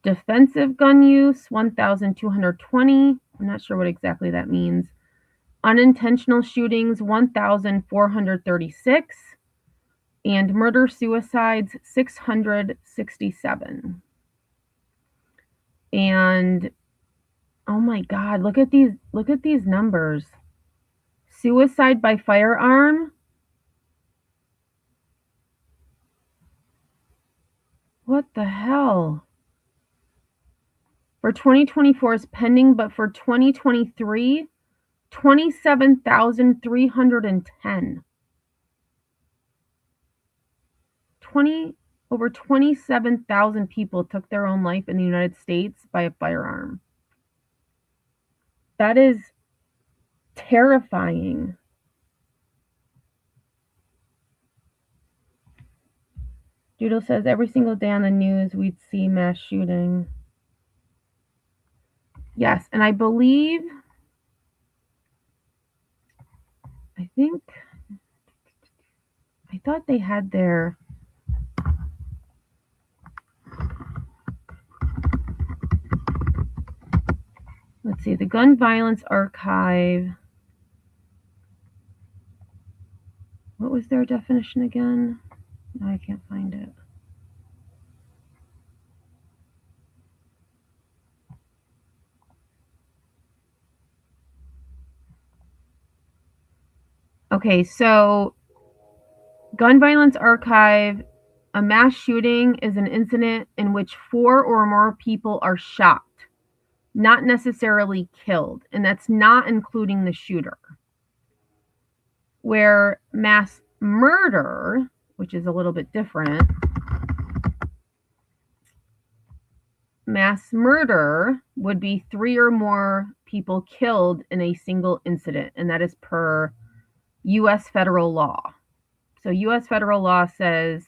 Defensive gun use, 1,220. I'm not sure what exactly that means. Unintentional shootings, 1,436. And murder-suicides, 667. And oh my God, look at these numbers. Suicide by firearm. What the hell? For 2024 is pending, but for 2023, 27,310. Over 27,000 people took their own life in the United States by a firearm. That is terrifying. Doodle says every single day on the news we'd see mass shooting. Yes, and I thought they had their, let's see, the Gun Violence Archive. What was their definition again? No, I can't find it. Okay, so Gun Violence Archive, a mass shooting is an incident in which 4 or more people are shot, not necessarily killed, and that's not including the shooter. Where mass murder, which is a little bit different, mass murder would be 3 or more people killed in a single incident, and that is per U.S. federal law. So U.S. federal law says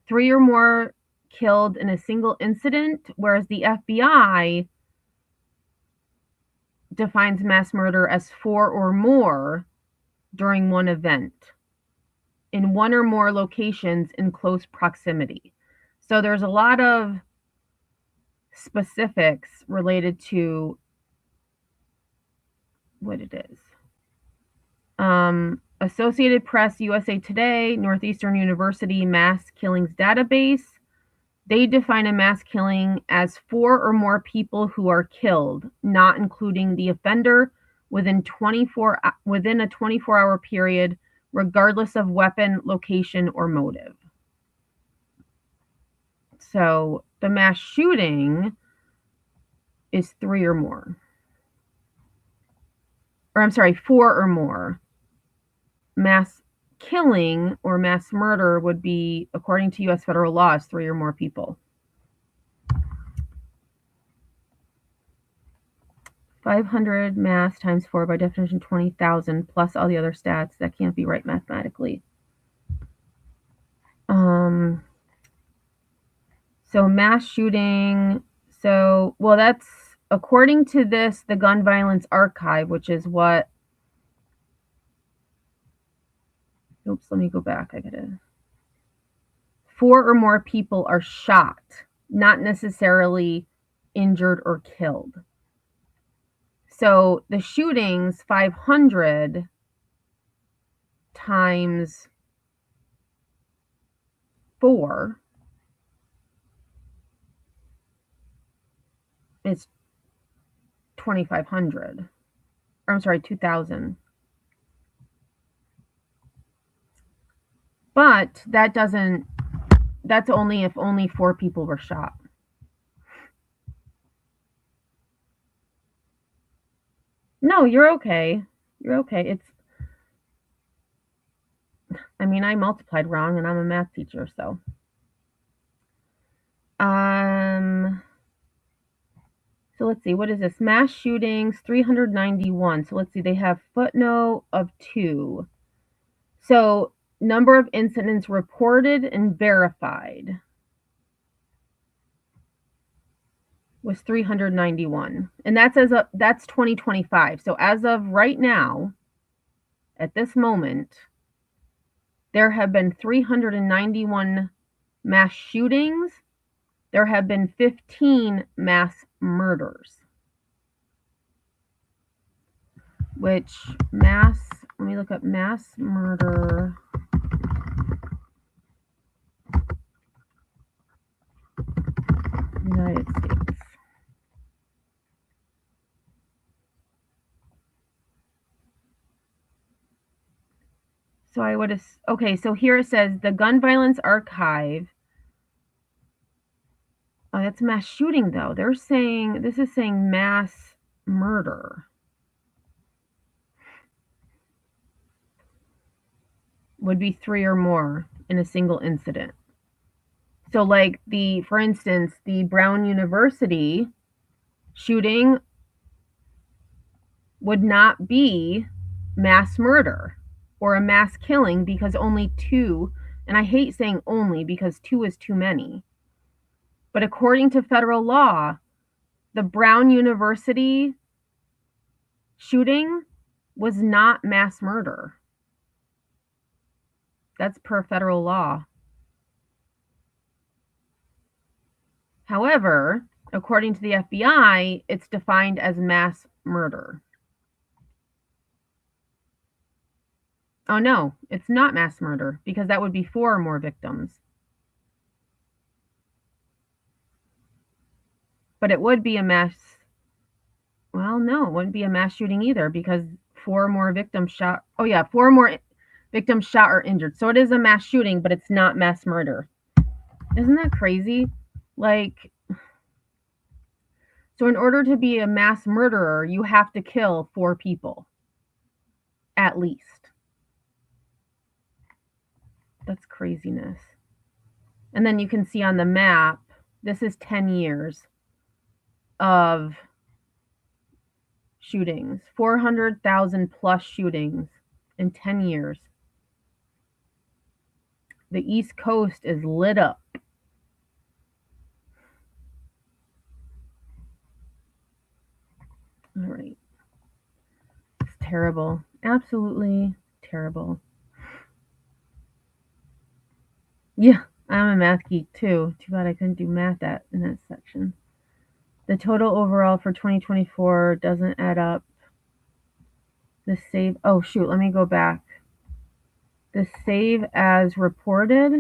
3 or more killed in a single incident, whereas the FBI defines mass murder as 4 or more during one event in 1 or more locations in close proximity. So there's a lot of specifics related to what it is. Associated Press, USA Today, Northeastern University Mass Killings Database. They define a mass killing as 4 or more people who are killed, not including the offender, within a 24-hour period, regardless of weapon, location, or motive. So the mass shooting is 3 or more. Or I'm sorry, 4 or more. Mass killing or mass murder would be, according to U.S. federal law, is 3 or more people. 500 mass times 4 by definition 20,000 plus all the other stats. That can't be right mathematically. So mass shooting. So, well, that's according to this, the Gun Violence Archive, which is what. Oops, let me go back. I gotta. 4 or more people are shot, not necessarily injured or killed. So the shootings, 500 times 4 is 2,500. Or I'm sorry, 2,000. But that doesn't, that's only if only 4 people were shot. No, you're okay. You're okay. It's, I mean, I multiplied wrong and I'm a math teacher, so. So let's see, what is this? Mass shootings, 391. So let's see, they have footnote of 2. So number of incidents reported and verified was 391. And that's that's 2025. So as of right now, at this moment, there have been 391 mass shootings. There have been 15 mass murders. Which mass, let me look up mass murder. United States. So I would have, okay, so here it says the Gun Violence Archive. Oh, that's mass shooting though. They're saying, this is saying mass murder. Would be 3 or more in a single incident. So like for instance, the Brown University shooting would not be mass murder or a mass killing because only 2, and I hate saying only because 2 is too many. But according to federal law, the Brown University shooting was not mass murder. That's per federal law. However, according to the FBI, it's defined as mass murder. Oh no, it's not mass murder because that would be 4 or more victims. But it would be a mass, well, no, it wouldn't be a mass shooting either because 4 or more victims shot. Oh yeah, 4 or more Victims shot or injured. So it is a mass shooting, but it's not mass murder. Isn't that crazy? Like, so in order to be a mass murderer, you have to kill 4 people. At least. That's craziness. And then you can see on the map, this is 10 years of shootings. 400,000 plus shootings in 10 years. The East Coast is lit up. All right. It's terrible. Absolutely terrible. Yeah, I'm a math geek too. Too bad I couldn't do math in that section. The total overall for 2024 doesn't add up. The save, oh shoot, let me go back. The save as reported.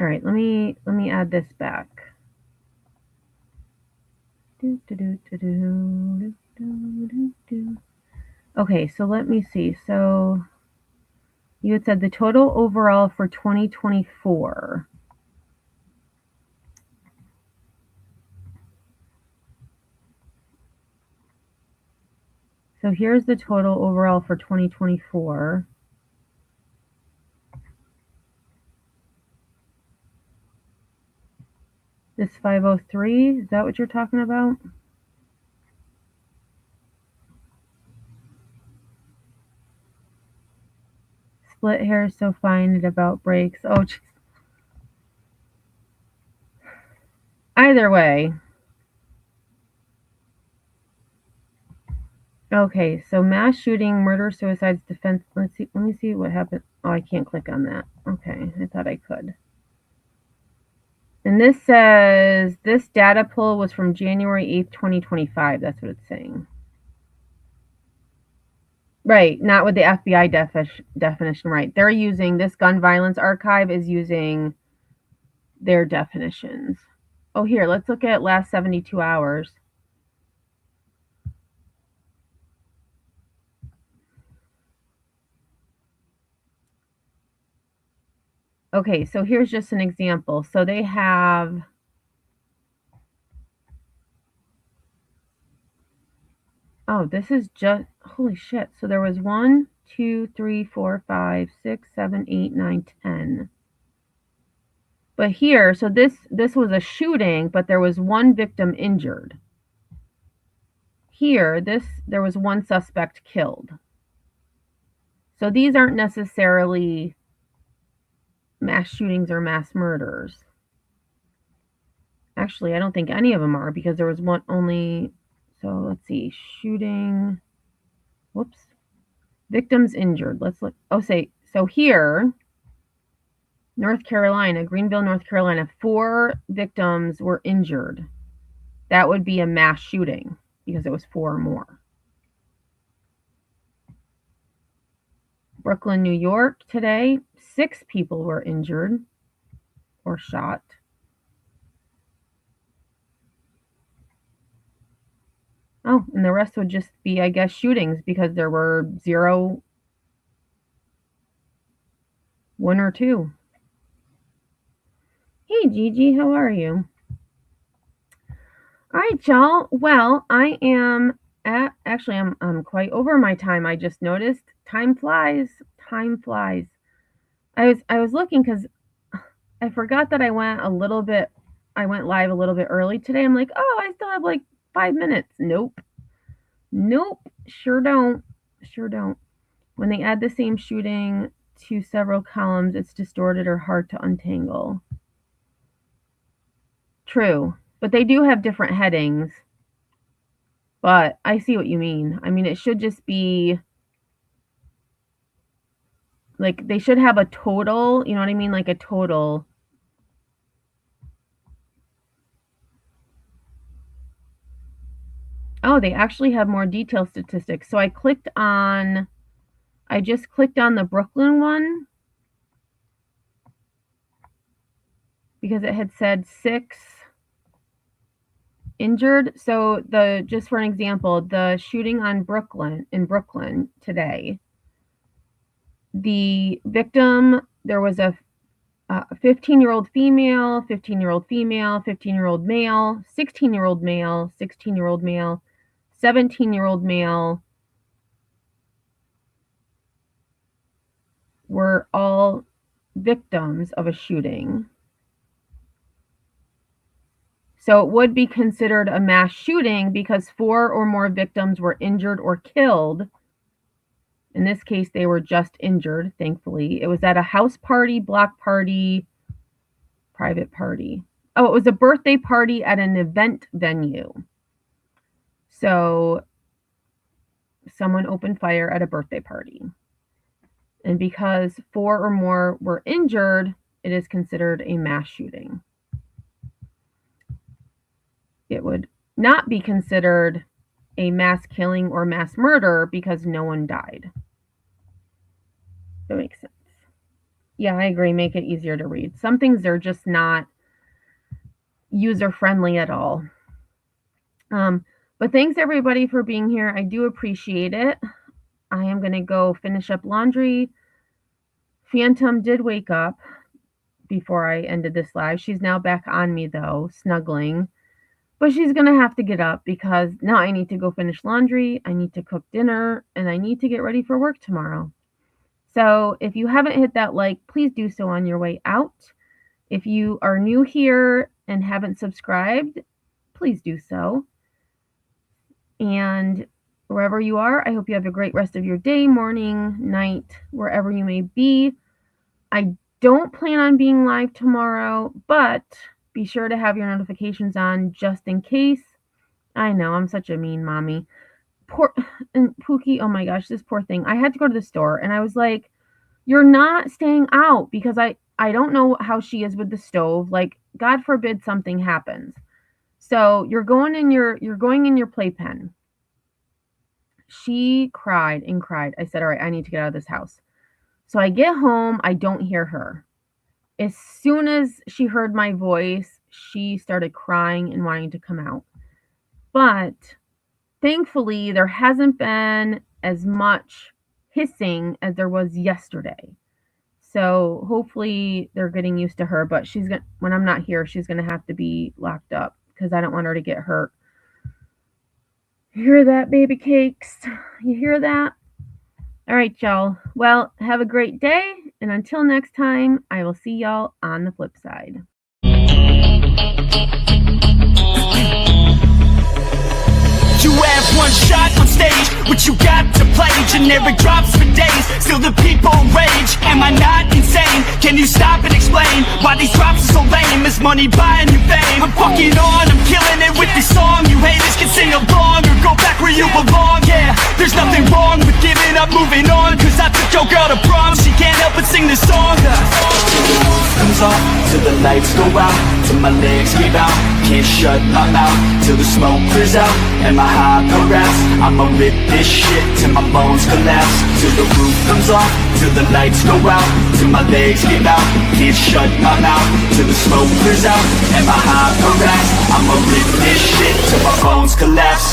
All right, let me add this back. Okay, so let me see. So you had said the total overall for 2024. So here's the total overall for 2024. This 503, is that what you're talking about? Split hair is so fine, it about breaks. Oh, geez. Either way. Okay, so mass shooting, murder, suicides, defense. Let me see what happened. Oh, I can't click on that. Okay, I thought I could. And this says this data pull was from January 8th, 2025. That's what it's saying. Right, not with the FBI definition, right. They're using, this gun violence archive is using their definitions. Oh, here, let's look at last 72 hours. Okay, so here's just an example. So they have, oh, this is just, holy shit. So there was 1, 2, 3, 4, 5, 6, 7, 8, 9, 10. But here, so this was a shooting, but there was 1 victim injured. Here, there was 1 suspect killed. So these aren't necessarily mass shootings or mass murders. Actually, I don't think any of them are, because there was one only, so let's see, shooting, whoops, victims injured. Let's look, oh, so here, North Carolina, Greenville, North Carolina, 4 victims were injured. That would be a mass shooting because it was 4 or more. Brooklyn, New York, today, 6 people were injured or shot. Oh, and the rest would just be, I guess, shootings because there were 0, 1 or 2. Hey, Gigi, how are you? All right, y'all. Well, I am actually, I'm quite over my time. I just noticed time flies. Time flies. I was looking because I forgot that I went live a little bit early today. I'm like, oh, I still have like 5 minutes. Nope. Sure don't. When they add the same shooting to several columns, it's distorted or hard to untangle. True, but they do have different headings. But I see what you mean. I mean, it should just be like, they should have a total, you know what I mean? Like a total. Oh, they actually have more detailed statistics. So I just clicked on the Brooklyn one because it had said 6 injured. So just for an example, the shooting in Brooklyn today, the victim, there was a 15-year-old female, 15-year-old female, 15-year-old male, 16-year-old male, 16-year-old male, 17-year-old male, were all victims of a shooting. So it would be considered a mass shooting because 4 or more victims were injured or killed. In this case, they were just injured, thankfully. It was at a house party, block party, private party. Oh, it was a birthday party at an event venue. So someone opened fire at a birthday party. And because 4 or more were injured, it is considered a mass shooting. It would not be considered a mass killing or mass murder because no one died. That makes sense. Yeah, I agree. Make it easier to read. Some things are just not user-friendly at all. But thanks everybody for being here. I do appreciate it. I am going to go finish up laundry. Phantom did wake up before I ended this live. She's now back on me though, snuggling. But she's going to have to get up because now I need to go finish laundry. I need to cook dinner and I need to get ready for work tomorrow. So if you haven't hit that like, please do so on your way out. If you are new here and haven't subscribed, please do so. And wherever you are, I hope you have a great rest of your day, morning, night, wherever you may be. I don't plan on being live tomorrow, but be sure to have your notifications on just in case. I know, I'm such a mean mommy. And Pookie, oh my gosh, this poor thing. I had to go to the store and I was like, you're not staying out because I don't know how she is with the stove. Like, God forbid something happens. So you're going in your playpen. She cried and cried. I said, all right, I need to get out of this house. So I get home, I don't hear her. As soon as she heard my voice, she started crying and wanting to come out. But thankfully, there hasn't been as much hissing as there was yesterday. So hopefully they're getting used to her. But when I'm not here, she's going to have to be locked up because I don't want her to get hurt. You hear that, baby cakes? You hear that? All right, y'all. Well, have a great day. And until next time, I will see y'all on the flip side. You have one shot on stage, what you got to play? Generic drops for days, still the people rage. Am I not insane? Can you stop and explain why these drops are so lame? Is money buying you fame? I'm fucking on, I'm killing it with this song. You haters can sing along or go back where you belong. Yeah, there's nothing wrong with giving up, moving on. Cause I took your girl to prom, she can't help but sing this song. Comes off till the lights go out, till my legs give out. Can't shut my mouth till the smoke clears out. And my high harass, I'ma rip this shit till my bones collapse. Till the roof comes off, till the lights go out, till my legs give out. Can't shut my mouth till the smoke clears out. And my high harass, I'ma rip this shit till my bones collapse.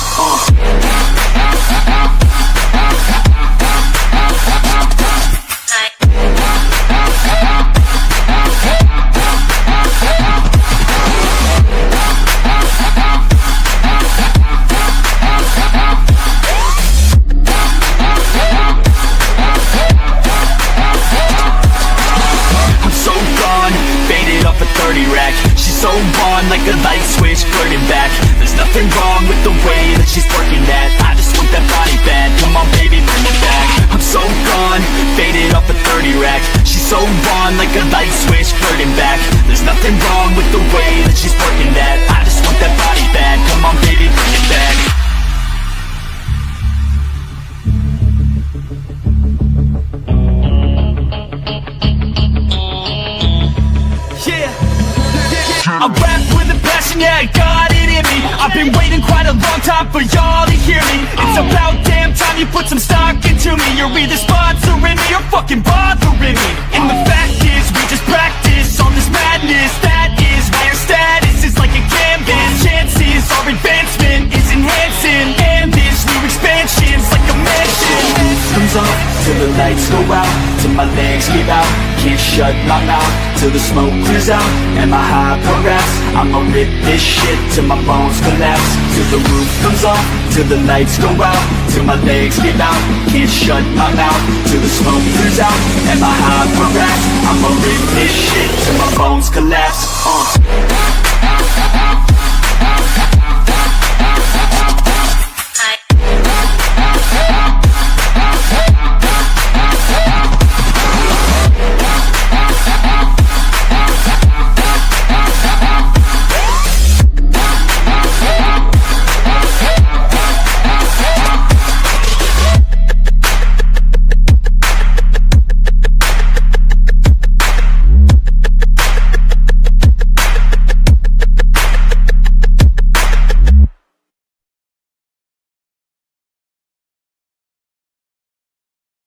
She's so on like a light switch, flirting back. There's nothing wrong with the way that she's working that. I just want that body bad, come on baby, bring it back. I'm so gone, faded off a 30 rack. She's so on like a light switch, flirting back. There's nothing wrong with the way that she's working that. I just want that body bad, come on baby, bring it back. I rap with a passion, yeah, I got it in me. I've been waiting quite a long time for y'all to hear me. It's about damn time you put some stock into me. You're either sponsoring me or fucking bothering me. And the fact is, we just practice all this madness. That is why your status is like a canvas. Chances are till my legs give out. Can't shut my mouth till the smoke clears out. Am I high, perhaps? I'ma rip this shit till my bones collapse, till the roof comes off, till the lights go out, till my legs give out. Can't shut my mouth till the smoke clears out. Am I high, perhaps? I'ma rip this shit till my bones collapse.